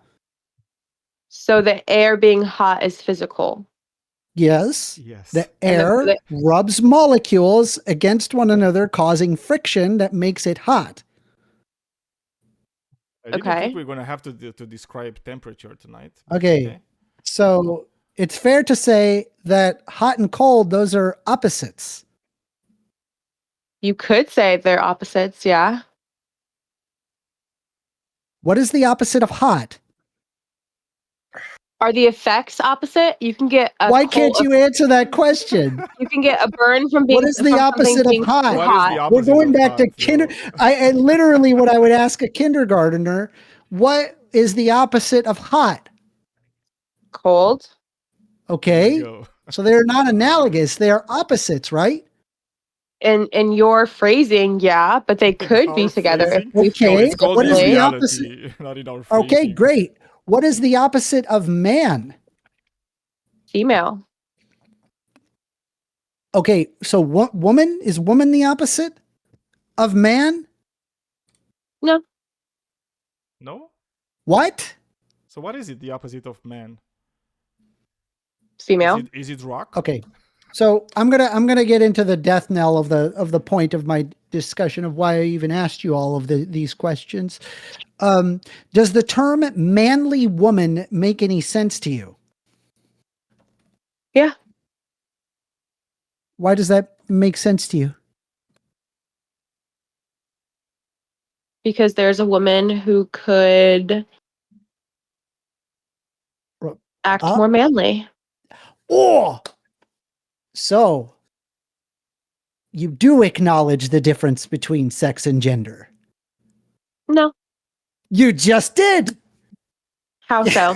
So the air being hot is physical. Yes. Yes. The And air rubs molecules against one another, causing friction that makes it hot. I didn't Okay. think we're going to have to describe temperature tonight. but Okay. So it's fair to say that hot and cold, those are opposites. You could say they're opposites, yeah. What is the opposite of hot? Are the effects opposite? You can get a Why cold, can't you answer that question? you can get a burn from being What is the from something opposite of being hot? too What is hot. the We're opposite going of back to hot, kinder. though? I literally what I would ask a kindergartner, what is the opposite of hot? Cold. There Okay. you go. So they're not analogous. They are opposites, right? In your phrasing, yeah, but they In could be our together if phrasing? we No, Okay. it's called What in is the physically. opposite? reality, not in our Okay, phrasing. great. What is the opposite of man? Female. Okay, so what woman is woman the opposite of man? No. No? What? So what is it, the opposite of man? Female. Is it rock? Okay. So I'm gonna get into the death knell of the point of my discussion of why I even asked you all of these questions. Does the term manly woman make any sense to you? Yeah. Why does that make sense to you? Because there's a woman who could act more manly. Oh, so you do acknowledge the difference between sex and gender. No. You just did. How so?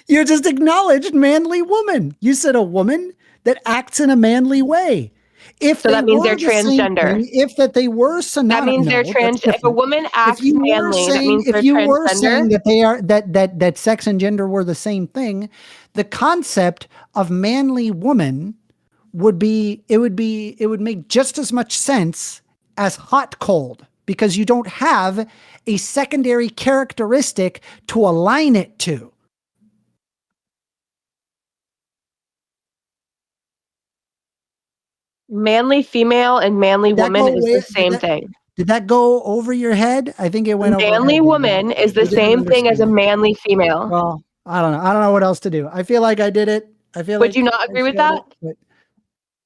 You just acknowledged manly woman. You said a woman that acts in a manly way. If So they that means were they're the same transgender. thing, if that they were That means they're no, that's trans. If a different. woman If acts you were manly, that saying, means if they're you were saying transgender. that they are that sex and gender were the same thing, the concept of manly woman would make just as much sense as hot cold, because you don't have a secondary characteristic to align it to. Manly female and manly woman is the same thing. Did that go over your head? I think it went over. Manly woman is the same thing as a manly female. Well, I don't know. I don't know what else to do. I feel like I did it. I feel Would like you not agree with that? but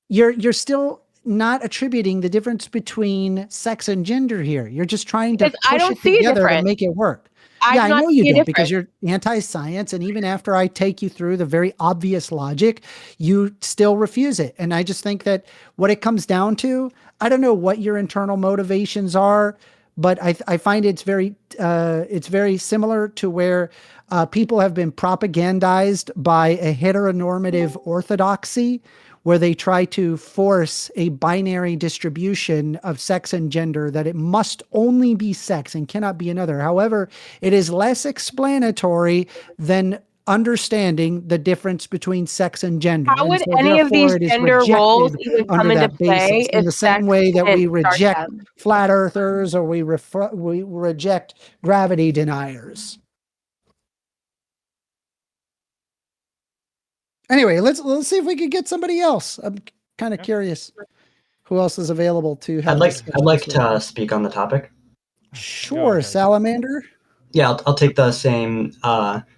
you're still not attributing the difference between sex and gender here. You're just trying to Because I push don't it see a together to difference. make it work. I Yeah, do I not know you see a don't because difference. you're anti-science, and even after I take you through the very obvious logic, you still refuse it. And I just think that what it comes down to, I don't know what your internal motivations are, but I find it's very similar to where people have been propagandized by a heteronormative orthodoxy, where they try to force a binary distribution of sex and gender, that it must only be sex and cannot be another. However, it is less explanatory than understanding the difference between sex and gender. How And would so any of therefore these it is gender roles rejected even under come into that play basis, in if the same sex way that we didn't start reject them? flat earthers or we reject gravity deniers. Anyway, let's see if we can get somebody else. I'm kind of curious who else is available to have I'd like with. to speak on the topic. Sure, Salamander. Yeah, I'll take the same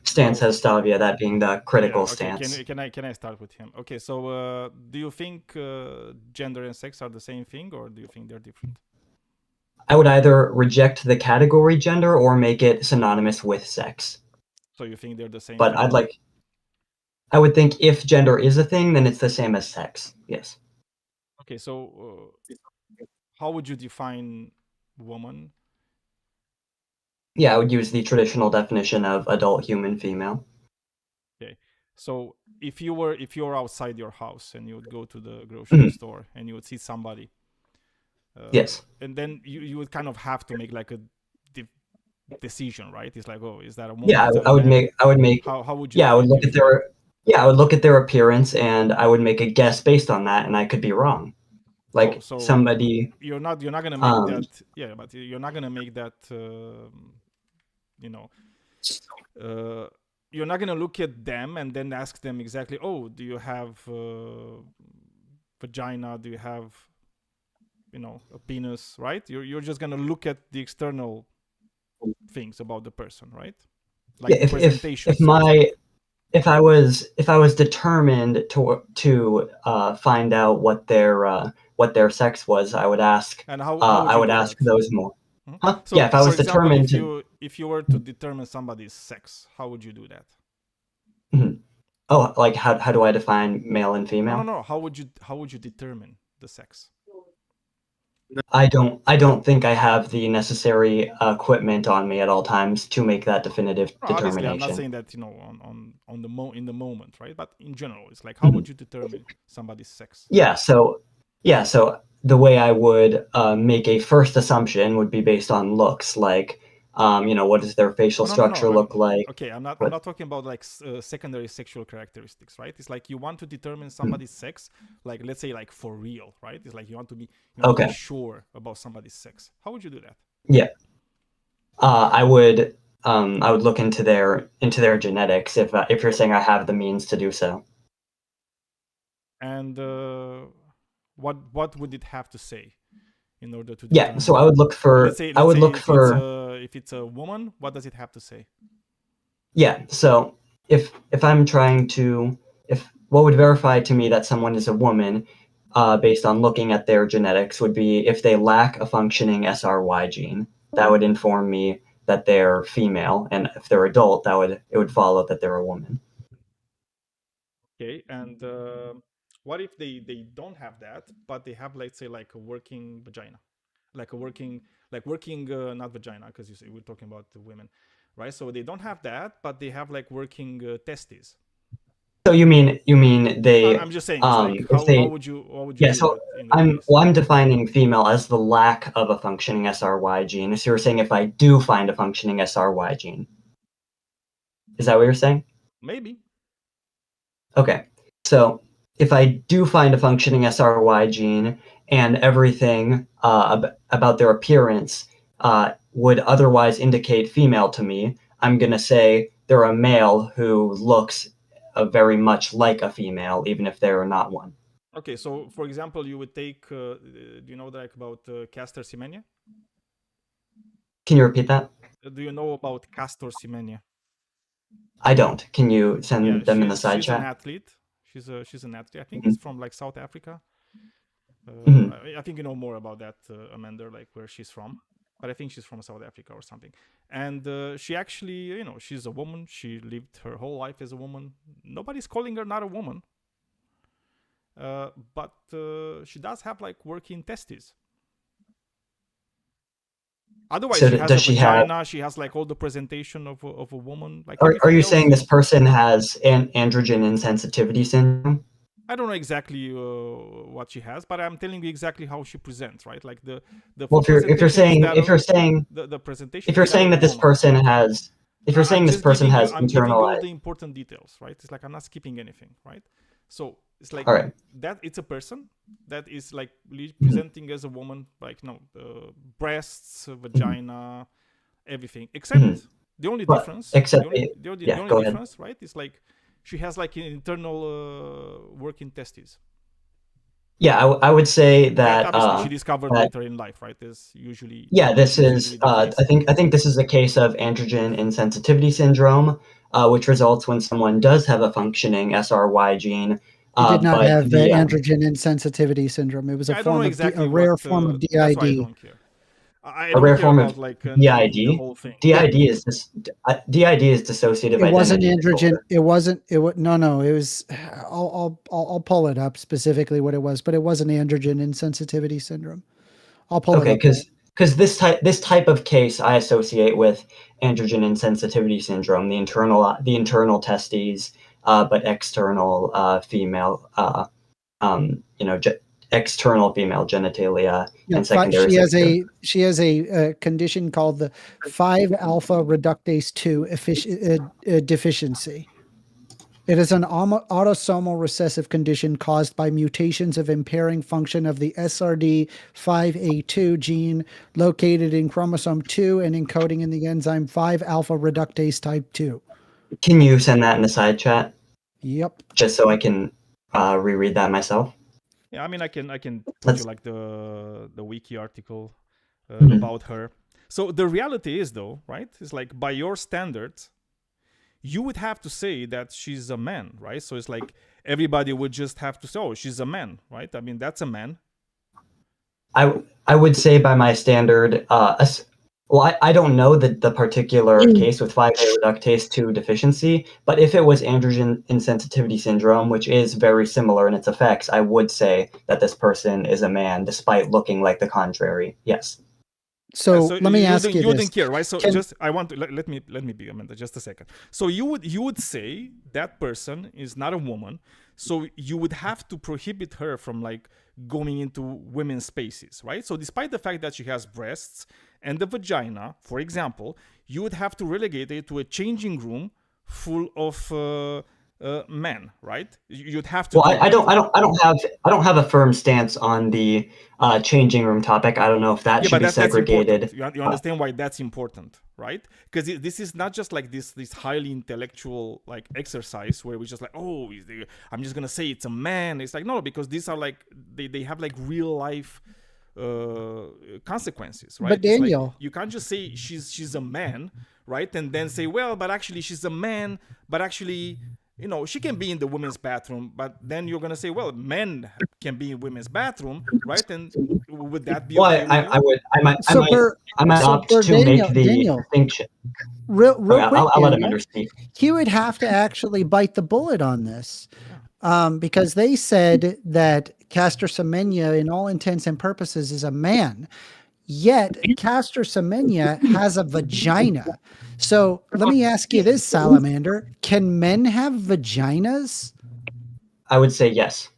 stance as Stavia, that being the critical stance. Can I start with him? Okay, so do you think gender and sex are the same thing, or do you think they're different? I would either reject the category gender or make it synonymous with sex. So you think they're the same But thing? I would think if gender is a thing, then it's the same as sex. Yes. Okay, so how would you define woman? Yeah, I would use the traditional definition of adult human female. Okay, so if you're outside your house and you would go to the grocery store and you would see somebody, yes, and then you would kind of have to make like a decision, right? It's like, oh, is that a woman? Yeah, Is that I would make. How would you? Yeah, I would look at their. Yeah, I would look at their appearance and I would make a guess based on that, and I could be wrong. Like so somebody. You're not gonna make that. Yeah, but you're not gonna make that. You're not gonna look at them and then ask them exactly. Oh, do you have vagina? Do you have, a penis? Right? You're just gonna look at the external things about the person, right? Like Yeah, presentation. if I was determined to find out what their sex was, I would ask. And how I would ask those more. Huh? So, yeah, if I was for example, determined if you were to determine somebody's sex, how would you do that? Oh, like how do I define male and female? No. How would you determine the sex? I don't think I have the necessary equipment on me at all times to make that definitive determination. Obviously, I'm not saying that in the moment, right? But in general, it's like, how would you determine somebody's sex? So the way I would make a first assumption would be based on looks, like what does their facial structure look like? Okay, I'm not talking about like secondary sexual characteristics, right? It's like you want to determine somebody's sex, like let's say like for real, right? It's like you want to be sure about somebody's sex. How would you do that? Yeah, I would look into their genetics if you're saying I have the means to do so. And what would it have to say in order to determine? Yeah, so I would look for. If it's a woman, what does it have to say? Yeah, so if I'm trying to, what would verify to me that someone is a woman, based on looking at their genetics, would be if they lack a functioning SRY gene. That would inform me that they're female, and if they're adult, it would follow that they're a woman. Okay, and what if they don't have that, but they have, let's say, like a working vagina, like a working not vagina, because you say we're talking about the women, right? So they don't have that, but they have like working testes. So you mean they? I'm just saying. How would you? Yeah. So I'm defining female as the lack of a functioning SRY gene. So you're saying if I do find a functioning SRY gene, is that what you're saying? Maybe. Okay. So if I do find a functioning SRY gene and everything about their appearance would otherwise indicate female to me, I'm gonna say they're a male who looks very much like a female, even if they're not one. Okay, so for example, you would take, do you know like about Castor Semenya? Can you repeat that? Do you know about Castor Semenya? I don't. Can you send Yeah, them in the side she's an chat? athlete. She's an athlete. I think Mhm. it's from like South Africa. Mhm. I think you know more about that, Amanda, like where she's from. But I think she's from South Africa or something. And she actually, you know, she's a woman. She lived her whole life as a woman. Nobody's calling her not a woman. But she does have like working testes. Otherwise, So she has does a she have? vagina. She has like all the presentation of a woman. Like Are everything you else. saying this person has an androgen insensitivity syndrome? I don't know exactly what she has, but I'm telling you exactly how she presents, right? Like the Well, full if you're presentation is saying that the presentation is that saying of a that this woman. person has I'm just giving you I'm giving you all internalized. the important details, right? It's like I'm not skipping anything, right? So it's like All right. that it's a person that is like Mm-hmm. presenting as a woman, like breasts, vagina, everything, except the only But difference, except the only go ahead. difference, right, is like she has like an internal working testes. Yeah, I would say That that obviously she discovered that later in life, right? Is usually this is usually the case. I think this is a case of androgen insensitivity syndrome, which results when someone does have a functioning SRY gene. He did not but have the androgen insensitivity syndrome. It was a I don't know form of exactly a rare what. form of That's why I DID. don't care. I a don't rare care form about of like knowing the DID. whole thing. DID is DID is dissociative It wasn't identity androgen. disorder. It wasn't. It was no. It was. I'll pull it up specifically what it was, but it wasn't androgen insensitivity syndrome. I'll pull it up. Because this type of case I associate with androgen insensitivity syndrome, the internal testes, but external female, external female genitalia and secondary. She has a condition called the 5-alpha reductase 2 deficiency. It is an autosomal recessive condition caused by mutations of impairing function of the SRD5A2 gene located in chromosome 2 and encoding in the enzyme 5-alpha reductase type 2. Can you send that in the side chat? Yep. Just so I can reread that myself. Yeah, I mean, I can put you like the wiki article about her. So the reality is, though, right? It's like by your standards, you would have to say that she's a man, right? So it's like everybody would just have to say, "Oh, she's a man," right? I mean, that's a man. I would say by my standard, well, I don't know the particular case with 5A reductase 2 deficiency, but if it was androgen insensitivity syndrome, which is very similar in its effects, I would say that this person is a man, despite looking like the contrary. Yes. So let me ask you this. You didn't care, right? So just I want to let me be, Amanda, just a second. So you would say that person is not a woman, so you would have to prohibit her from like going into women's spaces, right? So despite the fact that she has breasts and the vagina, for example, you would have to relegate it to a changing room full of men, right? You'd have to. Well, I don't have a firm stance on the changing room topic. I don't know if that should be segregated. You understand why that's important, right? Because this is not just like this highly intellectual like exercise where we just like, oh, I'm just gonna say it's a man. It's like no, because these are like they have like real life consequences, right? But Daniel, like, you can't just say she's a man, right? And then say, well, but actually she's a man, but actually, you know, she can be in the women's bathroom, but then you're gonna say, well, men can be in women's bathroom, right? And would that be okay? I might opt to make the distinction. Real quick, I'll let him understand. He would have to actually bite the bullet on this, because they said that Castor Semenya, in all intents and purposes, is a man. Yet Castor Semenya has a vagina. So let me ask you this, Salamander: can men have vaginas? I would say yes.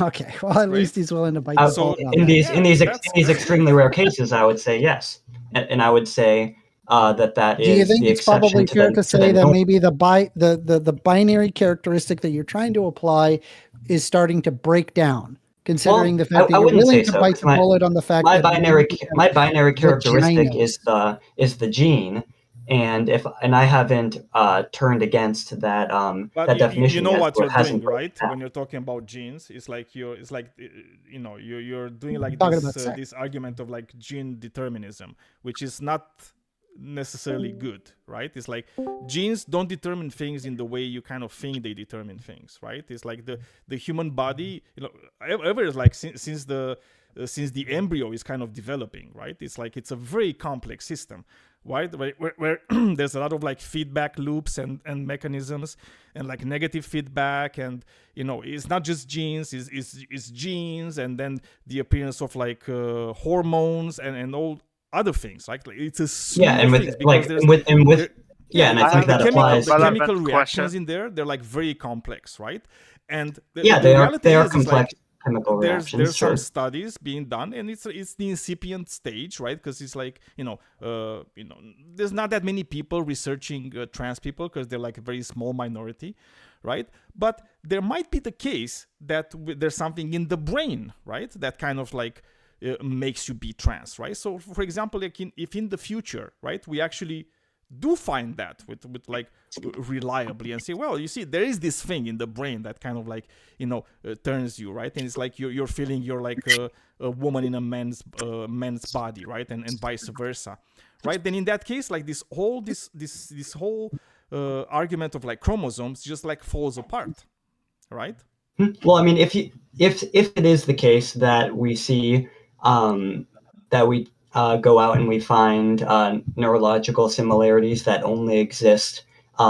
Okay, well, at least he's willing to bite the bullet. In these extremely rare cases, I would say yes, and I would say that is. Do you think it's probably fair to say that maybe the binary characteristic that you're trying to apply is starting to break down, considering the fact that you're willing to bite the bullet on the fact my that binary characteristic is the gene, and I haven't turned against that But that definition you know yet, what so you're it hasn't doing, broken right? down. When you're talking about genes, it's like you're doing like Talking this about sex. this argument of like gene determinism, which is not necessarily good, right? It's like genes don't determine things in the way you kind of think they determine things, right? It's like the human body, ever is like since the embryo is kind of developing, right? It's like it's a very complex system, right? Where there's a lot of like feedback loops and mechanisms and like negative feedback, and it's not just genes, it's genes, and then the appearance of like hormones and all other things. Like it's a slew Yeah, and of with things, like because there's and with there, yeah, and I it's think like that the applies. chemical Relevant reactions question. in there, they're like very complex, right? And the They reality are is complex like chemical there's reactions, some sure. studies being done, and it's the incipient stage, right? Because it's like there's not that many people researching trans people, because they're like a very small minority, right? But there might be the case that there's something in the brain, right, that kind of like makes you be trans, right? So for example, like if in the future, right, we actually do find that with like reliably and say, well, you see, there is this thing in the brain that kind of like turns you, right? And it's like you're feeling you're like a woman in a man's body, right? And vice versa, right? Then in that case, like this whole argument of like chromosomes just like falls apart, right? Well, I mean, if it is the case that we see that we go out and we find neurological similarities that only exist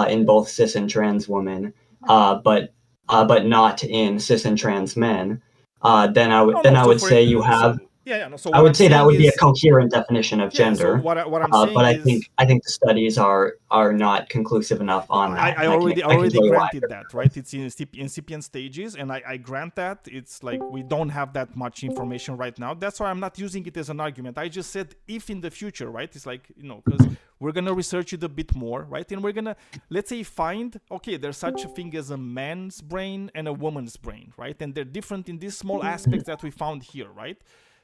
in both cis and trans women, but not in cis and trans men, then I would say you have. So I what I'm would say that saying would be a is, coherent definition of so gender. what I'm But saying I is, think the studies are not conclusive enough on that. I and already I can tell you why. granted that, right? It's in incipient stages, and I grant that. It's like we don't have that much information right now. That's why I'm not using it as an argument. I just said if in the future, right? It's like, because we're gonna research it a bit more, right? And we're gonna, let's say, find, okay, there's such a thing as a man's brain and a woman's brain, right? And they're different in these small aspects that we found here, right?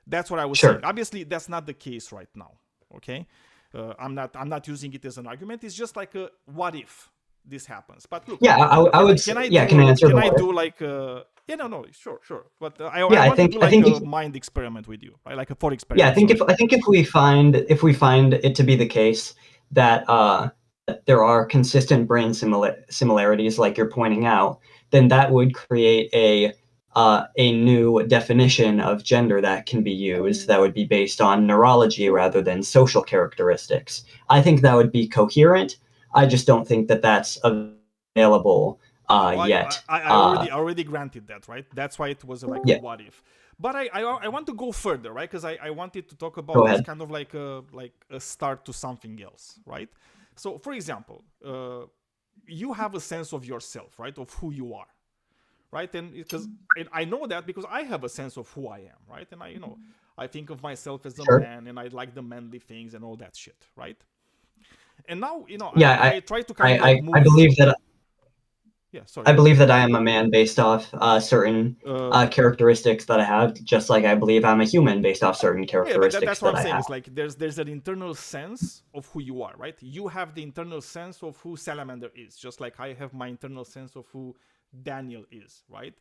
That's what I was saying. Obviously, that's not the case right now. Okay, I'm not using it as an argument. It's just like a what if this happens. But look, I would. Can I answer can the I what do if? like sure. But I I want to think do like if a mind experiment with you, right? Like a thought experiment. Yeah, I think if we find it to be the case that there are consistent brain similarities, like you're pointing out, then that would create a new definition of gender that can be used. That would be based on neurology rather than social characteristics. I think that would be coherent. I just don't think that that's available yet. I already granted that, right? That's why it was like Yeah. a what if. But I want to go further, right? Because I wanted to talk Go about this ahead. kind of like a start to something else, right? So, for example, you have a sense of yourself, right? Of who you are, right? And I know that because I have a sense of who I am, right? And I think of myself as a Sure. man, and I like the manly things and all that shit, right? And now, Yeah, I try to kind of like move. I believe that. Yeah, sorry. I believe that I am a man based off certain characteristics that I have, just like I believe I'm a human based off certain Yeah, but characteristics that's what that I'm I saying. have. It's like there's an internal sense of who you are, right? You have the internal sense of who Salamander is, just like I have my internal sense of who Daniel is, right?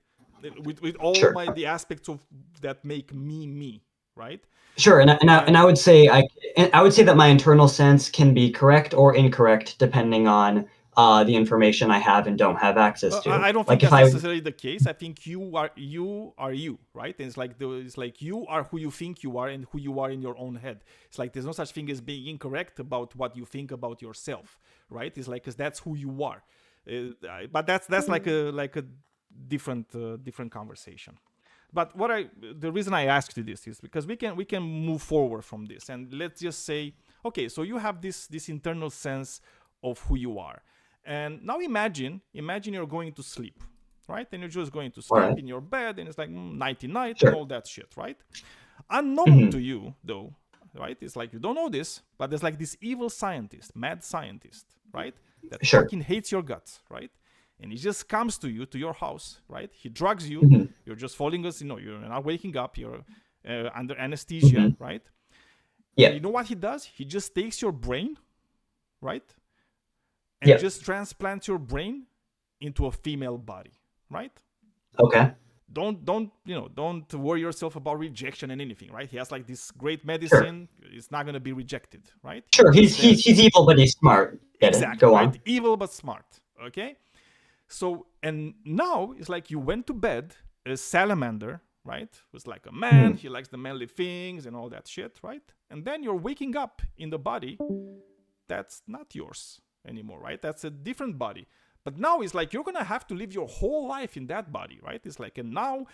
With all Sure. the aspects of that make me, right? Sure, and I would say I would say that my internal sense can be correct or incorrect depending on the information I have and don't have access to. I don't think that's necessarily the case. I think you are you, right? And it's like you are who you think you are and who you are in your own head. It's like there's no such thing as being incorrect about what you think about yourself, right? It's like, because that's who you are. But that's like a different conversation. But the reason I asked you this is because we can move forward from this, and let's just say, okay, so you have this internal sense of who you are. And now imagine you're going to sleep, right? And you're just going to sleep in your bed, and it's like nighty night and all that shit, right? Unknown to you, though, right? It's like you don't know this, but there's like this evil scientist, mad scientist, right? That fucking hates your guts, right? And he just comes to you, to your house, right? He drugs you. You're just falling asleep. You're not waking up. You're under anesthesia, right? Yeah. And you know what he does? He just takes your brain, right? And Yep. just transplant your brain into a female body, right? Okay. Don't worry yourself about rejection and anything, right? He has like this great medicine. Sure. It's not gonna be rejected, right? Sure, he's evil, but he's smart. Get exactly, it. Go right? on. Evil but smart. Okay. So and now it's like you went to bed a salamander, right? Was like a man. He likes the manly things and all that shit, right? And then you're waking up in the body that's not yours anymore, right? That's a different body. But now it's like you're gonna have to live your whole life in that body, right? It's like, and now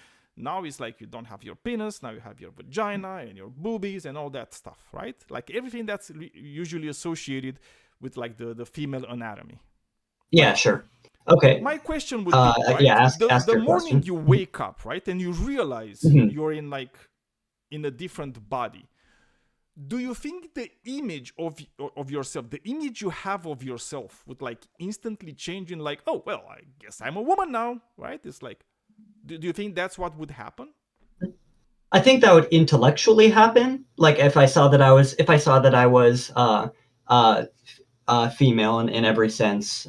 it's like you don't have your penis, now you have your vagina and your boobies and all that stuff, right? Like everything that's usually associated with like the female anatomy. Yeah, right? Sure. Okay. My question would be, right? Yeah, ask the your morning question. you wake up, right, and you realize you're in a different body. Do you think the image of yourself, the image you have of yourself would like instantly change in like, oh, well, I guess I'm a woman now, right? It's like, do you think that's what would happen? I think that would intellectually happen. Like if I saw that I was female in every sense,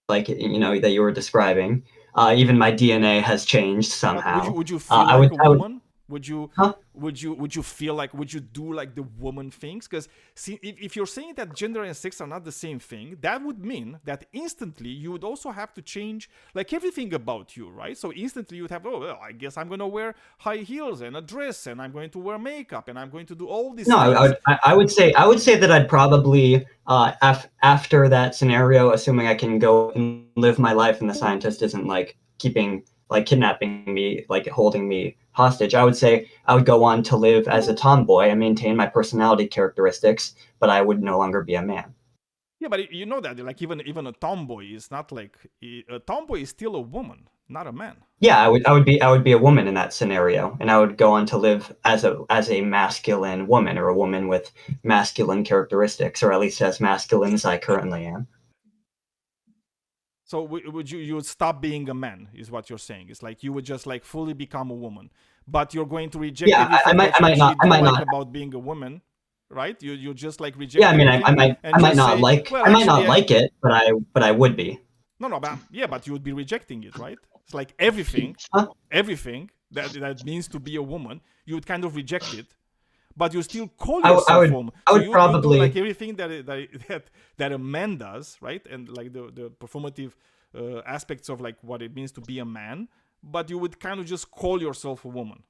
like, that you were describing. Even my DNA has changed somehow. Would you feel like a woman? Would you feel like, would you do like the woman things? Because see, if you're saying that gender and sex are not the same thing, that would mean that instantly you would also have to change like everything about you, right? So instantly you would have, oh, well, I guess I'm going to wear high heels and a dress, and I'm going to wear makeup, and I'm going to do all these things. I would say that I'd probably, after that scenario, assuming I can go and live my life and the scientist isn't like kidnapping me, like holding me hostage, I would say I would go on to live as a tomboy and maintain my personality characteristics, but I would no longer be a man. Yeah, but you know that like even a tomboy is not like a tomboy is still a woman, not a man. Yeah, I would be a woman in that scenario, and I would go on to live as a masculine woman, or a woman with masculine characteristics, or at least as masculine as I currently am. So you would stop being a man, is what you're saying? It's like you would just like fully become a woman, but you're going to reject everything I might not about being a woman, right? You just like reject. Yeah, I mean, I might not like it, but I would be. No, but you would be rejecting it, right? It's like everything that means to be a woman, you would kind of reject it, but you still call yourself a woman. I would probably do like everything that a man does, right? And like the performative aspects of like what it means to be a man, but you would kind of just call yourself a woman.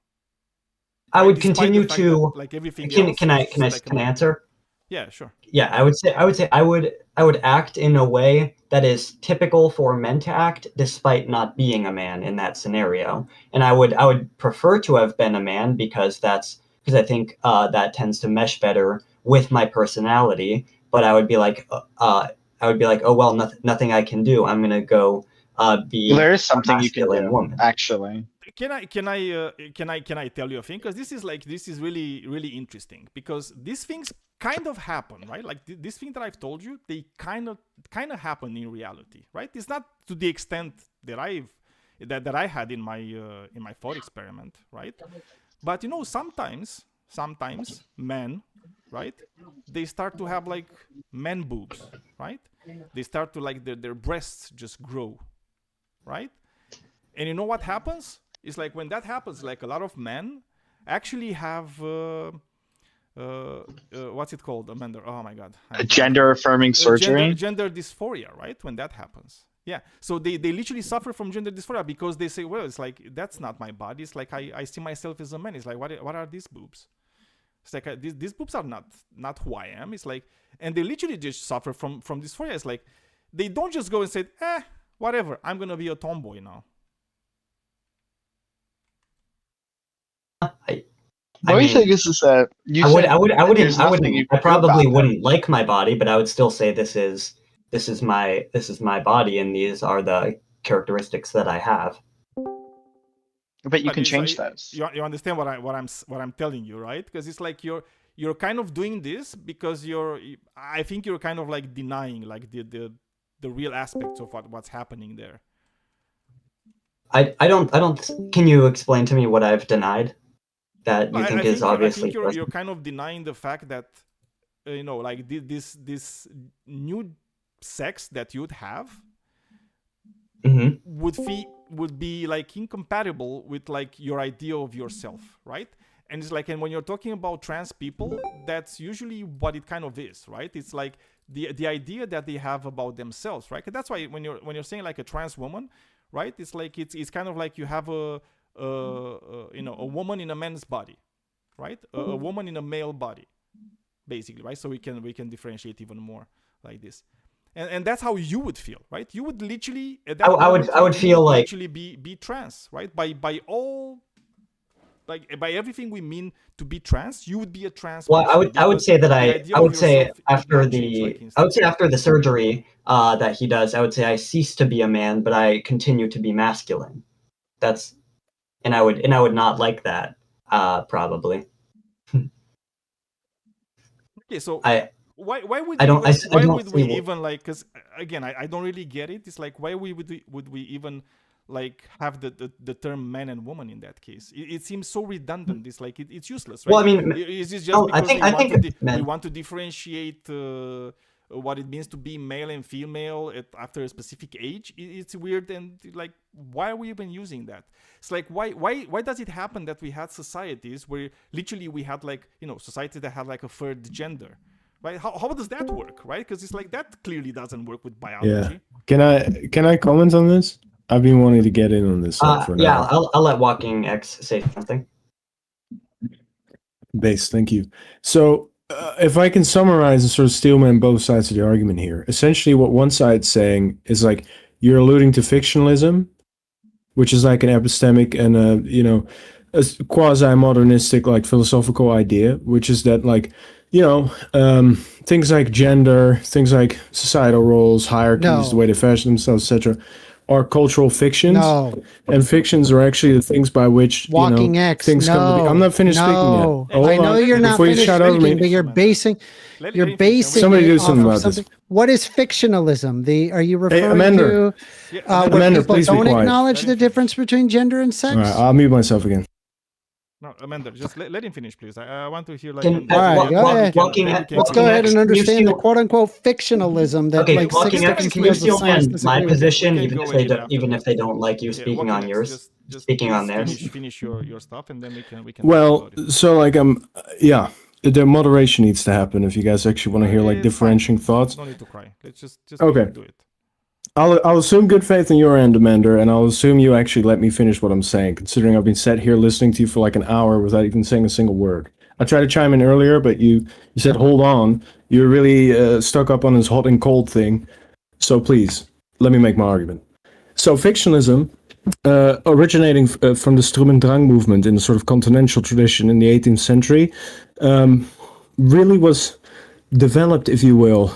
I would continue to like everything. Can I answer? Yeah, sure. Yeah, I would say I would act in a way that is typical for men to act, despite not being a man in that scenario. And I would prefer to have been a man because I think that tends to mesh better with my personality. But I would be like, oh well, nothing I can do. I'm gonna go be. There is something you can do, woman. Actually. Can I tell you a thing? Because this is really, really interesting, because these things kind of happen, right? Like this thing that I've told you, they kind of happen in reality, right? It's not to the extent that I had in my thought experiment, right? But sometimes men, right? They start to have like man boobs, right? They start to like their breasts just grow, right? And you know what happens? It's like when that happens, like a lot of men actually have what's it called, Amanda? Oh my God! Gender affirming surgery. Gender dysphoria, right? When that happens, yeah. So they literally suffer from gender dysphoria because they say, well, it's like that's not my body. It's like I see myself as a man. It's like what are these boobs? It's like these boobs are not who I am. It's like, and they literally just suffer from dysphoria. It's like they don't just go and say, whatever, I'm gonna be a tomboy now. I think this is that I probably wouldn't like my body, but I would still say this is my body, and these are the characteristics that I have. But you can change those. You understand what I'm telling you, right? Because it's like you're kind of doing this because I think you're kind of like denying like the real aspects of what's happening there. I don't. Can you explain to me what I've denied that you think is obviously? I think you're kind of denying the fact that like this new sex that you'd have would be like incompatible with like your idea of yourself, right? And it's like, and when you're talking about trans people, that's usually what it kind of is, right? It's like the idea that they have about themselves, right? And that's why when you're saying like a trans woman, right? It's like it's kind of like you have a woman in a man's body, right? A woman in a male body, basically, right? So we can differentiate even more like this. And that's how you would feel, right? You would literally at that I would feel like actually be trans, right? By all, like by everything we mean to be trans, you would be a trans person. Well, I would say that I would say after the surgery that he does, I would say I cease to be a man, but I continue to be masculine. And I would not like that probably. Okay, so why would we even like? Because again, I don't really get it. It's like why would we even like have the term man and woman in that case? It seems so redundant. It's like it's useless, right? Well, I mean, is this just because we want to differentiate what it means to be male and female after a specific age? It's weird, and like why are we even using that? It's like why does it happen that we had societies where literally we had like societies that had like a third gender? Right? How does that work, right? Because it's like that clearly doesn't work with biology. Yeah. Can I comment on this? I've been wanting to get in on this for now. Yeah, I'll let Walking X say something. Base, thank you. So if I can summarize and sort of steelman both sides of the argument here, essentially what one side's saying is like you're alluding to fictionalism, which is like an epistemic and a quasi-modernistic like philosophical idea, which is that like things like gender, things like societal roles, hierarchies, the way they fashion themselves, etc., are cultural fictions. No. And fictions are actually the things by which things come to be. I'm not finished speaking yet. I know you're not finished speaking, but you're basing somebody do something about this. What is fictionalism? Are you referring Amanda. to Amanda, people please be don't quiet. acknowledge the difference between gender and sex? All right, I'll mute myself again. No, Amanda, just let him finish, please. I want to hear like. All right, go ahead. Let's go ahead and understand the quote-unquote fictionalism that like Walking X, can you stand my position even if they don't like you speaking on yours, speaking on theirs? Finish your stuff, and then we can. Well, so like the moderation needs to happen if you guys actually want to hear like differentiating thoughts. No need to cry. Let's just okay. Do it. I'll assume good faith on your end, Amanda, and I'll assume you actually let me finish what I'm saying, considering I've been sat here listening to you for like an hour without even saying a single word. I tried to chime in earlier, but you said, hold on. You're really stuck up on this hot and cold thing. So please, let me make my argument. So fictionalism, originating from the Sturm und Drang movement in the sort of continental tradition in the 18th century, really was developed, if you will,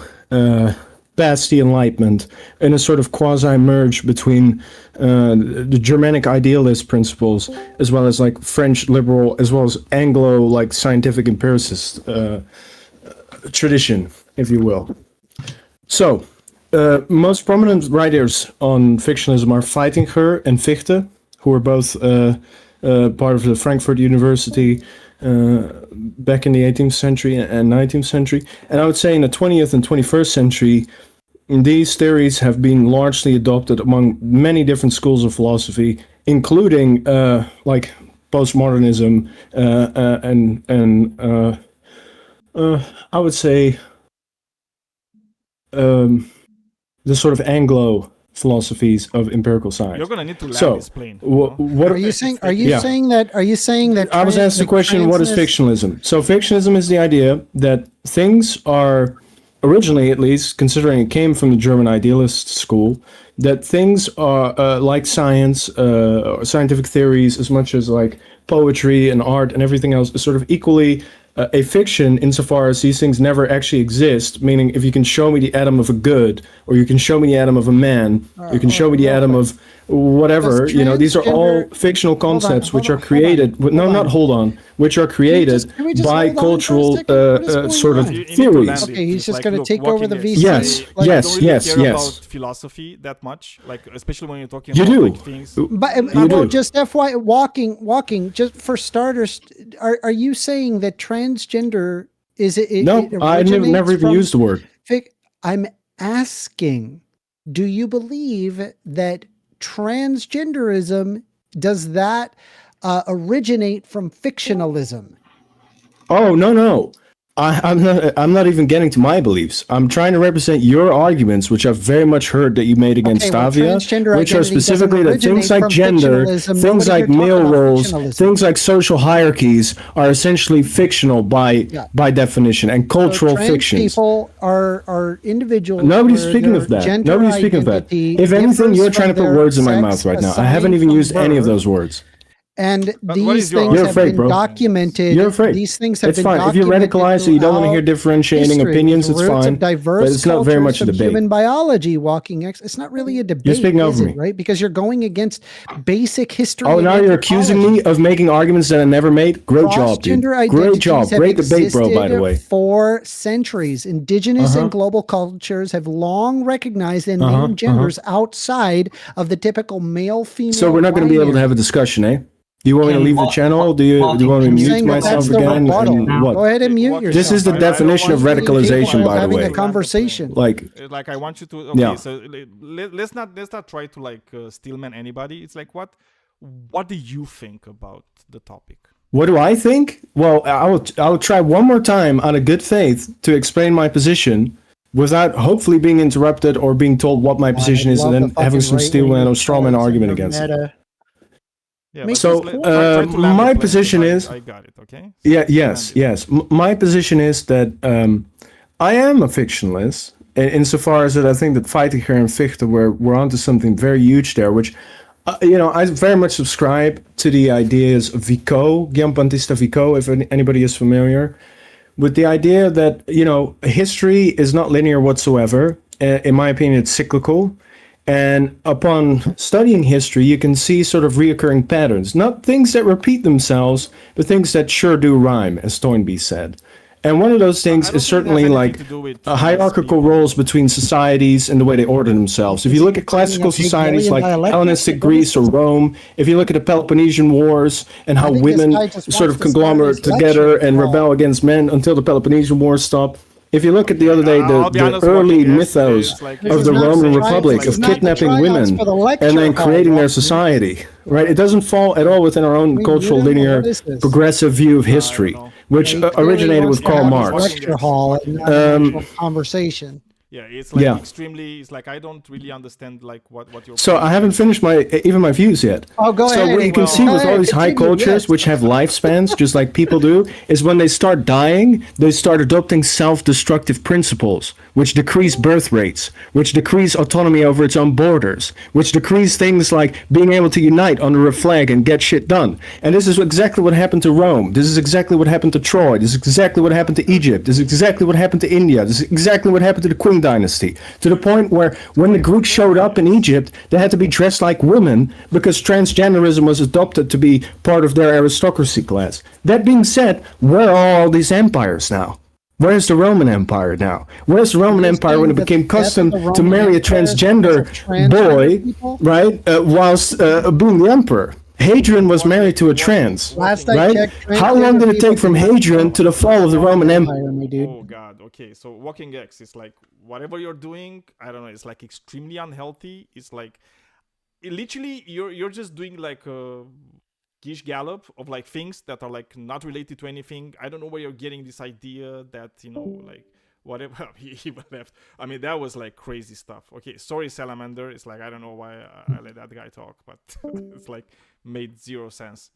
past the Enlightenment in a sort of quasi-merge between the Germanic idealist principles as well as like French liberal as well as Anglo like scientific empiricist tradition, if you will. So most prominent writers on fictionalism are Feitinger and Fichte, who are both part of the Frankfurt University back in the 18th century and 19th century. And I would say in the 20th and 21st century, these theories have been largely adopted among many different schools of philosophy, including like postmodernism and I would say the sort of Anglo philosophies of empirical science. You're gonna need to explain. What are you saying? Are you saying that? I was asked the question, what is fictionalism? So fictionalism is the idea that things are, originally at least, considering it came from the German idealist school, that things are like science, scientific theories, as much as like poetry and art and everything else, is sort of equally a fiction insofar as these things never actually exist, meaning if you can show me the atom of a good, or you can show me the atom of a man, you can show me the atom of whatever, these are all fictional concepts which are created, which are created by cultural sort of theories. Okay, he's just going to take over the VC. Yes, like, yes, yes, about philosophy that much, like especially when you're talking about like, things. But just FYI, walking. Just for starters, are you saying that transgender Is it? No, I never even used the word. I'm asking, do you believe that transgenderism, does that originate from fictionalism? Oh, no. I'm not even getting to my beliefs. I'm trying to represent your arguments, which I've very much heard that you made against Stavia, which are specifically that things like gender, things like male roles, things like social hierarchies are essentially fictional by definition, and cultural fictions. People are individuals. Nobody's speaking of that. Nobody's speaking of that. If anything, you're trying to put words in my mouth right now. I haven't even used any of those words. And these things have been documented. You're afraid. These things have it's been fine. documented. If you radicalize it, you don't want to hear differentiating opinions, it's fine. But it's not very much a debate. Human biology, walking X. It's not really a debate. You're speaking over me, right? Because you're going against basic history. Oh, now you're accusing me of making arguments that I never made? Great job, dude. Great job. Great debate, bro, by the way. For centuries, indigenous and global cultures have long recognized and named genders outside of the typical male-female. So we're not going to be able to have a discussion, eh? Do you want me to leave the channel? Do you want me to mute myself again? What? Go ahead and mute yourself. This is the definition of radicalization, by the way. Having a conversation. Like I want you to. Okay, yeah. So let's not try to like steelman anybody. It's like what do you think about the topic? What do I think? Well, I will try one more time out of good faith to explain my position without hopefully being interrupted or being told what my position is, and then having some steelman or strawman argument against it. Yeah, so my position is I got it, okay? Yeah, yes. My position is that I am a fictionalist insofar as that I think that Feitiger and Fichte we're onto something very huge there, which I very much subscribe to the ideas of Vico, Giambattista Vico, if anybody is familiar, with the idea that history is not linear whatsoever. In my opinion, it's cyclical. And upon studying history, you can see sort of reoccurring patterns, not things that repeat themselves, but things that sure do rhyme, as Toynbee said. And one of those things is certainly like hierarchical roles between societies and the way they order themselves. If you look at classical societies like Hellenistic Greece or Rome, if you look at the Peloponnesian Wars and how women sort of conglomerate together and rebel against men until the Peloponnesian Wars stopped. If you look at the other day, the early mythos of the Roman Republic of kidnapping women and then creating their society, right? It doesn't fall at all within our own cultural, linear, progressive view of history, which originated with Karl Marx. Lecture hall and conversation. Yeah, it's like extremely. It's like I don't really understand like what you're. So I haven't finished my views yet. Oh, go ahead. So what you can see with all these high cultures, which have lifespans, just like people do, is when they start dying, they start adopting self-destructive principles, which decrease birth rates, which decrease autonomy over its own borders, which decrease things like being able to unite under a flag and get shit done. And this is exactly what happened to Rome. This is exactly what happened to Troy. This is exactly what happened to Egypt. This is exactly what happened to India. This is exactly what happened to the Qing dynasty, to the point where when the Greeks showed up in Egypt, they had to be dressed like women because transgenderism was adopted to be part of their aristocracy class. That being said, where are all these empires now? Where's the Roman Empire now? Where's the Roman Empire when it became custom to marry a transgender boy, right, whilst being the emperor? Hadrian was married to a trans, right? How long did it take from Hadrian to the fall of the Roman Empire? Oh God, okay. So walking X is like whatever you're doing, I don't know, it's like extremely unhealthy. It's like literally you're just doing like a gish gallop of like things that are like not related to anything. I don't know where you're getting this idea that, like whatever he left. I mean, that was like crazy stuff. Okay, sorry, Salamander. It's like I don't know why I let that guy talk, but it's like made zero sense.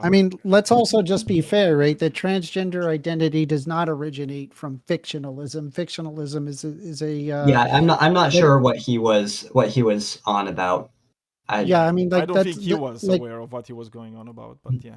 I mean, let's also just be fair, right? That transgender identity does not originate from fictionalism. Fictionalism is a yeah. I'm not sure what he was on about. I don't think he was aware of what he was going on about, but yeah.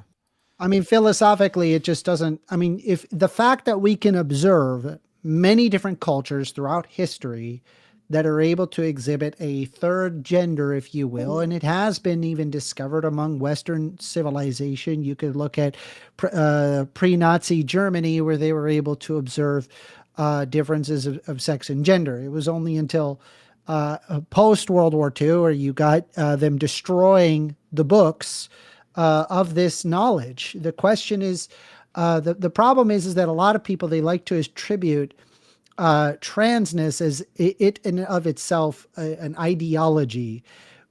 I mean, philosophically, it just doesn't. I mean, if the fact that we can observe many different cultures throughout history that are able to exhibit a third gender, if you will, and it has been even discovered among Western civilization. You could look at pre-Nazi Germany, where they were able to observe differences of sex and gender. It was only until post-World War II, where you got them destroying the books of this knowledge. The question is, The problem is that a lot of people, they like to attribute transness as it in and of itself an ideology,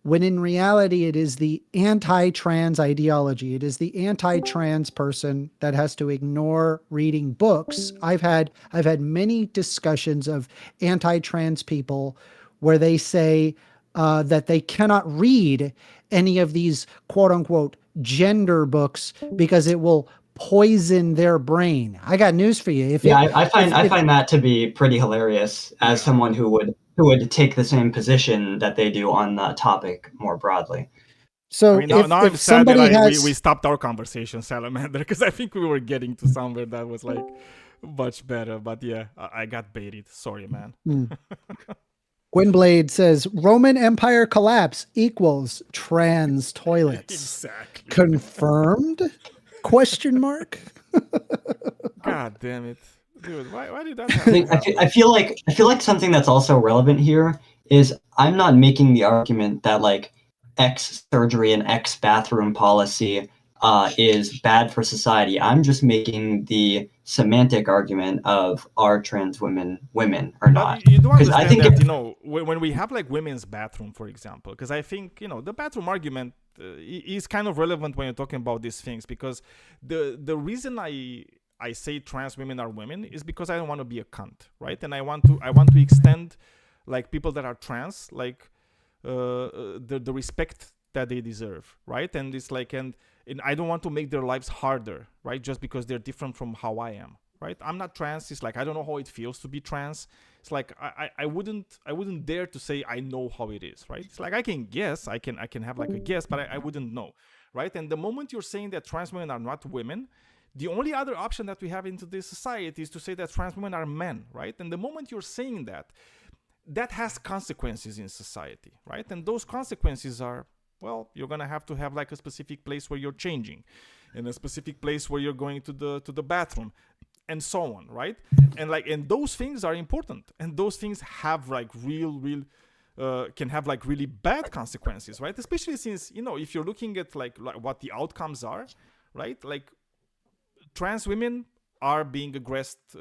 when in reality it is the anti-trans ideology. It is the anti-trans person that has to ignore reading books. I've had many discussions of anti-trans people where they say that they cannot read any of these quote unquote gender books because it will poison their brain. I got news for you. I find that to be pretty hilarious as someone who would take the same position that they do on the topic more broadly. So I mean, now I'm if sad that somebody has we stopped our conversation, Salamander, because I think we were getting to somewhere that was like much better. But yeah, I got baited. Sorry, man. Gwynblade says Roman Empire collapse equals trans toilets. Exactly. Confirmed? Question mark. God damn it, dude! Why did that happen? I feel like something that's also relevant here is I'm not making the argument that like X surgery and X bathroom policy is bad for society. I'm just making the semantic argument of are trans women or not. But you do understand I think that when we have like women's bathroom, for example, because I think the bathroom argument is kind of relevant when you're talking about these things, because the reason I say trans women are women is because I don't want to be a cunt, right? And I want to extend like people that are trans like the respect that they deserve, right? And it's like and I don't want to make their lives harder, right? Just because they're different from how I am, right? I'm not trans. It's like I don't know how it feels to be trans. It's like I wouldn't dare to say I know how it is, right? It's like I can guess, I can have like a guess, but I wouldn't know, right? And the moment you're saying that trans women are not women, the only other option that we have into this society is to say that trans women are men, right? And the moment you're saying that, that has consequences in society, right? And those consequences are, well, you're gonna have to have like a specific place where you're changing, and a specific place where you're going to the bathroom, and so on, right? And those things are important, and those things have like real can have like really bad consequences, right? Especially since if you're looking at like what the outcomes are, right? Like trans women are being aggressed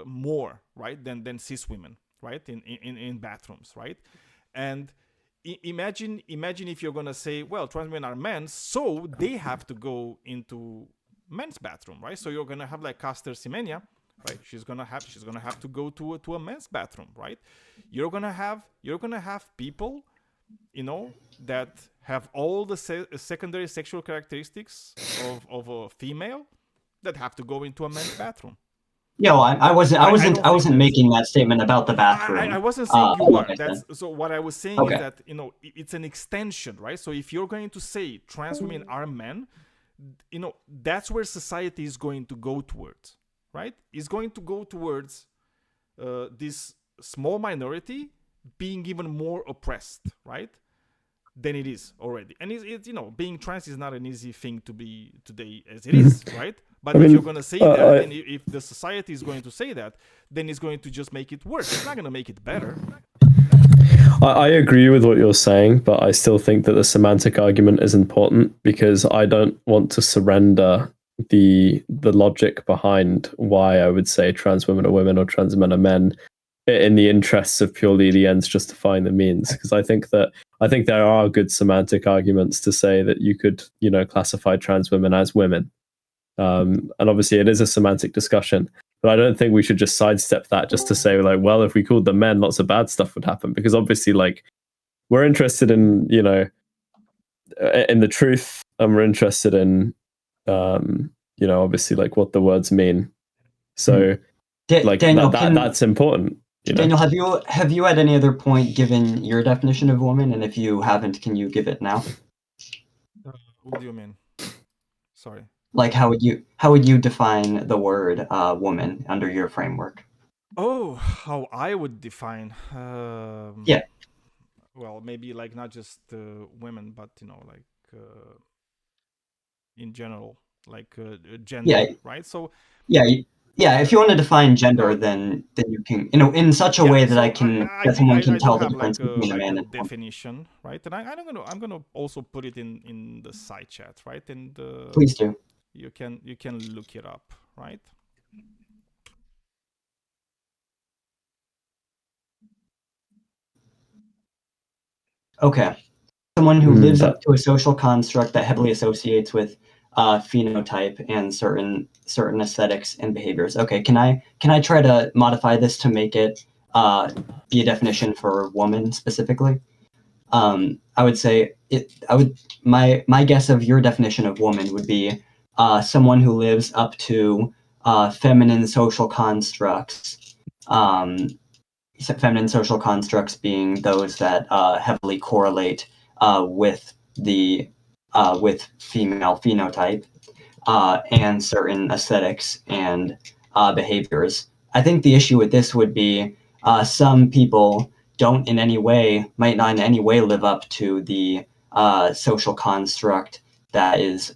more, right, than cis women, right, in bathrooms, right? And imagine if you're gonna say, well, trans women are men, so they have to go into men's bathroom, right? So you're gonna have like Caster Semenya, right? She's gonna have to go to a men's bathroom, right? You're gonna have people, that have all the secondary sexual characteristics of a female that have to go into a men's bathroom. I wasn't making that statement about the bathroom. I wasn't saying you were. Like So what I was saying is that it's an extension, right? So if you're going to say trans women are men, that's where society is going to go towards, right? It's going to go towards this small minority being even more oppressed, right, than it is already. And it's being trans is not an easy thing to be today as it is, right? But if you're going to say that, and if the society is going to say that, then it's going to just make it worse. It's not going to make it better. I agree with what you're saying, but I still think that the semantic argument is important, because I don't want to surrender the logic behind why I would say trans women are women or trans men are men in the interests of purely the ends justifying the means. Because I think there are good semantic arguments to say that you could classify trans women as women. And obviously it is a semantic discussion, but I don't think we should just sidestep that just to say like, well, if we called them men, lots of bad stuff would happen, because obviously like we're interested in in the truth, and we're interested in obviously like what the words mean. So like Daniel, that's important. Daniel, have you at any other point given your definition of woman, and if you haven't, can you give it now? What do you mean? Sorry. Like how would you define the word woman under your framework? Oh, how I would define yeah, well, maybe like not just women, but like in general, like gender, right? So if you want to define gender, then you can in such a way that someone can tell the difference between a man and a definition, right? And I'm gonna also put it in the side chat, right? And please do. You can look it up, right? Okay. Someone who lives up to a social construct that heavily associates with phenotype and certain aesthetics and behaviors. Okay, can I try to modify this to make it be a definition for woman specifically? I would say my guess of your definition of woman would be someone who lives up to feminine social constructs. Feminine social constructs being those that heavily correlate with female phenotype and certain aesthetics and behaviors. I think the issue with this would be some people might not in any way live up to the social construct that is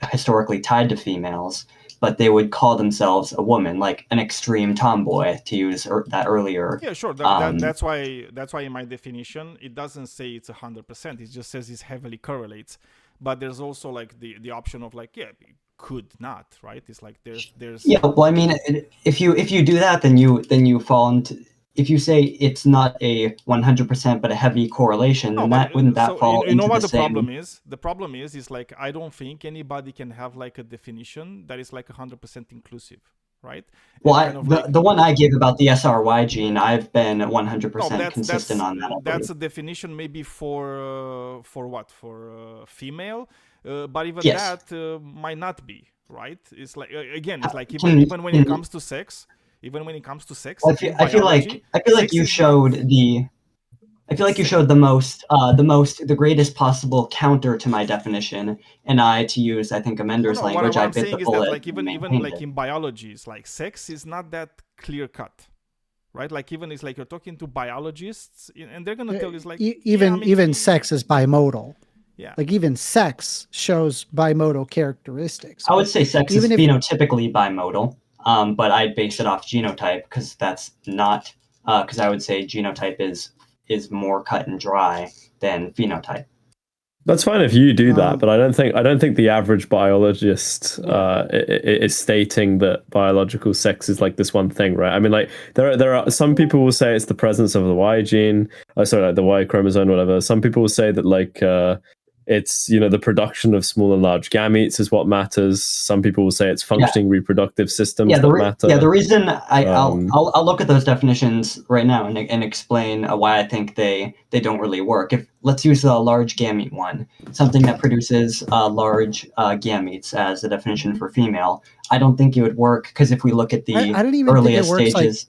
historically tied to females, but they would call themselves a woman, like an extreme tomboy, to use that earlier. Yeah, sure. That's why in my definition it doesn't say it's 100%. It just says it heavily correlates. But there's also like the option of like, yeah, it could not, right? It's like there's. Yeah, well, I mean, if you do that, then you fall into. If you say it's not a 100% but a heavy correlation, then wouldn't that fall into what the the same? problem is? The problem is like I don't think anybody can have like a definition that is like 100% inclusive, right? Well, the one I give about the SRY gene, I've been 100% consistent on that. That's a definition maybe for what? For female, but even that might not be, right? It's like again, it's like even when it comes to sex. Even when it comes to sex, well, I feel like you showed the greatest possible counter to my definition, and to use I think Amender's language, what I'm saying is that like even like in biology, it's like sex is not that clear cut, right? Like even it's like you're talking to biologists, and they're gonna tell you like even sex is bimodal. Yeah, like even sex shows bimodal characteristics. I would say sex is phenotypically bimodal. But I'd base it off genotype because that's not because I would say genotype is more cut and dry than phenotype. That's fine if you do that, but I don't think the average biologist is stating that biological sex is like this one thing, right? I mean, like there are some people will say it's the presence of the Y gene, like the Y chromosome, whatever. Some people will say that like it's the production of small and large gametes is what matters. Some people will say it's functioning reproductive systems that matter. Yeah, the reason I'll look at those definitions right now and explain why I think they don't really work. Let's use the large gamete one, something that produces large gametes as the definition for female. I don't think it would work because if we look at the earliest stages.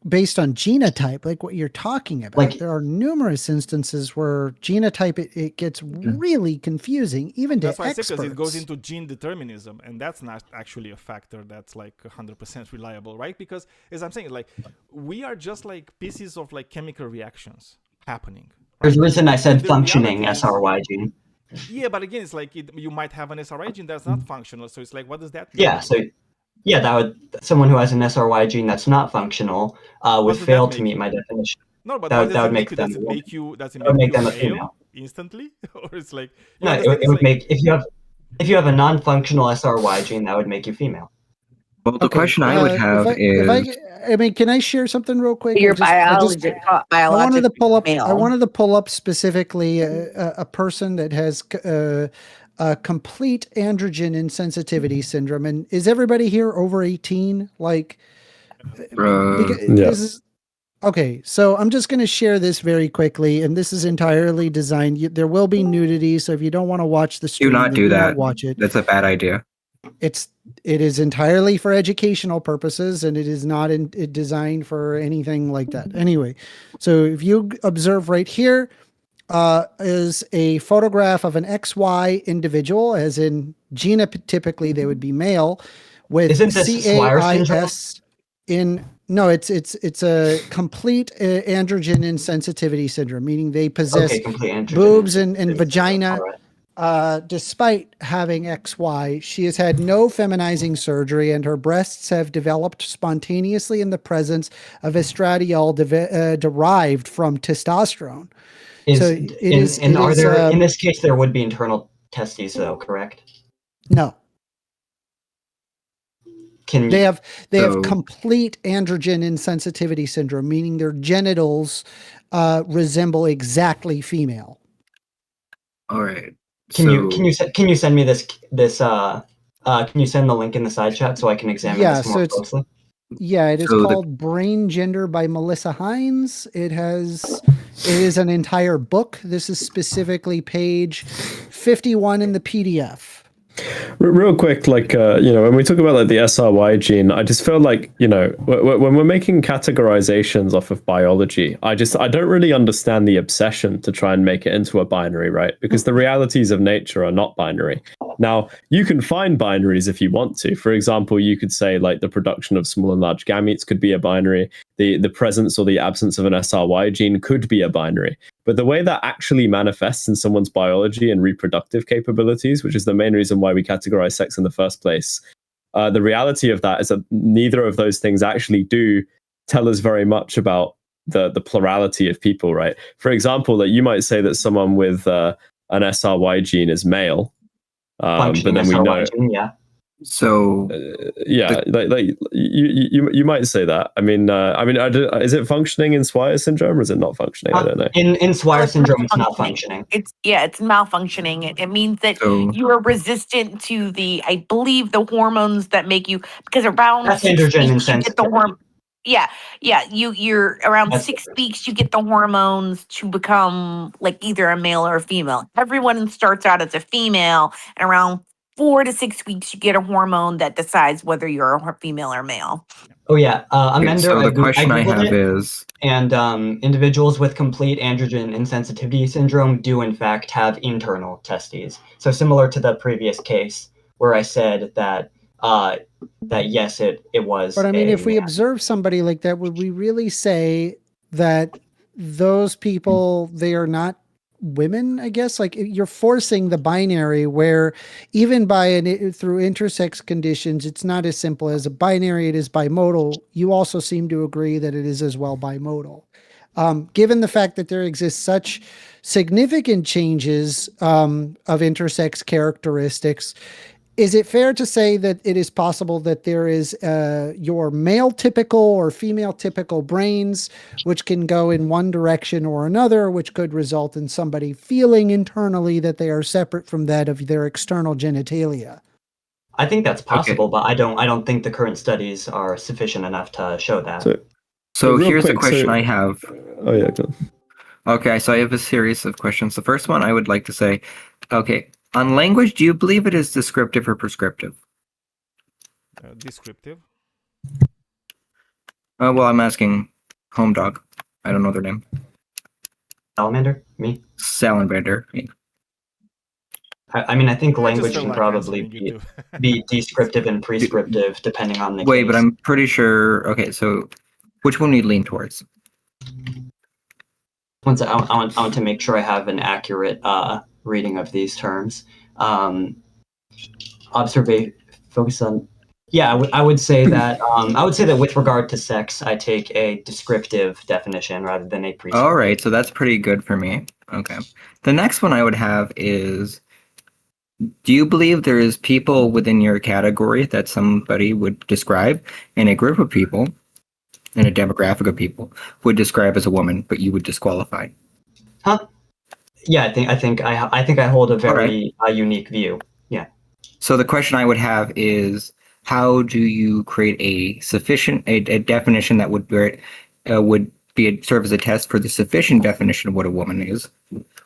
Based on genotype, like what you're talking about, like there are numerous instances where genotype it gets really confusing, even to experts. Because it goes into gene determinism, and that's not actually a factor that's like 100% reliable, right? Because as I'm saying, like we are just like pieces of like chemical reactions happening. Right? There's a reason I said functioning SRY gene. Yeah, but again, it's like you might have an SRY gene that's not functional, so it's like, what does that mean? Yeah, so. Yeah, someone who has an SRY gene that's not functional would fail to meet my definition. No, but that would make them a female instantly, or it's like no, it would make if you have a non-functional SRY gene, that would make you female. Well, the question I would have is, I mean, can I share something real quick? Your biology. I wanted to pull up specifically a person that has. Complete androgen insensitivity syndrome. And is everybody here over 18? Like, okay, so I'm just going to share this very quickly, and this is entirely designed. There will be nudity, so if you don't want to watch the stream, do not do that. Watch it. That's a bad idea. It is entirely for educational purposes, and it is not designed for anything like that. Anyway, so if you observe right here, is a photograph of an XY individual, as in genotypically they would be male, with CAIS in. No, it's a complete androgen insensitivity syndrome, meaning they possess boobs and vagina. Despite having XY, she has had no feminizing surgery, and her breasts have developed spontaneously in the presence of estradiol derived from testosterone. In this case, there would be internal testes, though, correct? No. They have complete androgen insensitivity syndrome, meaning their genitals resemble exactly female. All right. Can you send me this can you send the link in the side chat so I can examine this more closely? Yeah, it is called Brain Gender by Melissa Hines. It is an entire book. This is specifically page 51 in the PDF. Real quick, like, when we talk about like the SRY gene, I just feel like, when we're making categorizations off of biology, I don't really understand the obsession to try and make it into a binary, right? Because the realities of nature are not binary. Now, you can find binaries if you want to. For example, you could say like the production of small and large gametes could be a binary. The presence or the absence of an SRY gene could be a binary. But the way that actually manifests in someone's biology and reproductive capabilities, which is the main reason why we categorize sex in the first place, the reality of that is that neither of those things actually do tell us very much about the plurality of people, right? For example, that you might say that someone with an SRY gene is male, but then we know. Gene, yeah. So like you might say that. Is it functioning in Swire syndrome or is it not functioning? I don't know. In Swire syndrome, it's not functioning. It's malfunctioning. It means that you are resistant to I believe the hormones that make you, because around that's 6 androgen weeks you get the hormone. Yeah. You're around That's 6 weeks you get the hormones to become like either a male or a female. Everyone starts out as a female, and around 4 to 6 weeks you get a hormone that decides whether you're a female or male. Oh yeah, Amender. So the question I have is, and individuals with complete androgen insensitivity syndrome do in fact have internal testes. So similar to the previous case where I said that yes, it was. But I mean, if we observe somebody like that, would we really say that those people, they are not women? I guess like you're forcing the binary where even through intersex conditions, it's not as simple as a binary. It is bimodal. You also seem to agree that it is as well bimodal. Given the fact that there exists such significant changes of intersex characteristics, is it fair to say that it is possible that there is your male typical or female typical brains, which can go in one direction or another, which could result in somebody feeling internally that they are separate from that of their external genitalia? I think that's possible, but I don't think the current studies are sufficient enough to show that. So here's a question I have. Oh yeah, go. Okay, so I have a series of questions. The first one I would like to say, okay, on language, do you believe it is descriptive or prescriptive? Descriptive. Well, I'm asking Home Dog. I don't know their name. Salamander? Me? Salamander. Me. I think language can probably be descriptive and prescriptive depending on the case. But I'm pretty sure. Okay, so which one do you lean towards? I want to make sure I have an accurate reading of these terms. Focus on. Yeah, I would say that. I would say that with regard to sex, I take a descriptive definition rather than a prescriptive. All right, so that's pretty good for me. Okay, the next one I would have is: do you believe there is people within your category that somebody would describe in a group of people, in a demographic of people, would describe as a woman, but you would disqualify? Huh? Yeah, I think I hold a very unique view. Yeah. So the question I would have is, how do you create a definition that would serve as a test for the sufficient definition of what a woman is,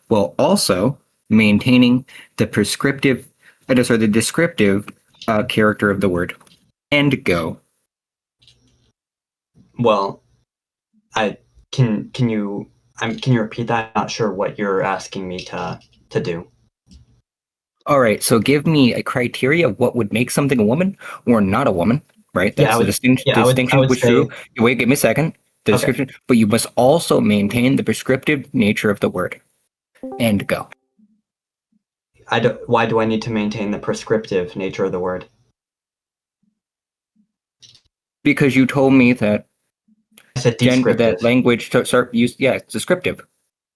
while also maintaining the the descriptive character of the word? And go. Well, can you repeat that? I'm not sure what you're asking me to do. All right, so give me a criteria of what would make something a woman or not a woman, right? That's the distinction. Wait, give me a second. The description, but you must also maintain the prescriptive nature of the word. And go. Why do I need to maintain the prescriptive nature of the word? Because you told me that I said descriptive. That language it's descriptive.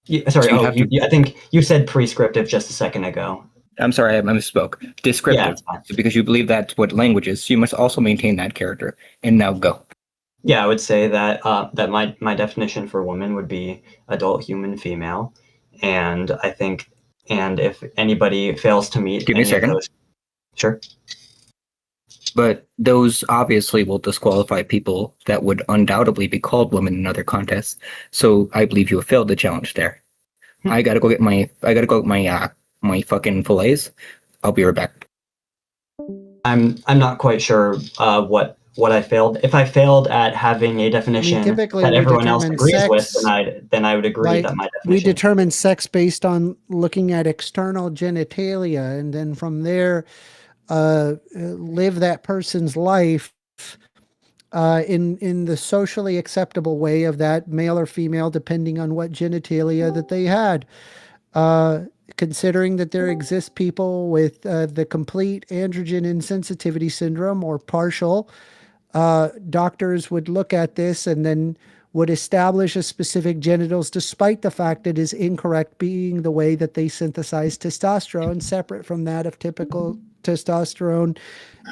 Yeah, sorry, I think you said prescriptive just a second ago. I'm sorry, I misspoke. Descriptive. Yeah, because you believe that's what language is, so you must also maintain that character. And now go. Yeah, I would say that that my definition for woman would be adult human female, and I think, and if anybody fails to meet Give me a any of second. those, sure. But those obviously will disqualify people that would undoubtedly be called women in other contests. So I believe you have failed the challenge there. I gotta go get my my fucking fillets. I'll be right back. I'm not quite sure what I failed. If I failed at having a definition typically that we everyone else determine agrees with, sex then I would agree that my we definition. determine sex based on looking at external genitalia, and then from there, live that person's life in the socially acceptable way of that, male or female, depending on what genitalia that they had. Considering that there exist people with the complete androgen insensitivity syndrome or partial, doctors would look at this and then would establish a specific genitals, despite the fact it is incorrect, being the way that they synthesize testosterone, separate from that of typical testosterone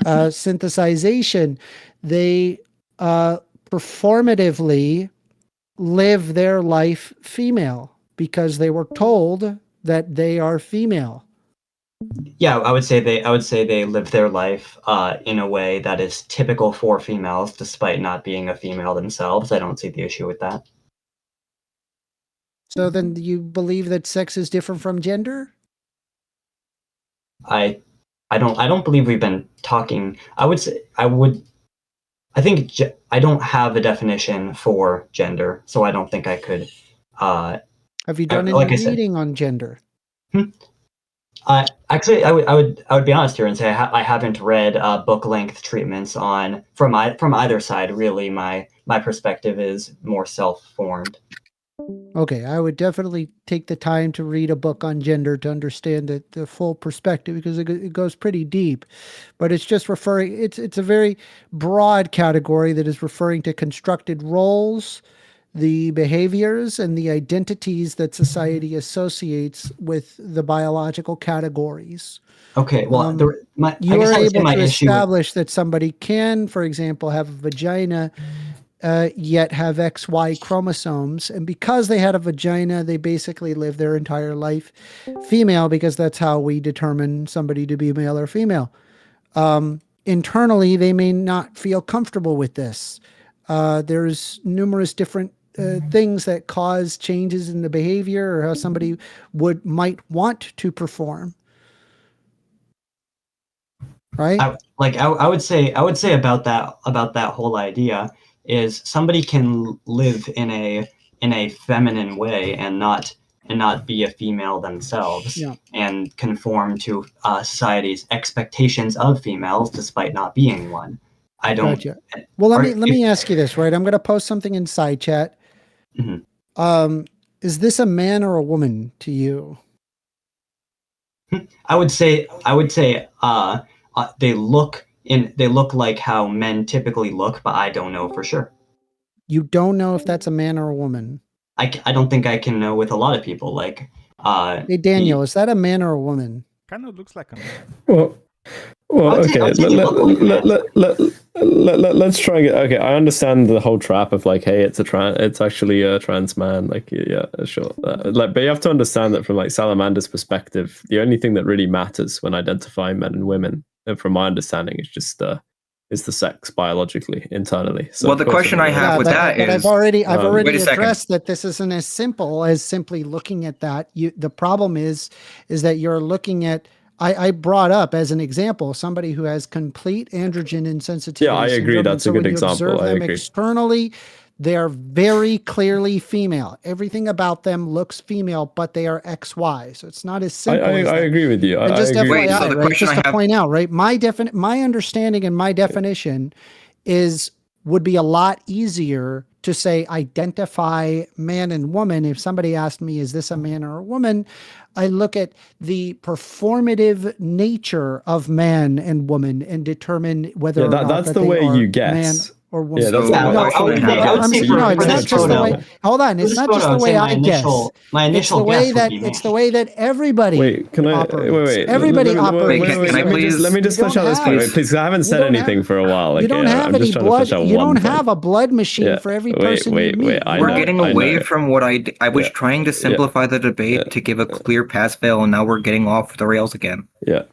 synthesization. They performatively live their life female because they were told that they are female. Yeah, I would say they live their life in a way that is typical for females, despite not being a female themselves. I don't see the issue with that. So then you believe that sex is different from gender? I don't believe we've been talking. I think I don't have a definition for gender, so I don't think I could. Have you done like any I said, reading on gender? Actually, I would be honest here and say I haven't read book length treatments on from either side. Really, my perspective is more self formed. Okay, I would definitely take the time to read a book on gender to understand the full perspective, because it goes pretty deep. But it's just referring, it's a very broad category that is referring to constructed roles, the behaviors, and the identities that society associates with the biological categories. Okay, well, you are able to establish that somebody can, for example, have a vagina, yet have XY chromosomes. And because they had a vagina, they basically live their entire life female, because that's how we determine somebody to be male or female. Internally, they may not feel comfortable with this. There's numerous different things that cause changes in the behavior or how somebody might want to perform. Right? I would say about that whole idea is somebody can live in a feminine way and not be a female themselves, and conform to society's expectations of females despite not being one. I don't. Gotcha. Well, let me ask you this, right? I'm going to post something in side chat. Mm-hmm. Is this a man or a woman to you? I would say they look like how men typically look, but I don't know for sure. You don't know if that's a man or a woman? I don't think I can know with a lot of people. Hey, Daniel, is that a man or a woman? Kind of looks like a man. Well, okay. Let's try and get. Okay, I understand the whole trap of like, hey, it's actually a trans man. Like, yeah, sure. But you have to understand that from like Salamander's perspective, the only thing that really matters when identifying men and women, and from my understanding, is just is the sex biologically internally. So well, the question I have with that is, I've already addressed that this isn't as simple as simply looking at that. The problem is that you're looking at. I brought up as an example somebody who has complete androgen insensitivity. Yeah, I agree. That's a good example. I agree. Externally, they are very clearly female. Everything about them looks female, but they are XY. So it's not as simple. I agree with you. And just FYI, right? Just to point out, right? My understanding and my definition would be a lot easier to say identify man and woman. If somebody asked me, is this a man or a woman? I look at the performative nature of man and woman and determine whether or not that's that the they way are you guess. man or woman. Yeah, that's Yeah, what I would say, No, it's for not this just the way. photo. Hold on, it's This not photo, just I the would way say I guess. my It's initial the way guess would that be it's male. the way that everybody. Wait, can I operates. wait? Everybody operates. Let me just flesh out this point, wait, please. 'Cause I haven't said anything for a while. You don't have any blood. You don't have a blood machine for every person you meet. We're getting away from what I was trying to simplify the debate to give a clear pass fail, and now we're getting off the rails again. Yeah.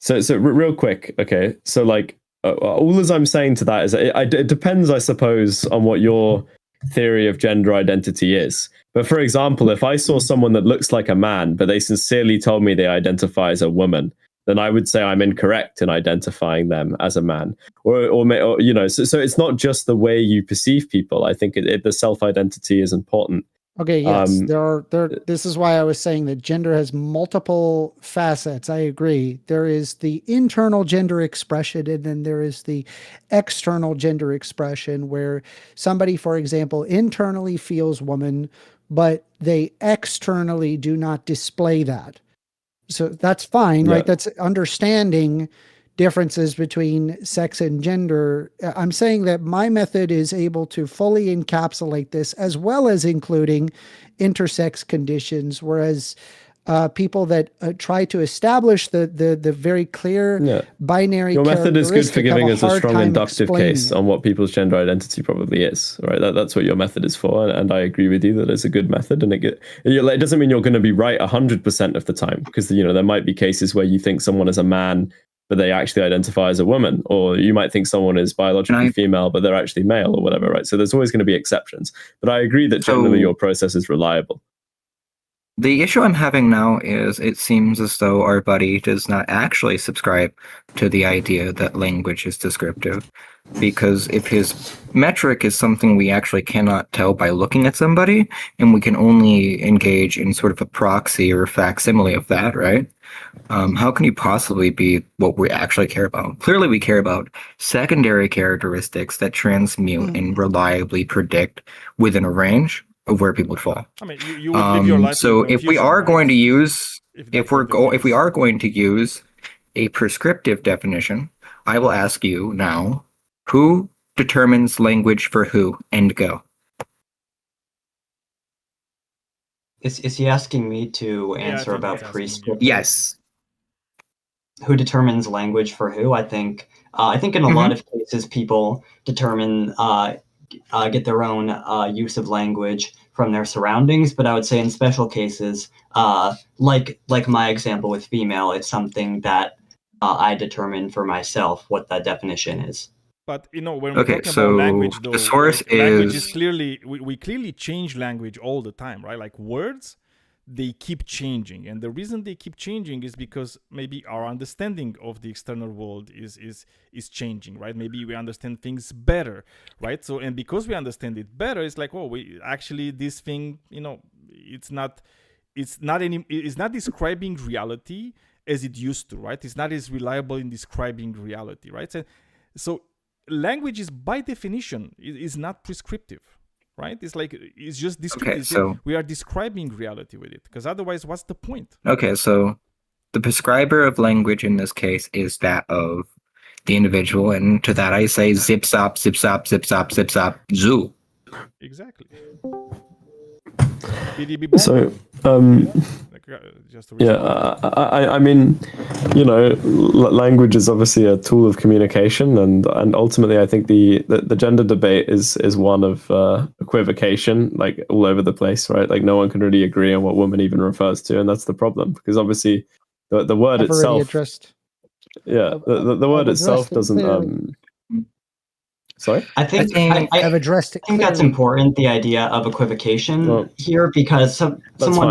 So real quick, okay. So like, all as I'm saying to that is it depends, I suppose, on what your theory of gender identity is. But for example, if I saw someone that looks like a man, but they sincerely told me they identify as a woman, then I would say I'm incorrect in identifying them as a man. Or you know, so it's not just the way you perceive people. I think the self-identity is important. Okay, yes, this is why I was saying that gender has multiple facets. I agree. There is the internal gender expression, and then there is the external gender expression where somebody, for example, internally feels woman, but they externally do not display that. So that's fine, right? That's understanding differences between sex and gender. I'm saying that my method is able to fully encapsulate this as well as including intersex conditions, whereas people that try to establish the very clear binary your method is good for giving us a strong inductive case it. on what people's gender identity probably is, right? That's what your method is for, and I agree with you that it's a good method, and it doesn't mean you're going to be right 100% of the time, because there might be cases where you think someone is a man but they actually identify as a woman, or you might think someone is biologically female but they're actually male, or whatever, right? So there's always going to be exceptions, but I agree that generally your process is reliable. The issue I'm having now is it seems as though our buddy does not actually subscribe to the idea that language is descriptive, because if his metric is something we actually cannot tell by looking at somebody, and we can only engage in sort of a proxy or a facsimile of that, right? How can you possibly be what we actually care about? Clearly, we care about secondary characteristics that transmute and reliably predict within a range of where people would fall. I mean, you would live your life. So if we are going to use, if we are going to use a prescriptive definition, I will ask you now: who determines language for who? And go. Is he asking me to answer about prescriptive? Yes. Who determines language for who? I think in a lot of cases, people determine get their own use of language from their surroundings. But I would say in special cases, like my example with female, it's something that I determine for myself what that definition is. But when we're talking about language, though, the source language is clearly we clearly change language all the time, right? Like words, they keep changing, and the reason they keep changing is because maybe our understanding of the external world is changing, right? Maybe we understand things better, right? So, and because we understand it better, it's like, we actually this thing, it's not describing reality as it used to, right? It's not as reliable in describing reality, right? So language is by definition is not prescriptive, right? It's like it's just descriptive. Okay, so we are describing reality with it, because otherwise, what's the point? Okay, so the prescriber of language in this case is that of the individual, and to that I say zip zop, zip zop, zip zop, zip zop, zoo. Exactly. So, I mean, language is obviously a tool of communication, and ultimately, I think the gender debate is one of equivocation, like all over the place, right? Like no one can really agree on what woman even refers to, and that's the problem, because obviously the word itself, the word itself doesn't. Sorry? I think I've addressed it. I think that's important, the idea of equivocation here, because someone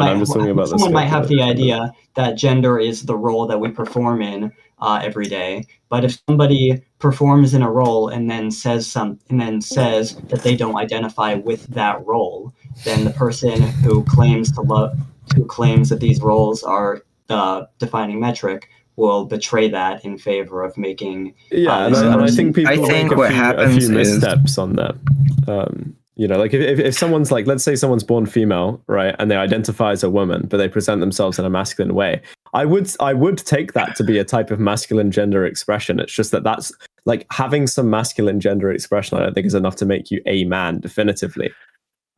might have the idea that gender is the role that we perform in every day. But if somebody performs in a role and then says that they don't identify with that role, then the person who claims that these roles are the defining metric will betray that in favor of making. And I think people make a few missteps on that. Like if someone's like, let's say someone's born female, right, and they identify as a woman, but they present themselves in a masculine way, I would take that to be a type of masculine gender expression. It's just that's like having some masculine gender expression, I don't think is enough to make you a man definitively.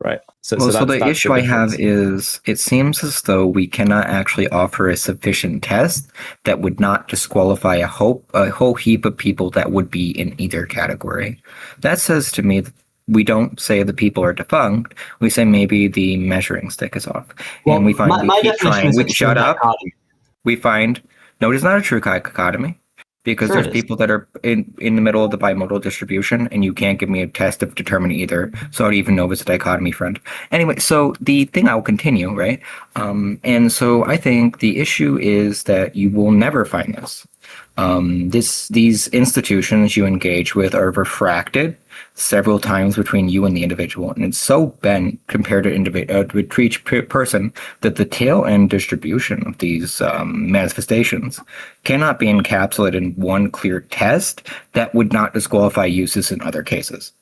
Right. So the issue I have is it seems as though we cannot actually offer a sufficient test that would not disqualify a whole heap of people that would be in either category. That says to me that we don't say the people are defunct. We say maybe the measuring stick is off. Well, and we find my keep trying. Shut up. Dichotomy. We find no, it is not a true dichotomy. Because Sure there's people that are in the middle of the bimodal distribution, and you can't give me a test of determining either. So I don't even know if it's a dichotomy, friend. Anyway, so the thing I will continue, right? And so I think the issue is that you will never find this. These institutions you engage with are refracted several times between you and the individual, and it's so bent compared to each person that the tail end distribution of these manifestations cannot be encapsulated in one clear test that would not disqualify uses in other cases.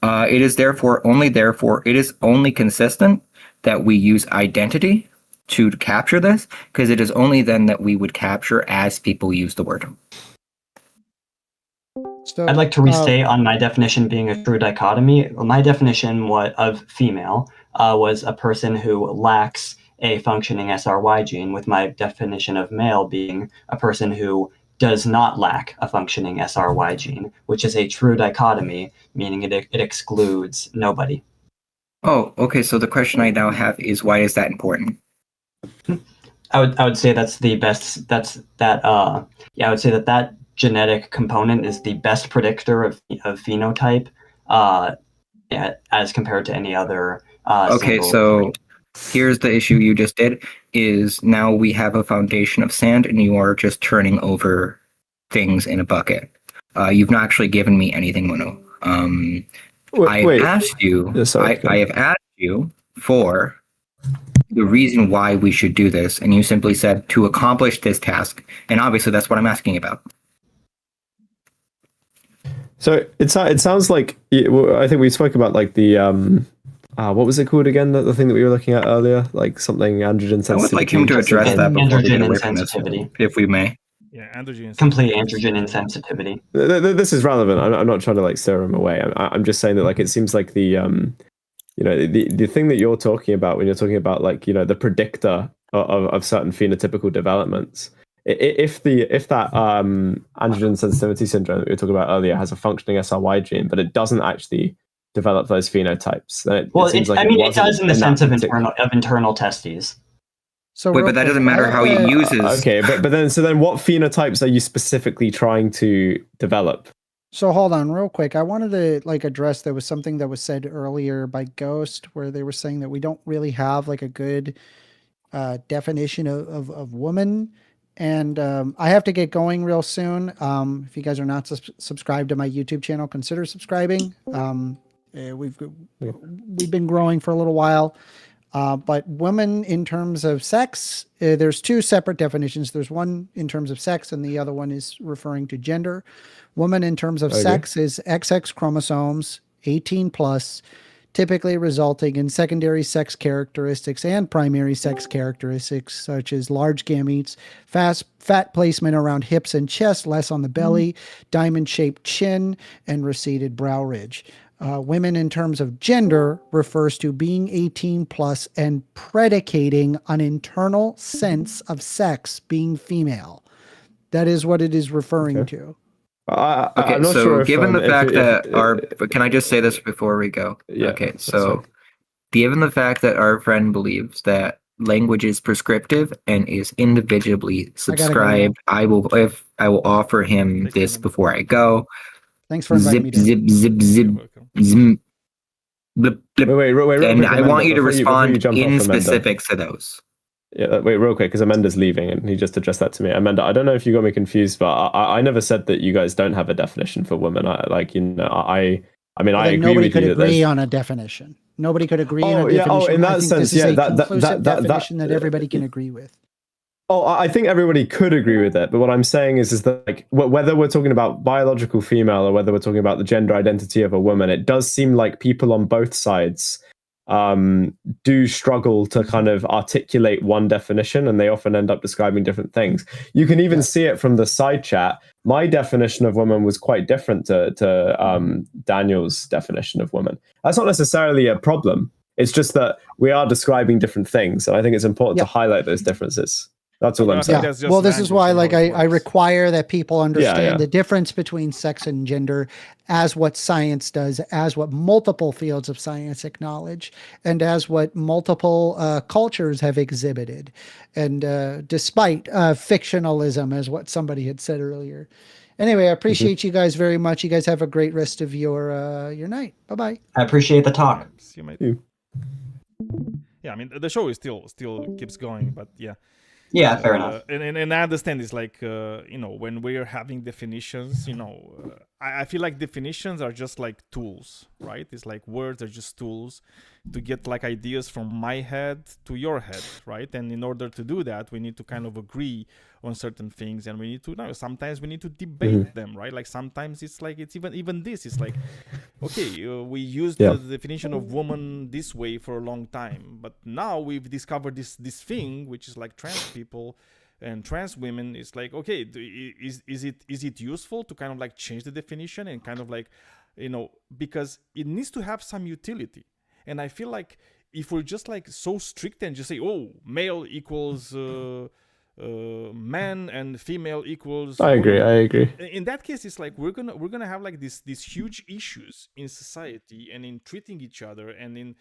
It is only consistent that we use identity to capture this, because it is only then that we would capture as people use the word. So, I'd like to restate on my definition being a true dichotomy. My definition of female was a person who lacks a functioning SRY gene, with my definition of male being a person who does not lack a functioning SRY gene, which is a true dichotomy, meaning it excludes nobody. Oh, okay. So the question I now have is, why is that important? I would say that's the best. I would say that genetic component is the best predictor of phenotype, as compared to any other. Okay, so here's the issue you just did: is now we have a foundation of sand, and you are just turning over things in a bucket. You've not actually given me anything, Mono. I have asked you for the reason why we should do this, and you simply said to accomplish this task, and obviously that's what I'm asking about. So it sounds like, I think we spoke about like the what was it called again? The thing that we were looking at earlier, like something androgen sensitivity. I would like him to address that before we get away from this, if we may. Yeah, androgen. Complete androgen insensitivity. This is relevant. I'm not trying to like steer him away. I'm just saying that like it seems like the the thing that you're talking about when you're talking about like the predictor of certain phenotypical developments. If that androgen sensitivity syndrome that we were talking about earlier has a functioning SRY gene, but it doesn't actually develop those phenotypes, then it seems like it does in the sense of internal testes. So wait, but that doesn't matter how you use it. Okay, but then what phenotypes are you specifically trying to develop? So hold on real quick. I wanted to like address, there was something that was said earlier by Ghost where they were saying that we don't really have like a good definition of woman. And I have to get going real soon. If you guys are not subscribed to my YouTube channel, consider subscribing. We've been growing for a little while. But women in terms of sex, there's two separate definitions. There's one in terms of sex and the other one is referring to gender. Woman in terms of sex is XX chromosomes, 18 plus, typically resulting in secondary sex characteristics and primary sex characteristics such as large gametes, fat placement around hips and chest, less on the belly, diamond-shaped chin, and receded brow ridge. Women in terms of gender refers to being 18 plus and predicating an internal sense of sex, being female. That is what it is referring to. Okay, so given the fact that can I just say this before we go? Yeah. Okay, so given the fact that our friend believes that language is prescriptive and is individually subscribed, I will offer him this before I go. Thanks for inviting me. Zip. Blip, blip. Wait, and I want you to before respond jump in off, Amanda. specifics to those. Yeah, wait, real quick, because Amanda's leaving and he just addressed that to me. Amanda, I don't know if you got me confused, but I never said that you guys don't have a definition for women. I agree nobody with could you agree on a definition. Nobody could agree on a definition. Oh, in that sense, yeah, that definition that everybody can agree with. Oh, I think everybody could agree with it, but what I'm saying is that like whether we're talking about biological female or whether we're talking about the gender identity of a woman, it does seem like people on both sides do struggle to kind of articulate one definition, and they often end up describing different things. You can even see it from the side chat. My definition of woman was quite different to Daniel's definition of woman. That's not necessarily a problem. It's just that we are describing different things, and I think it's important to highlight those differences. That's all I'm saying. Well, this is why, like, I require that people understand yeah. the difference between sex and gender as what science does, as what multiple fields of science acknowledge, and as what multiple cultures have exhibited. And despite fictionalism, as what somebody had said earlier. Anyway, I appreciate you guys very much. You guys have a great rest of your night. Bye-bye. I appreciate the talk. See you, mate. Yeah, I mean, the show is still keeps going, but yeah. Yeah, fair enough. And I understand it's like, when we're having definitions, I feel like definitions are just like tools, right? It's like words are just tools to get like ideas from my head to your head, right? And in order to do that, we need to kind of agree on certain things, and we need to sometimes we need to debate them, right? Like sometimes it's like it's even this. It's like, okay, we used the definition of woman this way for a long time, but now we've discovered this thing which is like trans people and trans women. It's like, okay, is it useful to kind of like change the definition and kind of like, because it needs to have some utility. And I feel like if we're just like so strict and just say, oh, male equals man and female equals I agree. In that case, it's like we're gonna have like these huge issues in society and in treating each other and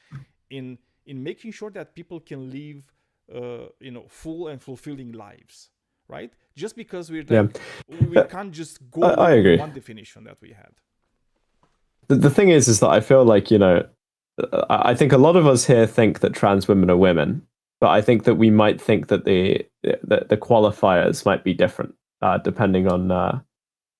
in making sure that people can live full and fulfilling lives, right? Just because we can't just go with one definition that we had. The thing is that I feel like, I think a lot of us here think that trans women are women, but I think that we might think that the qualifiers might be different depending on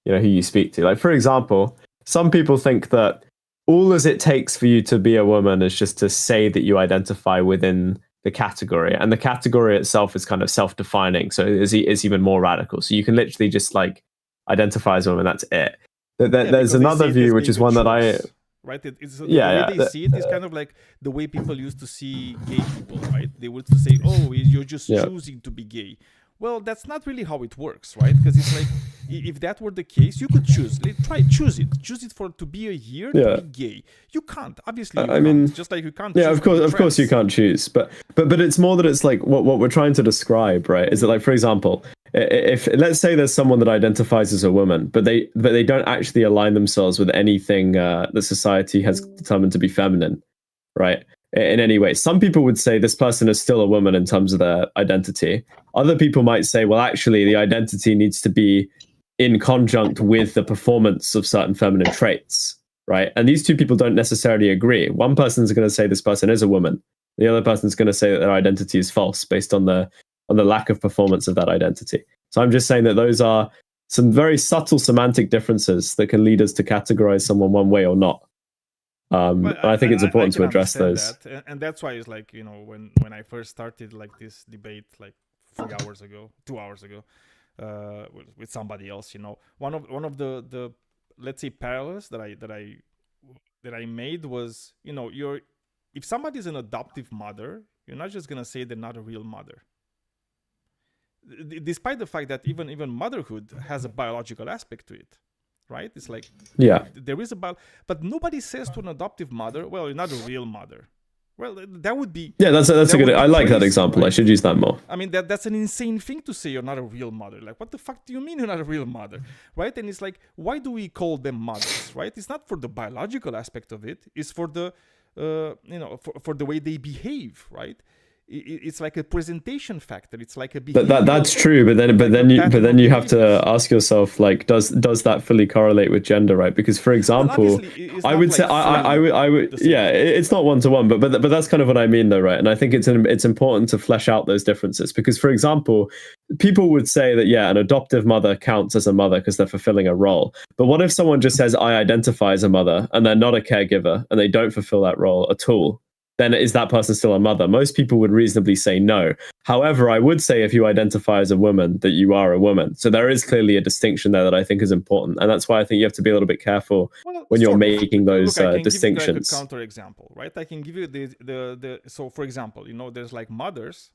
who you speak to. Like, for example, some people think that all as it takes for you to be a woman is just to say that you identify within the category, and the category itself is kind of self-defining, so it's even more radical. So you can literally just like identify as a woman. That's it. There's another view, which is one that I. Right, the way they see it is kind of like the way people used to see gay people, right? They would say, "Oh, you're just choosing to be gay." Well, that's not really how it works, right? Because it's like, if that were the case, you could choose. Choose it for to be a year to be gay. You can't, obviously. I mean, just like you can't. Yeah, of course, you can't choose. But it's more that it's like what we're trying to describe, right? Is that, like, for example, if let's say there's someone that identifies as a woman, but they don't actually align themselves with anything that society has determined to be feminine, right? In any way, some people would say this person is still a woman in terms of their identity. Other people might say, well, actually, the identity needs to be in conjunct with the performance of certain feminine traits, right? And these two people don't necessarily agree. One person's going to say this person is a woman. The other person's going to say that their identity is false based on the lack of performance of that identity. So I'm just saying that those are some very subtle semantic differences that can lead us to categorize someone one way or not. I think it's important to address those. That. And that's why it's like, when I first started like this debate like 2 hours ago, with somebody else, one of the let's say parallels that I made was, if somebody's an adoptive mother, you're not just gonna say they're not a real mother. Despite the fact that even motherhood has a biological aspect to it. Right? It's like, there is but nobody says to an adoptive mother, well, you're not a real mother. Well, that would be... Yeah, that's a good... I like that example. Right? I should use that more. I mean, that's an insane thing to say, you're not a real mother. Like, what the fuck do you mean you're not a real mother? Right? And it's like, why do we call them mothers? Right? It's not for the biological aspect of it. It's for the, for the way they behave, right? It's like a presentation factor. It's like a behavior. That's true, but then you have to ask yourself, like, does that fully correlate with gender, right? Because, for example, I would say I would it's not one to one, but that's kind of what I mean, though, right? And I think it's important to flesh out those differences because, for example, people would say that an adoptive mother counts as a mother because they're fulfilling a role. But what if someone just says I identify as a mother and they're not a caregiver and they don't fulfill that role at all? then is that person still a mother? Most people would reasonably say no. However, I would say if you identify as a woman, that you are a woman. So there is clearly a distinction there that I think is important. And that's why I think you have to be a little bit careful when you're making those distinctions. Give you like a counter example, right? I can give you the so for example, there's like mothers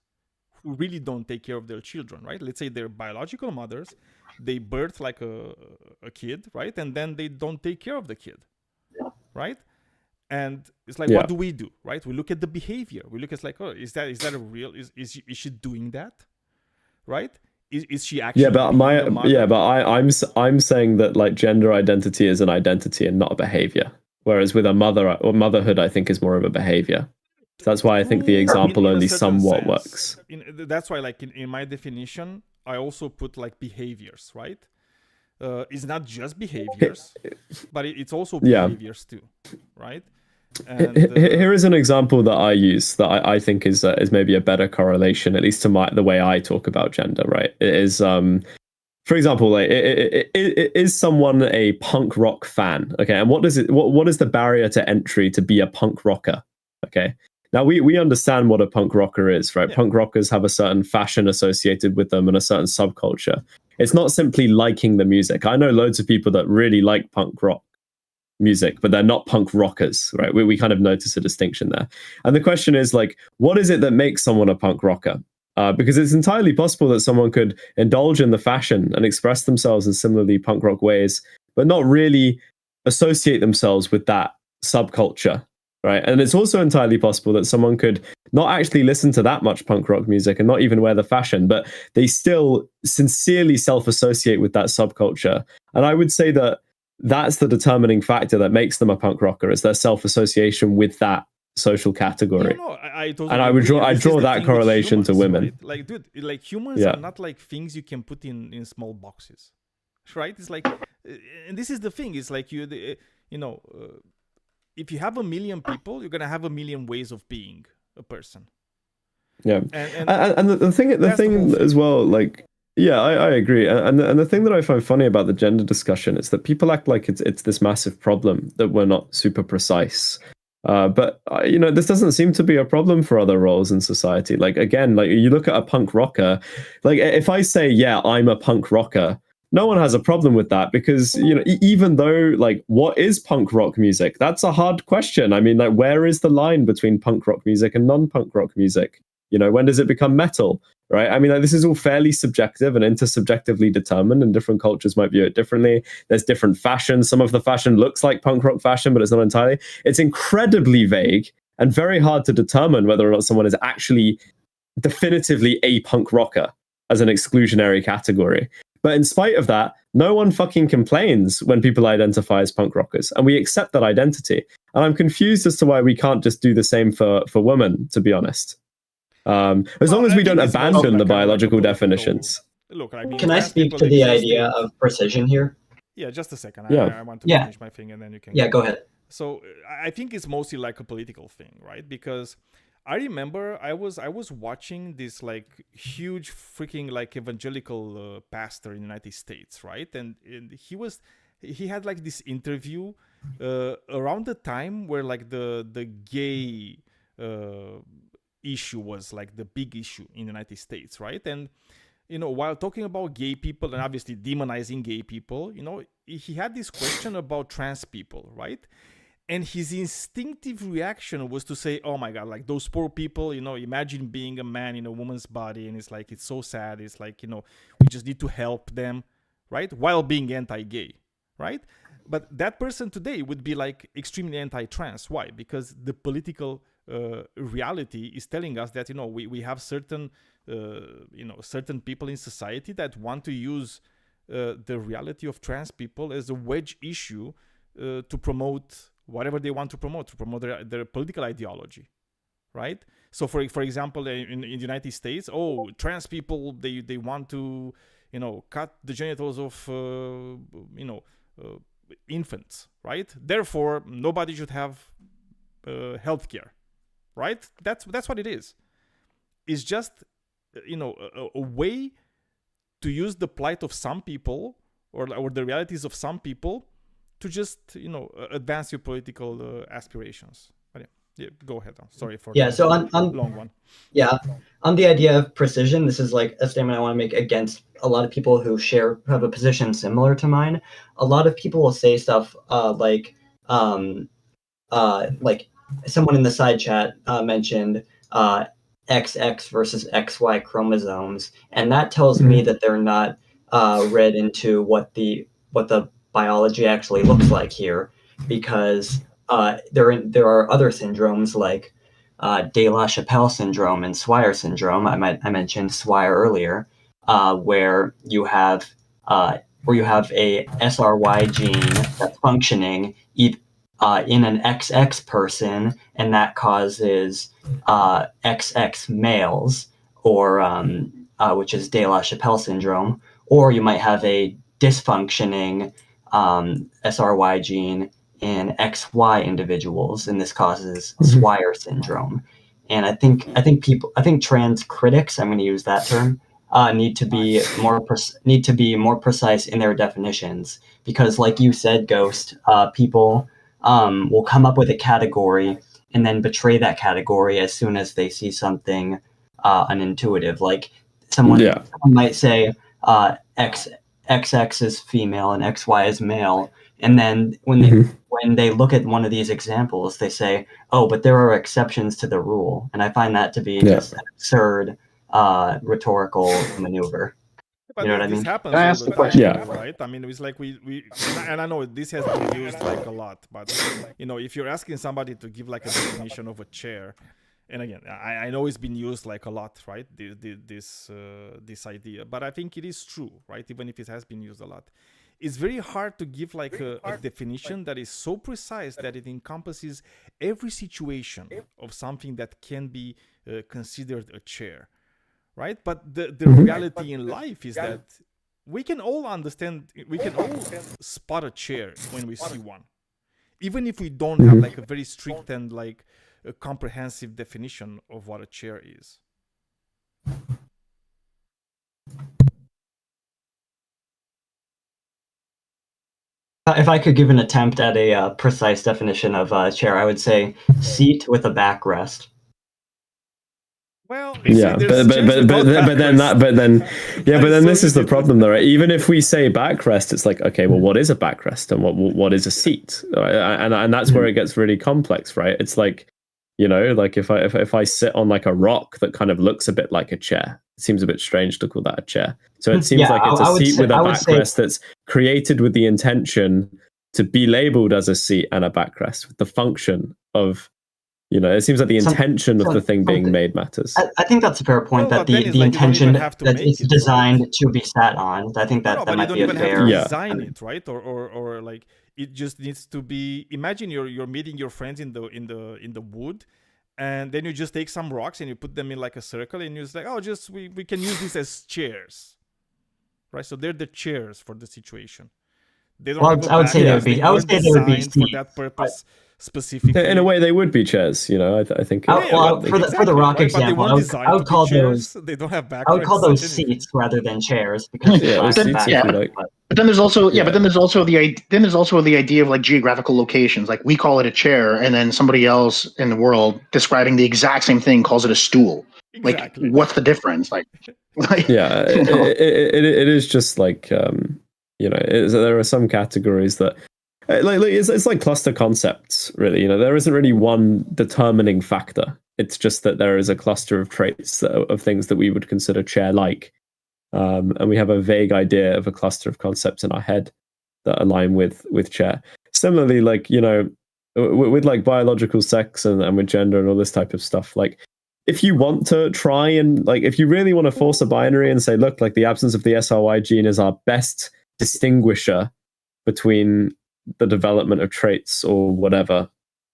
who really don't take care of their children, right? Let's say they're biological mothers, they birth like a kid, right? And then they don't take care of the kid, right? And it's like, what do we do, right? We look at the behavior. We look at like, oh, is that a real? Is she doing that, right? Is she actually? I'm saying that like gender identity is an identity and not a behavior. Whereas with a mother or motherhood, I think is more of a behavior. So that's why I think the example only somewhat works. That's why, like in my definition, I also put like behaviors, right? It's not just behaviors, but it's also behaviors too, right? And, here is an example that I use that I think is maybe a better correlation, at least to the way I talk about gender, right? It is, for example, like, is someone a punk rock fan? Okay, and what is the barrier to entry to be a punk rocker? Okay, now we understand what a punk rocker is, right? Yeah. Punk rockers have a certain fashion associated with them and a certain subculture. It's not simply liking the music. I know loads of people that really like punk rock music, but they're not punk rockers, right? We kind of notice a distinction there. And the question is like, what is it that makes someone a punk rocker? Because it's entirely possible that someone could indulge in the fashion and express themselves in similarly punk rock ways, but not really associate themselves with that subculture, right? And it's also entirely possible that someone could not actually listen to that much punk rock music and not even wear the fashion, but they still sincerely self-associate with that subculture. And I would say that that's the determining factor that makes them a punk rocker, is their self-association with that social category. I totally and I draw that correlation humans, to women. Right? Like, dude, like humans are not like things you can put in small boxes, right? It's like, and this is the thing. It's like if you have 1 million people, you're gonna have 1 million ways of being a person. Yeah, and the thing as well, like. Yeah, I agree. And the thing that I find funny about the gender discussion is that people act like it's this massive problem that we're not super precise. But this doesn't seem to be a problem for other roles in society. Like, again, like you look at a punk rocker, like if I say, yeah, I'm a punk rocker, no one has a problem with that because, even though like what is punk rock music? That's a hard question. I mean, like where is the line between punk rock music and non-punk rock music? When does it become metal? Right? I mean, like, this is all fairly subjective and intersubjectively determined, and different cultures might view it differently. There's different fashion. Some of the fashion looks like punk rock fashion, but it's not entirely. It's incredibly vague and very hard to determine whether or not someone is actually definitively a punk rocker as an exclusionary category. But in spite of that, no one fucking complains when people identify as punk rockers, and we accept that identity. And I'm confused as to why we can't just do the same for women, to be honest. As long as we don't abandon the biological definitions. Look, I mean, can I speak to the idea of precision here? Yeah, just a second. Yeah. I want to finish my thing and then you can. Yeah, go ahead. So I think it's mostly like a political thing, right? Because I remember I was watching this like huge freaking like evangelical pastor in the United States, right? And he had like this interview around the time where like the gay issue was like the big issue in the United States, right? And while talking about gay people and obviously demonizing gay people, he had this question about trans people, right? And his instinctive reaction was to say, oh my God, like those poor people, imagine being a man in a woman's body, and it's like, it's so sad. It's like, we just need to help them, right? While being anti-gay, right? But that person today would be like extremely anti-trans. Why? Because the political reality is telling us that we have certain certain people in society that want to use the reality of trans people as a wedge issue to promote whatever they want to promote their political ideology, right? So for example, in the United States, trans people they want to cut the genitals of infants, right? Therefore, nobody should have healthcare. Right? That's what it is. It's just a way to use the plight of some people or the realities of some people to just advance your political aspirations. But yeah. Yeah, go ahead. Sorry for yeah. So on long one. Yeah, on the idea of precision, this is like a statement I want to make against a lot of people who have a position similar to mine. A lot of people will say stuff like someone in the side chat mentioned XX versus XY chromosomes, and that tells me that they're not read into what the biology actually looks like here, because there are other syndromes like De La Chapelle syndrome and Swire syndrome. I mentioned Swire earlier, where you have a SRY gene that's functioning in an XX person, and that causes XX males, or which is De La Chapelle syndrome, or you might have a dysfunctioning SRY gene in XY individuals, and this causes Swire syndrome. And I think trans critics, I'm going to use that term, need to be more precise in their definitions, because, like you said, Ghost, people will come up with a category and then betray that category as soon as they see something unintuitive. Like someone might say XX is female and XY is male, and then when they look at one of these examples, they say, "Oh, but there are exceptions to the rule," and I find that to be just an absurd rhetorical maneuver. But you know what I mean? Happens all the time, right? I mean, it's like we and I know this has been used like a lot, but if you're asking somebody to give like a definition of a chair, and again, I know it's been used like a lot, right? This idea, but I think it is true, right? Even if it has been used a lot, it's very hard to give like a definition that is so precise that it encompasses every situation of something that can be considered a chair. Right, but the reality in life is that we can all understand, we can all spot a chair when we see one, even if we don't have like a very strict and like a comprehensive definition of what a chair is. If I could give an attempt at a precise definition of a chair, I would say seat with a backrest. Well, yeah, but then this is the problem, though, right? Even if we say backrest, it's like, okay, well, what is a backrest and what is a seat? Right? And that's where it gets really complex, right? It's like, like if I sit on like a rock that kind of looks a bit like a chair, it seems a bit strange to call that a chair. So it seems like it's a seat with a backrest that's created with the intention to be labeled as a seat and a backrest with the function of. It seems like the intention of the thing being made matters. I think that's a fair point, that the intention that it's designed to be sat on. I think that might be a fair. Have to design it, right? Or like it just needs to be. Imagine you're meeting your friends in the wood, and then you just take some rocks and you put them in like a circle, and you're just like, we can use this as chairs, right? So they're the chairs for the situation. They don't. I would say they would be. I would say they would be for that purpose. Specifically, in a way, they would be chairs. I think. For the rock example, I would call those. They don't have backrest. I would call those seats rather than chairs, because but then there's also the idea of like geographical locations. Like we call it a chair, and then somebody else in the world describing the exact same thing calls it a stool. Exactly. Like, what's the difference? Yeah, it is just like there are some categories that. It's like cluster concepts, really. There isn't really one determining factor. It's just that there is a cluster of traits of things that we would consider chair-like, and we have a vague idea of a cluster of concepts in our head that align with chair. Similarly, like with like biological sex and with gender and all this type of stuff, like if you want to try and like if you really want to force a binary and say, look, like the absence of the SRY gene is our best distinguisher between the development of traits or whatever,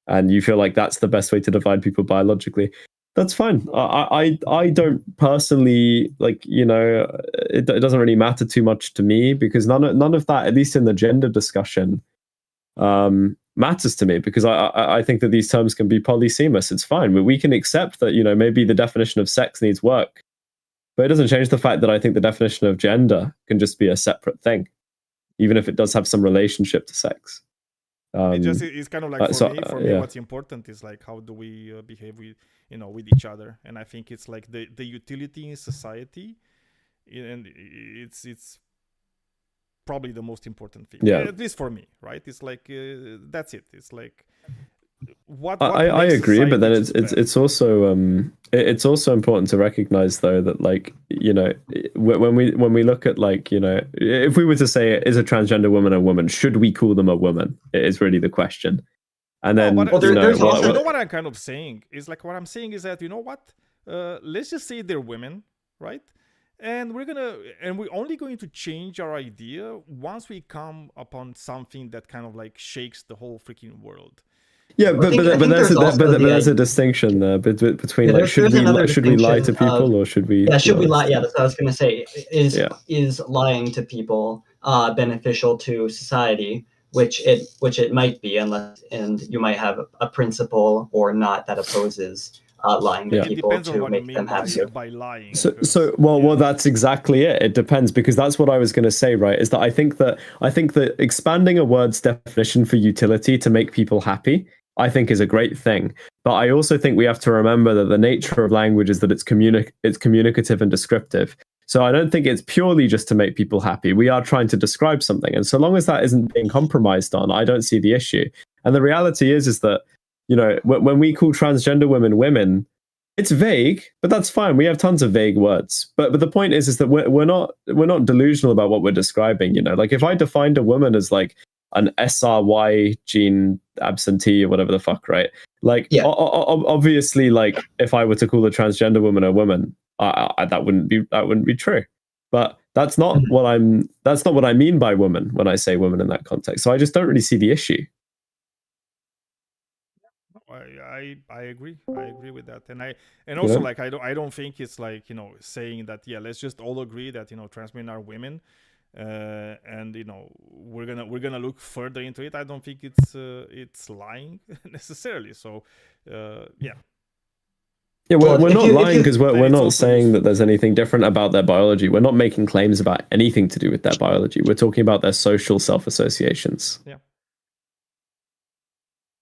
and you feel like that's the best way to divide people biologically, that's fine. I don't personally like, it doesn't really matter too much to me, because none of that, at least in the gender discussion, matters to me, because I think that these terms can be polysemous. It's fine. We can accept that, maybe the definition of sex needs work, but it doesn't change the fact that I think the definition of gender can just be a separate thing, even if it does have some relationship to sex. It's kind of like for me, what's important is like how do we behave with with each other, and I think it's like the utility in society, and it's probably the most important thing. Yeah, at least for me, right? It's like that's it. It's like what I agree, but then it's also important to recognize though that like when we look at like if we were to say is a transgender woman a woman, should we call them a woman? It is really the question. And then what I'm kind of saying is like what I'm saying is that let's just say they're women, right? And we're only going to change our idea once we come upon something that kind of like shakes the whole freaking world. Yeah, but there's a distinction there between like should we lie to people or should we? Yeah, should we lie? Yeah, that's what I was going to say. Is lying to people beneficial to society? Which it might be, and you might have a principle or not that opposes lying to people to make them happy. By lying. Well, that's exactly it. It depends, because that's what I was going to say, right? Is that I think that expanding a word's definition for utility to make people happy, I think is a great thing. But I also think we have to remember that the nature of language is that it's communicative and descriptive. So I don't think it's purely just to make people happy. We are trying to describe something. And so long as that isn't being compromised on, I don't see the issue. And the reality is that, when we call transgender women women, it's vague, but that's fine. We have tons of vague words. But the point is that we're not delusional about what we're describing. Like if I defined a woman as like an SRY gene absentee or whatever the fuck, right? Like obviously, like if I were to call a transgender woman a woman, that wouldn't be true. But that's not what I mean by woman when I say woman in that context. So I just don't really see the issue. I agree. I agree with that, and also like I don't think it's like saying that let's just all agree that trans men are women, and we're gonna look further into it. I don't think it's lying necessarily. So yeah. Yeah, we're not lying because we're not saying that there's anything different about their biology. We're not making claims about anything to do with their biology. We're talking about their social self-associations. Yeah.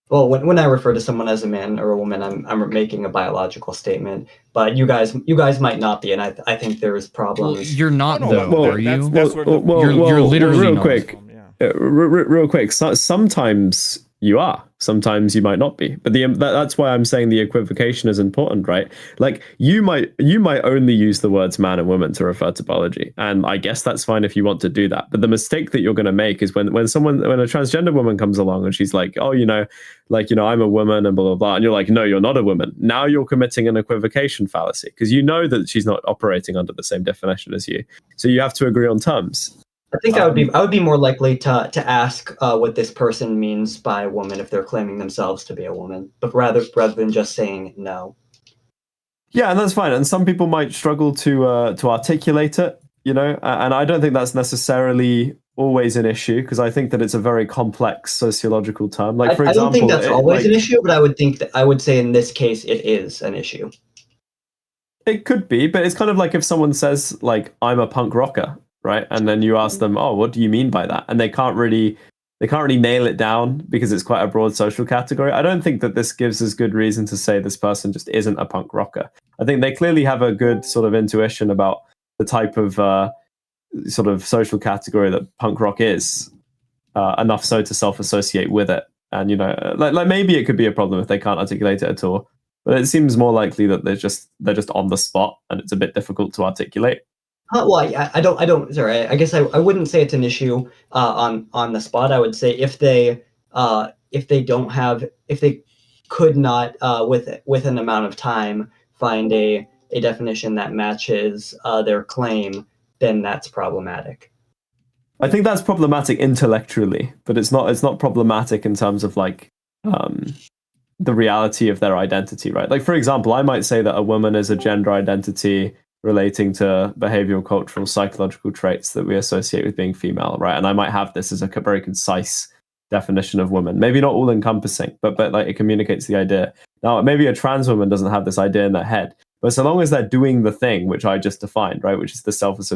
Well, when I refer to someone as a man or a woman, I'm making a biological statement. But you guys might not be, and I think there's problems. Well, you're not though, are you? You're literally real not. Quick. Real quick. Sometimes you are. Sometimes you might not be. But that's why I'm saying the equivocation is important, right? Like you might only use the words man and woman to refer to biology, and I guess that's fine if you want to do that. But the mistake that you're going to make is when a transgender woman comes along and she's like, oh, I'm a woman and blah blah blah, and you're like, no, you're not a woman. Now you're committing an equivocation fallacy because you know that she's not operating under the same definition as you. So you have to agree on terms. I think I would be more likely to ask what this person means by woman if they're claiming themselves to be a woman, but rather than just saying no. Yeah, and that's fine. And some people might struggle to articulate it, and I don't think that's necessarily always an issue because I think that it's a very complex sociological term. Like for example, I don't think that's always an issue, but I would say in this case it is an issue. It could be, but it's kind of like if someone says like I'm a punk rocker. Right, and then you ask them, "Oh, what do you mean by that?" And they can't really nail it down because it's quite a broad social category. I don't think that this gives us good reason to say this person just isn't a punk rocker. I think they clearly have a good sort of intuition about the type of sort of social category that punk rock is, enough so to self-associate with it. And like maybe it could be a problem if they can't articulate it at all. But it seems more likely that they're just on the spot and it's a bit difficult to articulate. Well, I don't. Sorry, I guess I wouldn't say it's an issue on the spot. I would say if they could not with an amount of time find a definition that matches their claim, then that's problematic. I think that's problematic intellectually, but it's not problematic in terms of like the reality of their identity, right? Like for example, I might say that a woman is a gender identity relating to behavioral, cultural, psychological traits that we associate with being female, right? And I might have this as a very concise definition of woman, maybe not all encompassing, but like it communicates the idea. Now, maybe a trans woman doesn't have this idea in their head, but so long as they're doing the thing which I just defined, right, which is the self-association